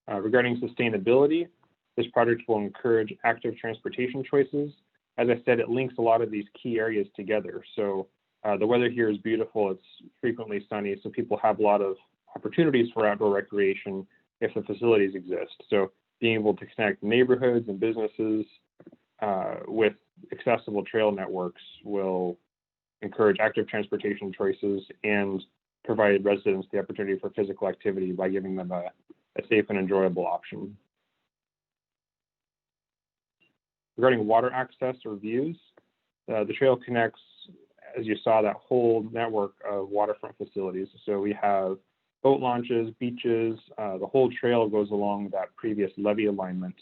Regarding sustainability, this project will encourage active transportation choices. As I said, it links a lot of these key areas together. So the weather here is beautiful. It's frequently sunny, so people have a lot of opportunities for outdoor recreation if the facilities exist. So being able to connect neighborhoods and businesses with accessible trail networks will encourage active transportation choices and provide residents the opportunity for physical activity by giving them a safe and enjoyable option. Regarding water access or views, the trail connects, as you saw, that whole network of waterfront facilities. So we have boat launches, beaches, the whole trail goes along that previous levee alignment.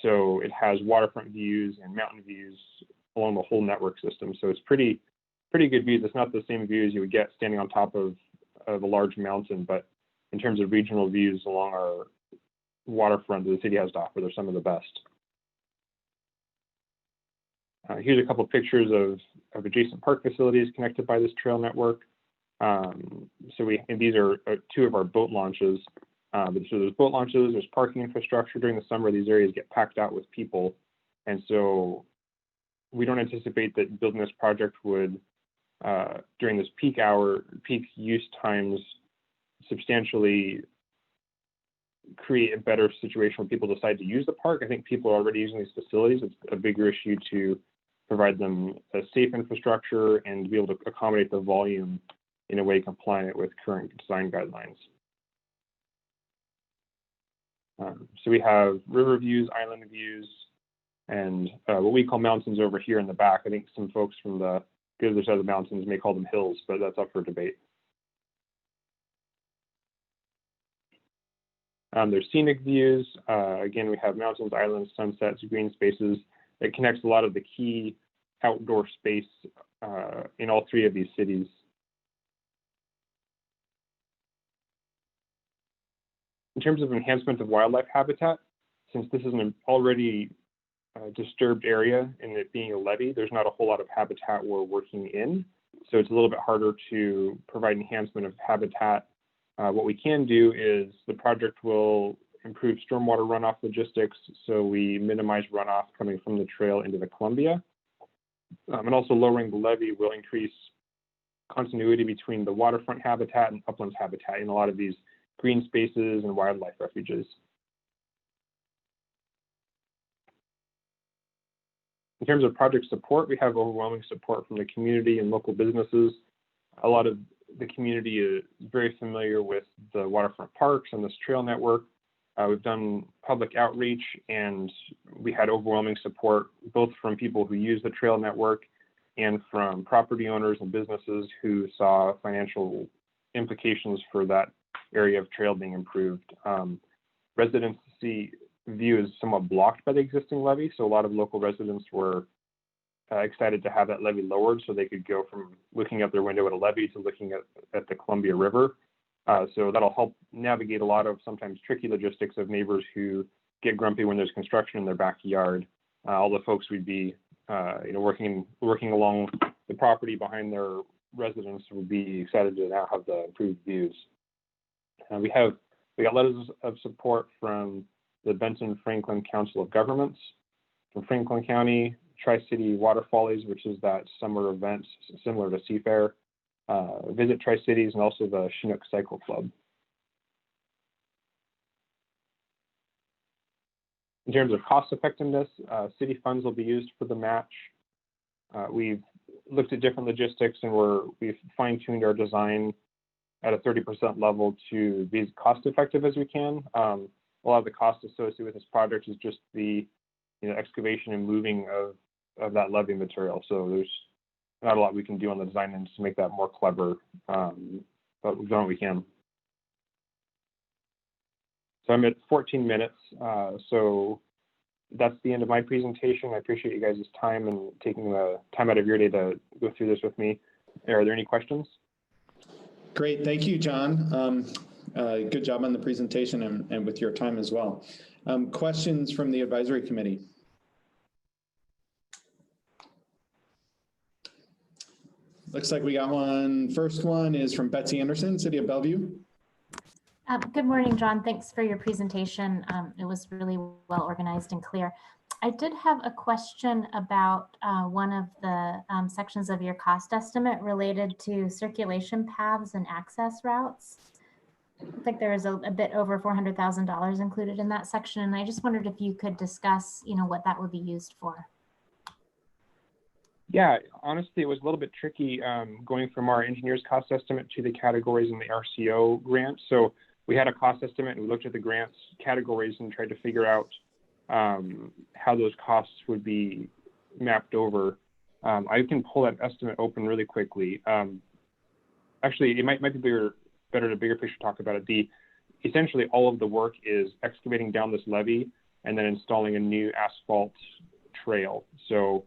So it has waterfront views and mountain views along the whole network system. So it's pretty good views. It's not the same views you would get standing on top of a large mountain, but in terms of regional views along our waterfront that the city has to offer, they're some of the best. Here's a couple of pictures of adjacent park facilities connected by this trail network. And these are two of our boat launches. So there's boat launches, there's parking infrastructure. During the summer, these areas get packed out with people. And so we don't anticipate that building this project would, during this peak use times, substantially create a better situation where people decide to use the park. I think people are already using these facilities. It's a bigger issue to provide them a safe infrastructure and to be able to accommodate the volume in a way compliant with current design guidelines. So we have river views, island views, and what we call mountains over here in the back. I think some folks from the other side of the mountains may call them hills, but that's up for debate. There's scenic views. Again, we have mountains, islands, sunsets, green spaces. It connects a lot of the key outdoor space in all three of these cities. In terms of enhancement of wildlife habitat, since this is an already disturbed area and it being a levee, there's not a whole lot of habitat we're working in. So it's a little bit harder to provide enhancement of habitat. What we can do is the project will improve stormwater runoff logistics, so we minimize runoff coming from the trail into the Columbia. And also lowering the levee will increase continuity between the waterfront habitat and uplands habitat in a lot of these green spaces and wildlife refuges. In terms of project support, we have overwhelming support from the community and local businesses. A lot of the community is very familiar with the waterfront parks and this trail network. We've done public outreach, and we had overwhelming support both from people who use the trail network and from property owners and businesses who saw financial implications for that area of trail being improved. Residency view is somewhat blocked by the existing levee, so a lot of local residents were excited to have that levee lowered so they could go from looking out their window at a levee to looking at the Columbia River. So that'll help navigate a lot of sometimes tricky logistics of neighbors who get grumpy when there's construction in their backyard. All the folks would be working along the property behind their residence would be excited to now have the improved views. We got letters of support from the Benton Franklin Council of Governments, from Franklin County, Tri-City Water Follies, which is that summer event similar to Seafair, Visit Tri-Cities, and also the Chinook Cycle Club. In terms of cost effectiveness, city funds will be used for the match. We've looked at different logistics, and we've fine-tuned our design at a 30% level to be as cost effective as we can. A lot of the cost associated with this project is just the excavation and moving of that levee material. So there's not a lot we can do on the design end to make that more clever, but we've done what we can. So I'm at 14 minutes. So that's the end of my presentation. I appreciate you guys' time and taking the time out of your day to go through this with me. Are there any questions? Great, thank you, John. Good job on the presentation and with your time as well. Questions from the advisory committee? Looks like we got one. First one is from Betsy Anderson, City of Bellevue. Good morning, John. Thanks for your presentation. It was really well organized and clear. I did have a question about one of the sections of your cost estimate related to circulation paths and access routes. I think there is a bit over $400,000 included in that section, and I just wondered if you could discuss, what that would be used for. Yeah, honestly, it was a little bit tricky going from our engineer's cost estimate to the categories in the RCO grant. So we had a cost estimate, and we looked at the grants categories and tried to figure out how those costs would be mapped over. I can pull that estimate open really quickly. Actually, it might be better to bigger picture talk about it. Essentially, all of the work is excavating down this levee and then installing a new asphalt trail. So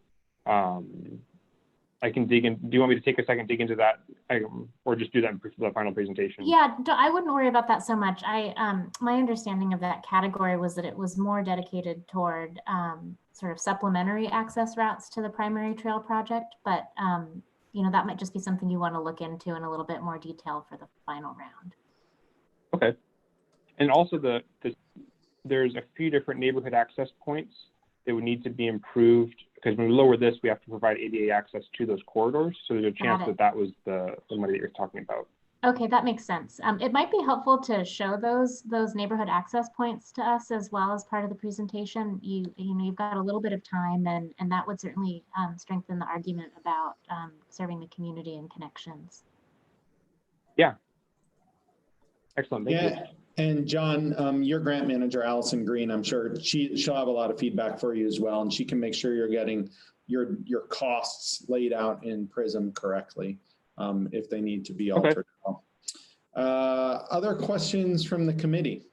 I can dig in. Do you want me to take a second, dig into that, or just do that for the final presentation? Yeah, I wouldn't worry about that so much. My understanding of that category was that it was more dedicated toward sort of supplementary access routes to the primary trail project, but that might just be something you want to look into in a little bit more detail for the final round. Okay, and also there's a few different neighborhood access points that would need to be improved, because when we lower this, we have to provide ADA access to those corridors. So there's a chance that was the money that you're talking about. Okay, that makes sense. It might be helpful to show those neighborhood access points to us as well as part of the presentation. You've got a little bit of time, and that would certainly strengthen the argument about serving the community and connections. Yeah. Excellent. Thank you. And John, your grant manager, Allison Green, I'm sure she'll have a lot of feedback for you as well, and she can make sure you're getting your costs laid out in PRISM correctly if they need to be altered. Okay. Other questions from the committee?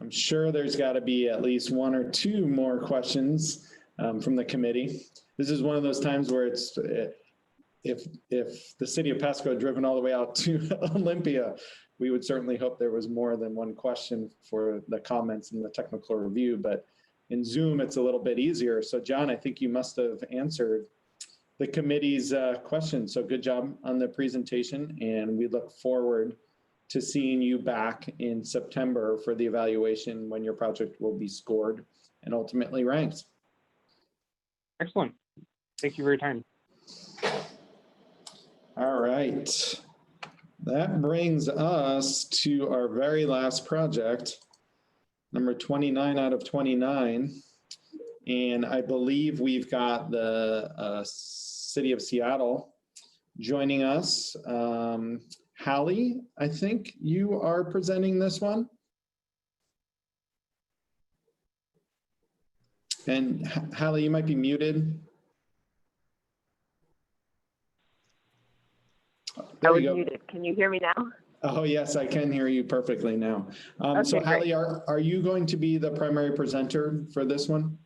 I'm sure there's got to be at least one or two more questions from the committee. This is one of those times where it's if the city of Pasco had driven all the way out to Olympia, we would certainly hope there was more than one question for the comments in the technical review, but in Zoom, it's a little bit easier. So John, I think you must have answered the committee's question. So good job on the presentation, and we look forward to seeing you back in September for the evaluation when your project will be scored and ultimately ranked. Excellent. Thank you for your time. All right. That brings us to our very last project, number 29 out of 29. And I believe we've got the City of Seattle joining us. Hallie, I think you are presenting this one. And Hallie, you might be muted. I was muted. Can you hear me now? Oh, yes, I can hear you perfectly now. So Okay, Hallie, are you going to be the primary presenter for this one?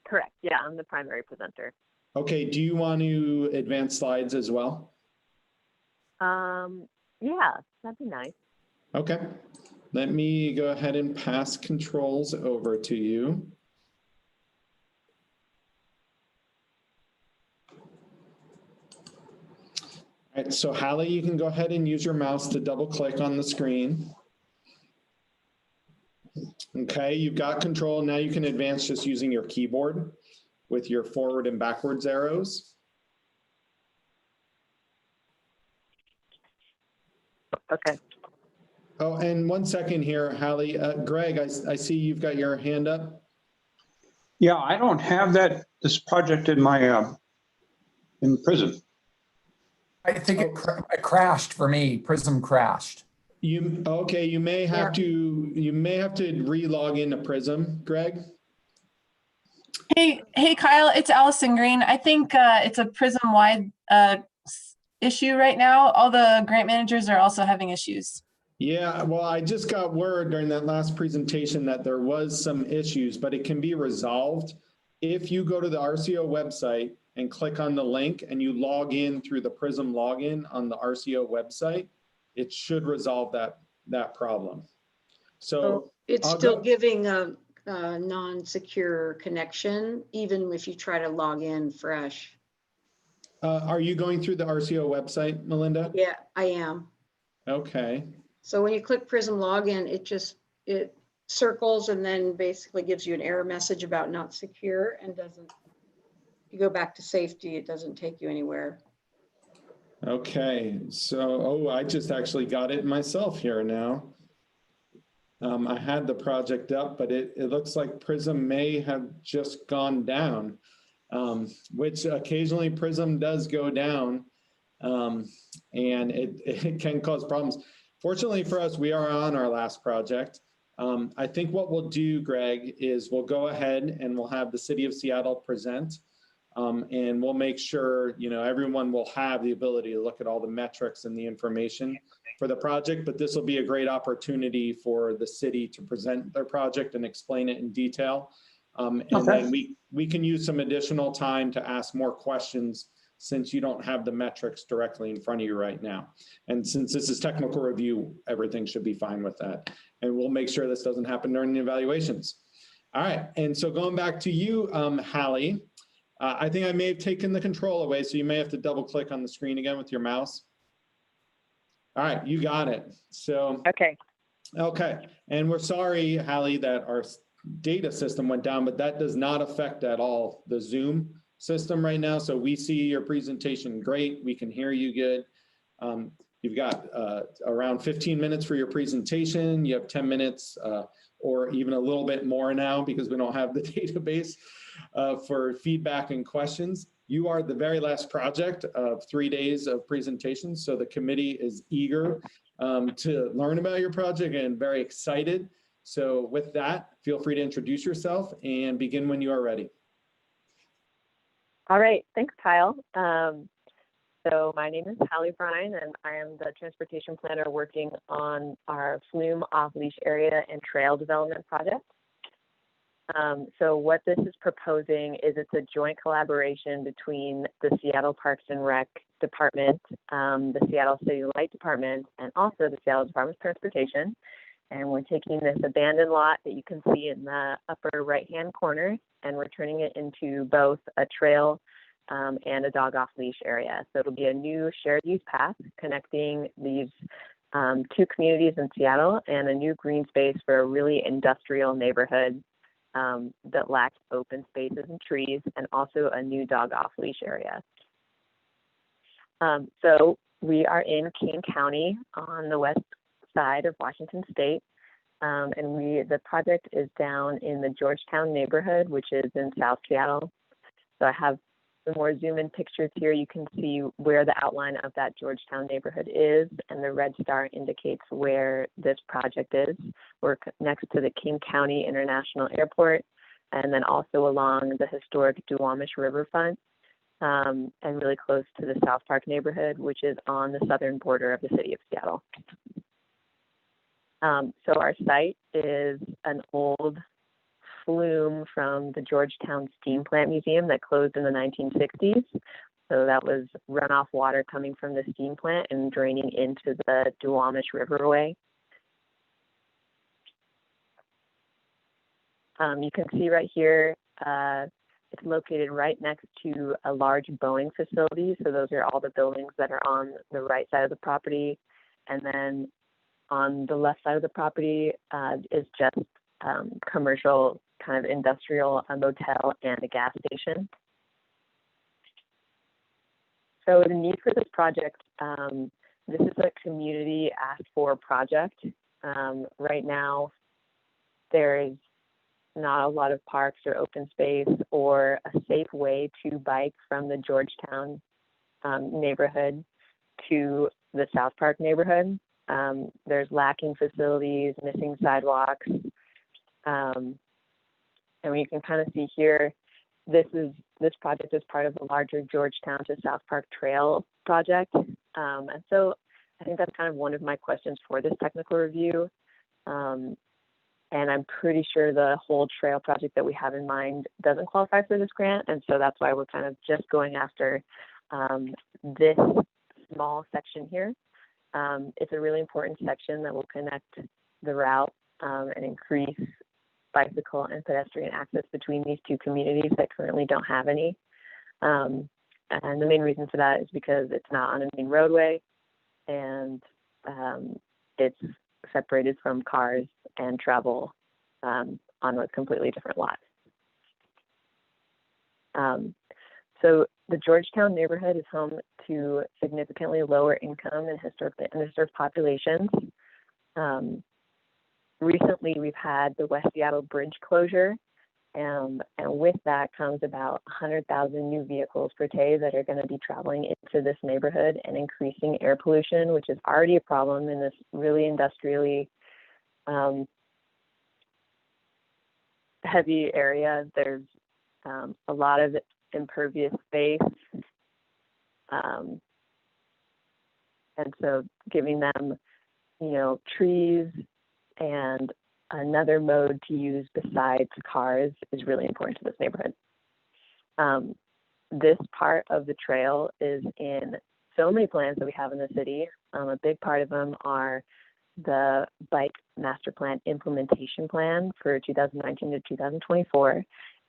Correct. Yeah, I'm the primary presenter. Okay, do you want to advance slides as well? Yeah, that'd be nice. Okay, let me go ahead and pass controls over to you. All right, so Hallie, you can go ahead and use your mouse to double click on the screen. Okay, you've got control. Now you can advance just using your keyboard with your forward and backwards arrows. Okay. Oh, and 1 second here, Hallie. Greg, I see you've got your hand up. Yeah, I don't have this project in my in Prism. I think it crashed for me. Prism crashed. Okay, you may have to re-log into Prism, Greg. Hey, Kyle, it's Allison Green. I think it's a Prism-wide issue right now. All the grant managers are also having issues. Yeah, well, I just got word during that last presentation that there was some issues, but it can be resolved. If you go to the RCO website and click on the link and you log in through the Prism login on the RCO website, it should resolve that problem. So it's still giving a non-secure connection, even if you try to log in fresh. Are you going through the RCO website, Melinda? Yeah, I am. Okay. So when you click Prism login, it circles and then basically gives you an error message about not secure and doesn't, you go back to safety, it doesn't take you anywhere. Okay, so, I just actually got it myself here now. I had the project up, but it looks like Prism may have just gone down, which occasionally Prism does go down, and it can cause problems. Fortunately for us, we are on our last project. I think what we'll do, Greg, is we'll go ahead and we'll have the City of Seattle present. And we'll make sure, everyone will have the ability to look at all the metrics and the information for the project, but this will be a great opportunity for the city to present their project and explain it in detail. And then we can use some additional time to ask more questions since you don't have the metrics directly in front of you right now. And since this is technical review, everything should be fine with that. And we'll make sure this doesn't happen during the evaluations. All right, and so going back to you, Hallie, I think I may have taken the control away, so you may have to double click on the screen again with your mouse. All right, you got it. So okay, and we're sorry, Hallie, that our data system went down, but that does not affect at all the Zoom system right now. So we see your presentation great. We can hear you good. You've got around 15 minutes for your presentation. You have 10 minutes or even a little bit more now because we don't have the database for feedback and questions. You are the very last project of 3 days of presentations. So the committee is eager to learn about your project and very excited. So with that, feel free to introduce yourself and begin when you are ready. All right, thanks, Kyle. So my name is Hallie Brine, and I am the transportation planner working on our Flume off-leash area and trail development project. So what this is proposing is it's a joint collaboration between the Seattle Parks and Rec Department, the Seattle City Light Department, and also the Seattle Department of Transportation. And we're taking this abandoned lot that you can see in the upper right-hand corner, and we're turning it into both a trail and a dog off-leash area. So it'll be a new shared use path connecting these two communities in Seattle and a new green space for a really industrial neighborhood that lacks open spaces and trees, and also a new dog off-leash area. So we are in King County on the west side of Washington State, and the project is down in the Georgetown neighborhood, which is in South Seattle. So I have some more zoom-in pictures here. You can see where the outline of that Georgetown neighborhood is, and the red star indicates where this project is. We're next to the King County International Airport, and then also along the historic Duwamish Riverfront, and really close to the South Park neighborhood, which is on the southern border of the city of Seattle. So our site is an old flume from the Georgetown Steam Plant Museum that closed in the 1960s. So that was runoff water coming from the steam plant and draining into the Duwamish Riverway. You can see right here, it's located right next to a large Boeing facility. So those are all the buildings that are on the right side of the property. And then on the left side of the property is just commercial, kind of industrial, a motel and a gas station. So the need for this project, this is a community asked for project. Right now, there is not a lot of parks or open space or a safe way to bike from the Georgetown neighborhood to the South Park neighborhood. There's lacking facilities, missing sidewalks. And you can kind of see here, this project is part of the larger Georgetown to South Park Trail project. And so I think that's kind of one of my questions for this technical review. And I'm pretty sure the whole trail project that we have in mind doesn't qualify for this grant. And so that's why we're kind of just going after this small section here. It's a really important section that will connect the route and increase bicycle and pedestrian access between these two communities that currently don't have any. And the main reason for that is because it's not on a main roadway, and it's separated from cars and travel on a completely different lot. So the Georgetown neighborhood is home to significantly lower income and underserved populations. Recently, we've had the West Seattle Bridge closure, and with that comes about 100,000 new vehicles per day that are going to be traveling into this neighborhood and increasing air pollution, which is already a problem in this really industrially heavy area. There's a lot of impervious space, and so giving them, trees and another mode to use besides cars is really important to this neighborhood. This part of the trail is in so many plans that we have in the city. A big part of them are the Bike Master Plan Implementation Plan for 2019 to 2024. It's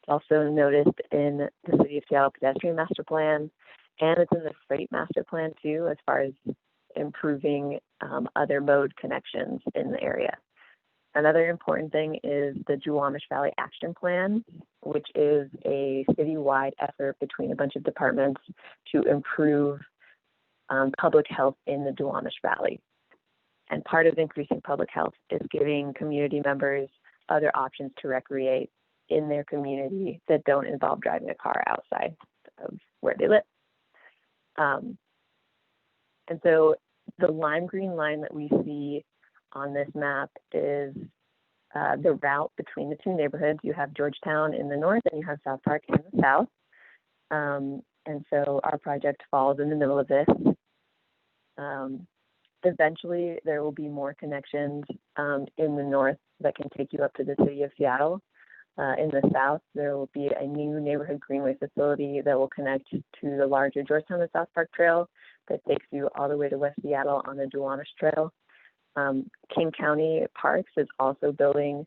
also noticed in the City of Seattle Pedestrian Master Plan, and it's in the Freight Master Plan too, as far as improving other mode connections in the area. Another important thing is the Duwamish Valley Action Plan, which is a citywide effort between a bunch of departments to improve public health in the Duwamish Valley. And part of increasing public health is giving community members other options to recreate in their community that don't involve driving a car outside of where they live. And so the lime green line that we see on this map is the route between the two neighborhoods. You have Georgetown in the north and you have South Park in the south. And so our project falls in the middle of this. Eventually, there will be more connections in the north that can take you up to the city of Seattle. In the south, there will be a new neighborhood greenway facility that will connect to the larger Georgetown to South Park Trail that takes you all the way to West Seattle on the Duwamish Trail. King County Parks is also building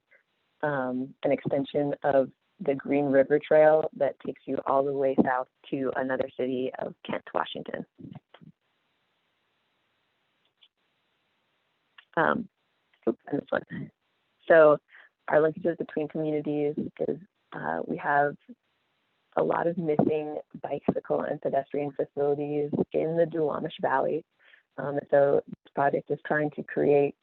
an extension of the Green River Trail that takes you all the way south to another city of Kent, Washington. And this one. So our linkages between communities is we have a lot of missing bicycle and pedestrian facilities in the Duwamish Valley. And so this project is trying to create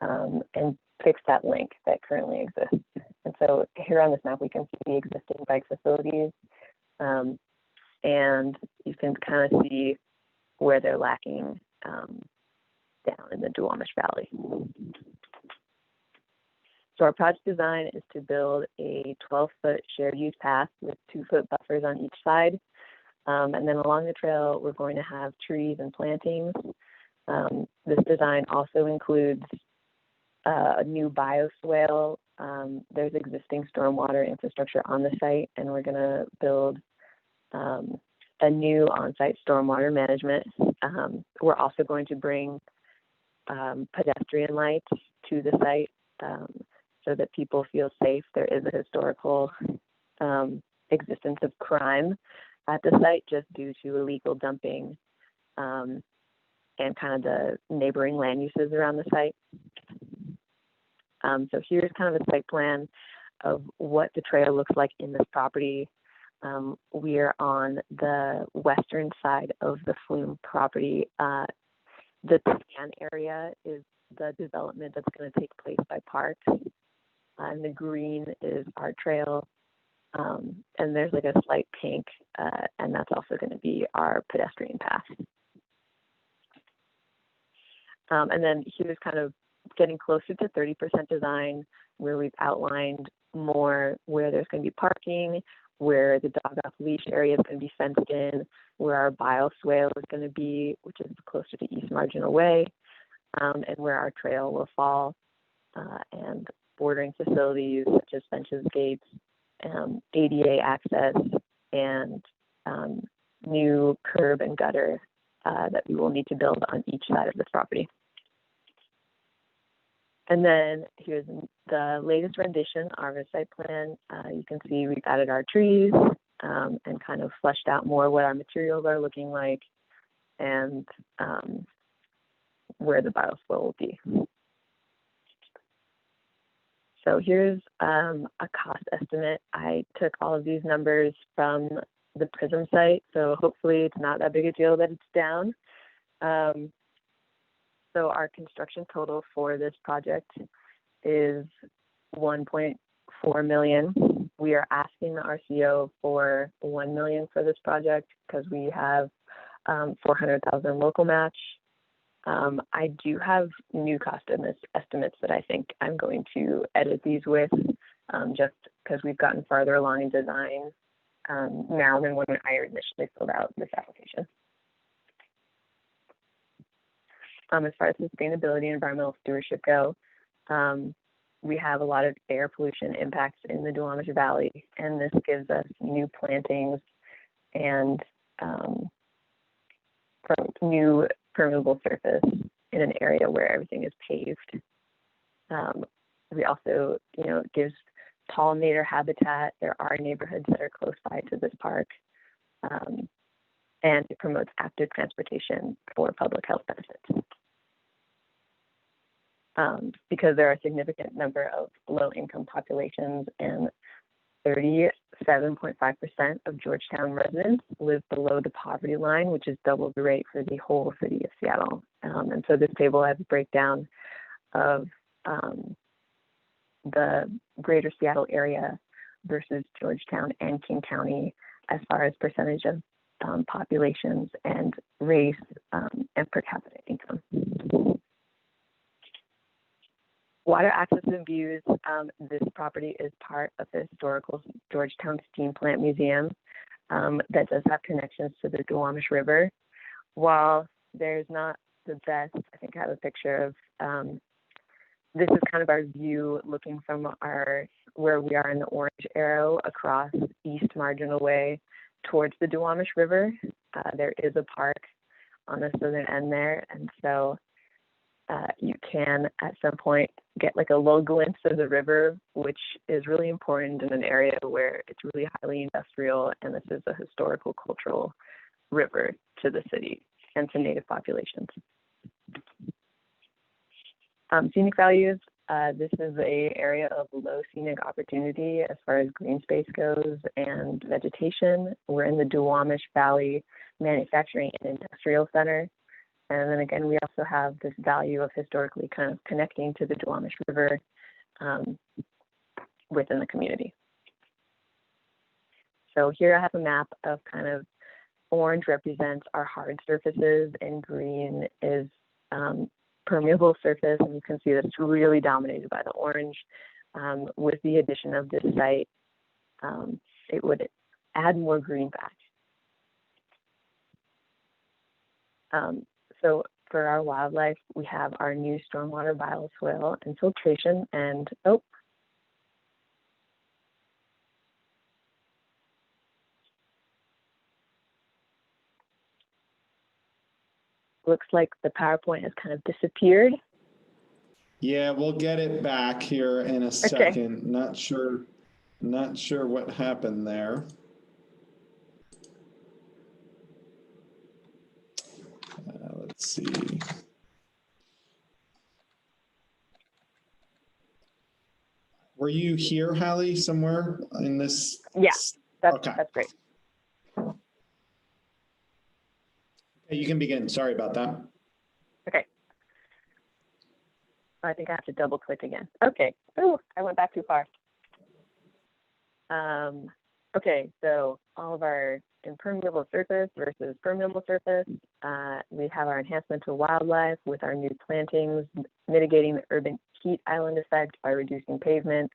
and fix that link that currently exists. And so here on this map, we can see the existing bike facilities, and you can kind of see where they're lacking down in the Duwamish Valley. So our project design is to build a 12-foot shared use path with 2-foot buffers on each side. And then along the trail, we're going to have trees and plantings. This design also includes a new bioswale. There's existing stormwater infrastructure on the site, and we're going to build a new on-site stormwater management. We're also going to bring pedestrian lights to the site so that people feel safe. There is a historical existence of crime at the site just due to illegal dumping and kind of the neighboring land uses around the site. So here's kind of a site plan of what the trail looks like in this property. We are on the western side of the Flume property. The tan area is the development that's going to take place by parks. And the green is our trail. And there's like a slight pink, and that's also going to be our pedestrian path. And then here's kind of getting closer to 30% design, where we've outlined more where there's going to be parking, where the dog off leash area is going to be fenced in, where our bioswale is going to be, which is closer to East Marginal Way, and where our trail will fall, and bordering facilities such as fences, gates, ADA access, and new curb and gutter that we will need to build on each side of this property. And then here's the latest rendition of our site plan. You can see we've added our trees and kind of fleshed out more what our materials are looking like and where the bioswale will be. So here's a cost estimate. I took all of these numbers from the PRISM site, so hopefully it's not that big a deal that it's down. So our construction total for this project is $1.4 million. We are asking the RCO for $1 million for this project because we have $400,000 local match. I do have new cost estimates that I think I'm going to edit these with, just because we've gotten farther along in design now than when I initially filled out this application. As far as sustainability and environmental stewardship go, we have a lot of air pollution impacts in the Duwamish Valley, and this gives us new plantings and new permeable surface in an area where everything is paved. We also, it gives pollinator habitat. There are neighborhoods that are close by to this park, and it promotes active transportation for public health benefits. Because there are a significant number of low-income populations, and 37.5% of Georgetown residents live below the poverty line, which is double the rate for the whole city of Seattle. And so this table has a breakdown of the greater Seattle area versus Georgetown and King County as far as percentage of populations and race and per capita income. Water access and views. This property is part of the historical Georgetown Steam Plant Museum that does have connections to the Duwamish River. While there's not the best, I think I have a picture of, this is kind of our view looking from where we are in the orange arrow across East Marginal Way towards the Duwamish River. There is a park on the southern end there, and so you can at some point get like a little glimpse of the river, which is really important in an area where it's really highly industrial, and this is a historical cultural river to the city and to native populations. Scenic values, This is a area of low scenic opportunity as far as green space goes and vegetation. We're in the Duwamish Valley Manufacturing and Industrial Center. And then again, we also have this value of historically kind of connecting to the Duwamish River within the community. So here I have a map of kind of orange represents our hard surfaces and green is permeable surface. And you can see that it's really dominated by the orange. With the addition of this site, it would add more green back. So for our wildlife, we have our new stormwater bioswale infiltration and, looks like the PowerPoint has kind of disappeared. Yeah, we'll get it back here in a second. Not sure what happened there. Let's see. Were you here, Hallie, somewhere in this? Yeah, that's, okay. That's great. Okay, you can begin. Sorry about that. Okay. I think I have to double click again. Okay. Oh, I went back too far. Okay, so all of our impermeable surface versus permeable surface. We have our enhancement to wildlife with our new plantings, mitigating the urban heat island effect by reducing pavement.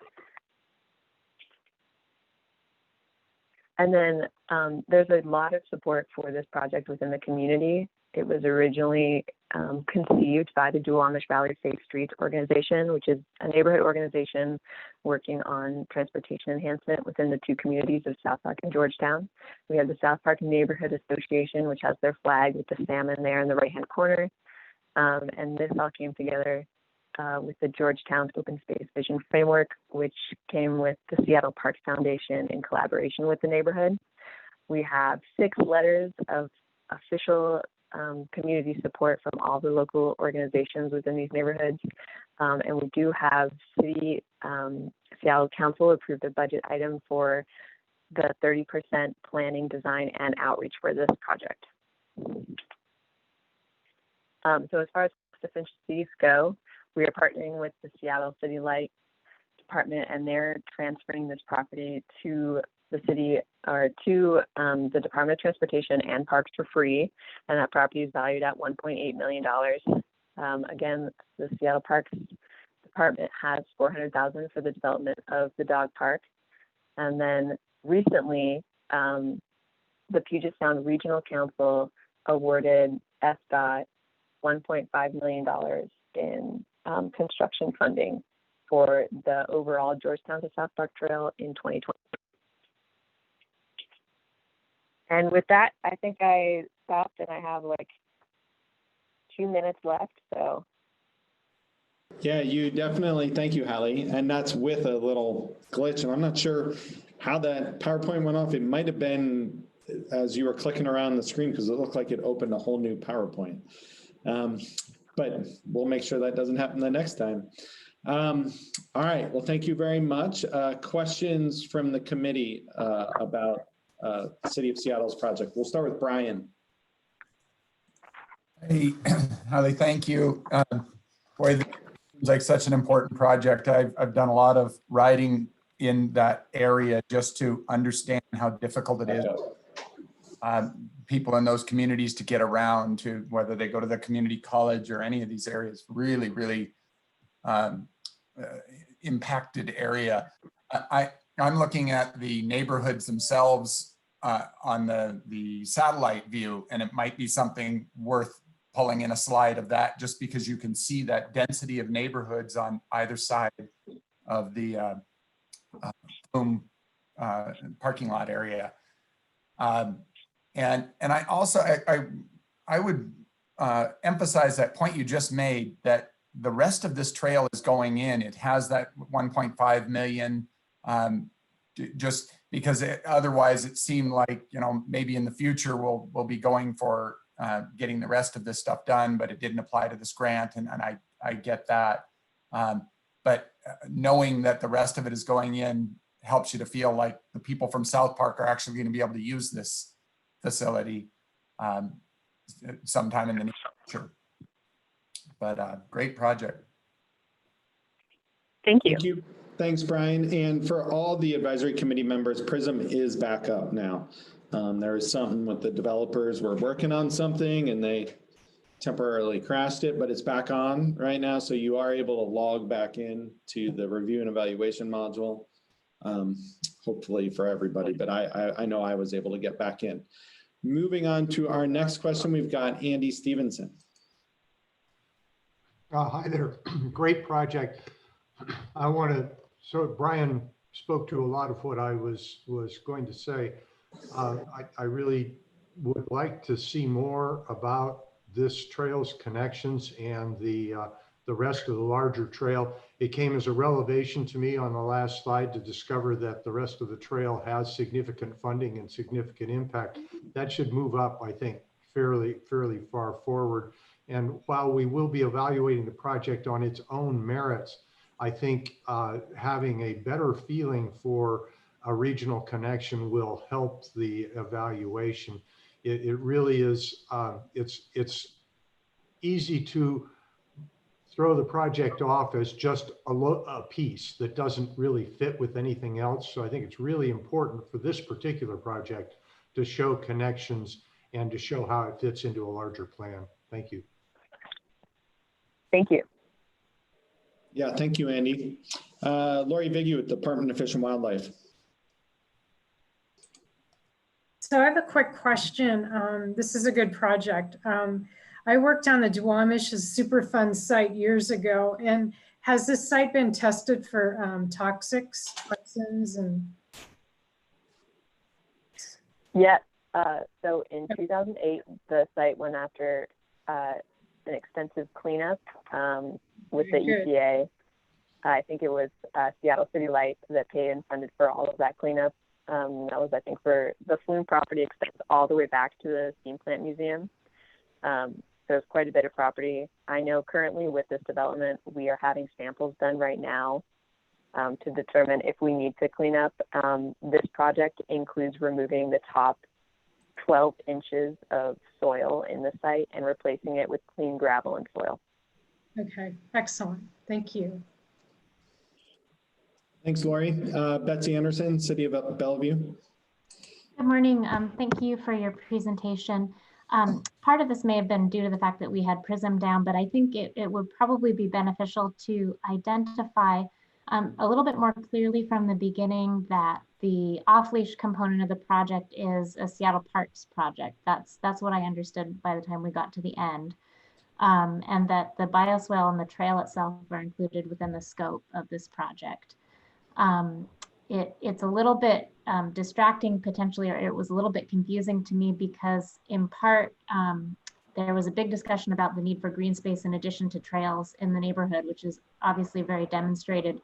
And then there's a lot of support for this project within the community. It was originally conceived by the Duwamish Valley Safe Streets Organization, which is a neighborhood organization working on transportation enhancement within the two communities of South Park and Georgetown. We have the South Park Neighborhood Association, which has their flag with the salmon there in the right-hand corner. And this all came together with the Georgetown Open Space Vision Framework, which came with the Seattle Parks Foundation in collaboration with the neighborhood. We have 6 letters of official community support from all the local organizations within these neighborhoods. And we do have Seattle Council approved a budget item for the 30% planning, design, and outreach for this project. So as far as cost efficiencies go, we are partnering with the Seattle City Light Department, and they're transferring this property to the city or to the Department of Transportation and Parks for free. And that property is valued at $1.8 million. Again, the Seattle Parks Department has $400,000 for the development of the dog park. And then recently, the Puget Sound Regional Council awarded SDOT $1.5 million in construction funding for the overall Georgetown to South Park Trail in 2020. And with that, I think I stopped and I have like 2 minutes left, so. Yeah, you definitely, thank you, Hallie. And that's with a little glitch. And I'm not sure how that PowerPoint went off. It might have been as you were clicking around the screen because it looked like it opened a whole new PowerPoint. But we'll make sure that doesn't happen the next time. All right, well, thank you very much. Questions from the committee about City of Seattle's project? We'll start with Brian. Hey, Hallie, thank you. Boy, this seems like such an important project. I've done a lot of riding in that area just to understand how difficult it is. People in those communities to get around to, whether they go to the community college or any of these areas, really, really impacted area. I'm looking at the neighborhoods themselves on the satellite view, and it might be something worth pulling in a slide of that, just because you can see that density of neighborhoods on either side of the parking lot area. And I also, I would emphasize that point you just made, that the rest of this trail is going in. It has that 1.5 million, just because otherwise it seemed like, you know, maybe in the future we'll be going for getting the rest of this stuff done, but it didn't apply to this grant, and I get that. but knowing that the rest of it is going in helps you to feel like the people from South Park are actually going to be able to use this facility sometime in the near future. But great project. Thank you. Thank you. Thanks, Brian. And for all the advisory committee members, PRISM is back up now. There was something with the developers. We're working on something and they temporarily crashed it, but it's back on right now. So you are able to log back in to the review and evaluation module, hopefully for everybody, but I know I was able to get back in. Moving on to our next question, we've got Andy Stevenson. Hi there. Great project. So Brian spoke to a lot of what I was going to say. I really would like to see more about this trail's connections and the rest of the larger trail. It came as a revelation to me on the last slide to discover that the rest of the trail has significant funding and significant impact. That should move up, I think, fairly far forward. And while we will be evaluating the project on its own merits, I think having a better feeling for a regional connection will help the evaluation. It really is, it's easy to throw the project off as just a piece that doesn't really fit with anything else. So I think it's really important for this particular project to show connections and to show how it fits into a larger plan. Thank you. Thank you. Yeah, thank you, Andy. Lori Viggy with Department of Fish and Wildlife. So I have a quick question. This is a good project. I worked on the Duwamish's Superfund site years ago, and has this site been tested for toxins and? Yeah, so in 2008, the site went after an extensive cleanup with the EPA. I think it was Seattle City Light that paid and funded for all of that cleanup. That was, I think, for the flume property extends all the way back to the steam plant museum. So it's quite a bit of property. I know currently with this development, we are having samples done right now to determine if we need to clean up. This project includes removing the top 12 inches of soil in the site and replacing it with clean gravel and soil. Okay, excellent. Thank you. Thanks, Lori. Betsy Anderson, City of Bellevue. Good morning. Thank you for your presentation. Part of this may have been due to the fact that we had PRISM down, but I think it would probably be beneficial to identify a little bit more clearly from the beginning that the off-leash component of the project is a Seattle Parks project. That's what I understood by the time we got to the end. And that the bioswale and the trail itself are included within the scope of this project. It's a little bit distracting potentially, or it was a little bit confusing to me because in part, there was a big discussion about the need for green space in addition to trails in the neighborhood, which is obviously very demonstrated.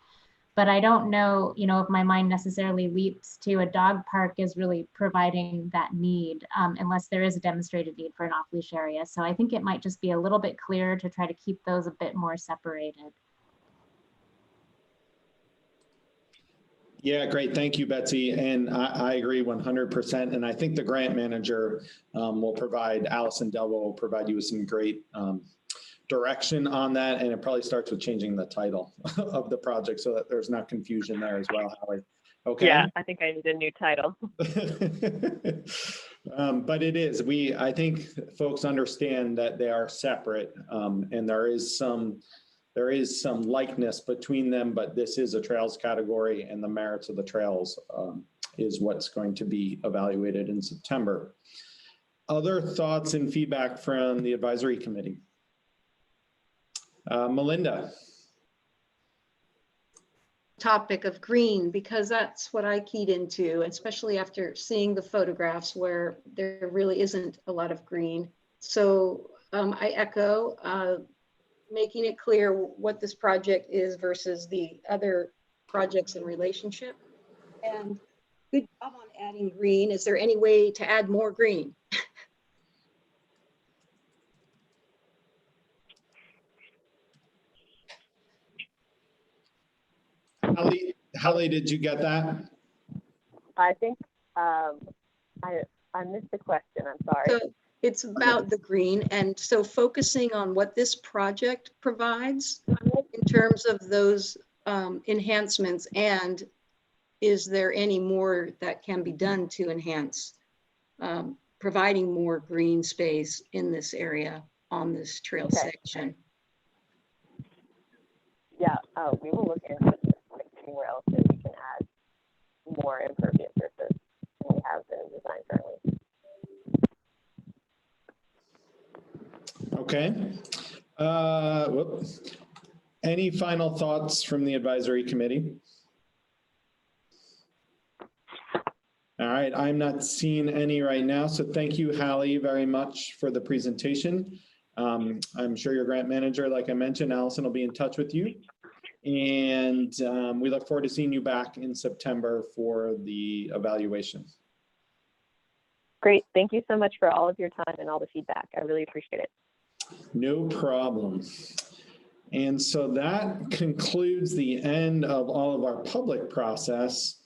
But I don't know, if my mind necessarily leaps to a dog park is really providing that need unless there is a demonstrated need for an off-leash area. So I think it might just be a little bit clearer to try to keep those a bit more separated. Yeah, great. Thank you, Betsy. And I agree 100%. And I think the grant manager will provide, Allison Delva will provide you with some great direction on that. And it probably starts with changing the title of the project so that there's not confusion there as well, Hallie. Okay. Yeah, I think I need a new title. But it is, I think folks understand that they are separate and there is some likeness between them, but this is a trails category and the merits of the trails is what's going to be evaluated in September. Other thoughts and feedback from the advisory committee? Melinda. Topic of green, because that's what I keyed into, especially after seeing the photographs where there really isn't a lot of green. So I echo making it clear what this project is versus the other projects in relationship. And good job on adding green. Is there any way to add more green? Hallie, did you get that? I think I missed the question. I'm sorry. So it's about the green, and so focusing on what this project provides in terms of those enhancements, and is there any more that can be done to enhance providing more green space in this area on this trail section? Yeah, we will look into anywhere else that we can add more impervious surface than we have in design currently. Okay. Any final thoughts from the advisory committee? All right, I'm not seeing any right now. So thank you, Hallie, very much for the presentation. I'm sure your grant manager, like I mentioned, Allison, will be in touch with you. And we look forward to seeing you back in September for the evaluation. Great. Thank you so much for all of your time and all the feedback. I really appreciate it. No problem. And so that concludes the end of all of our public process.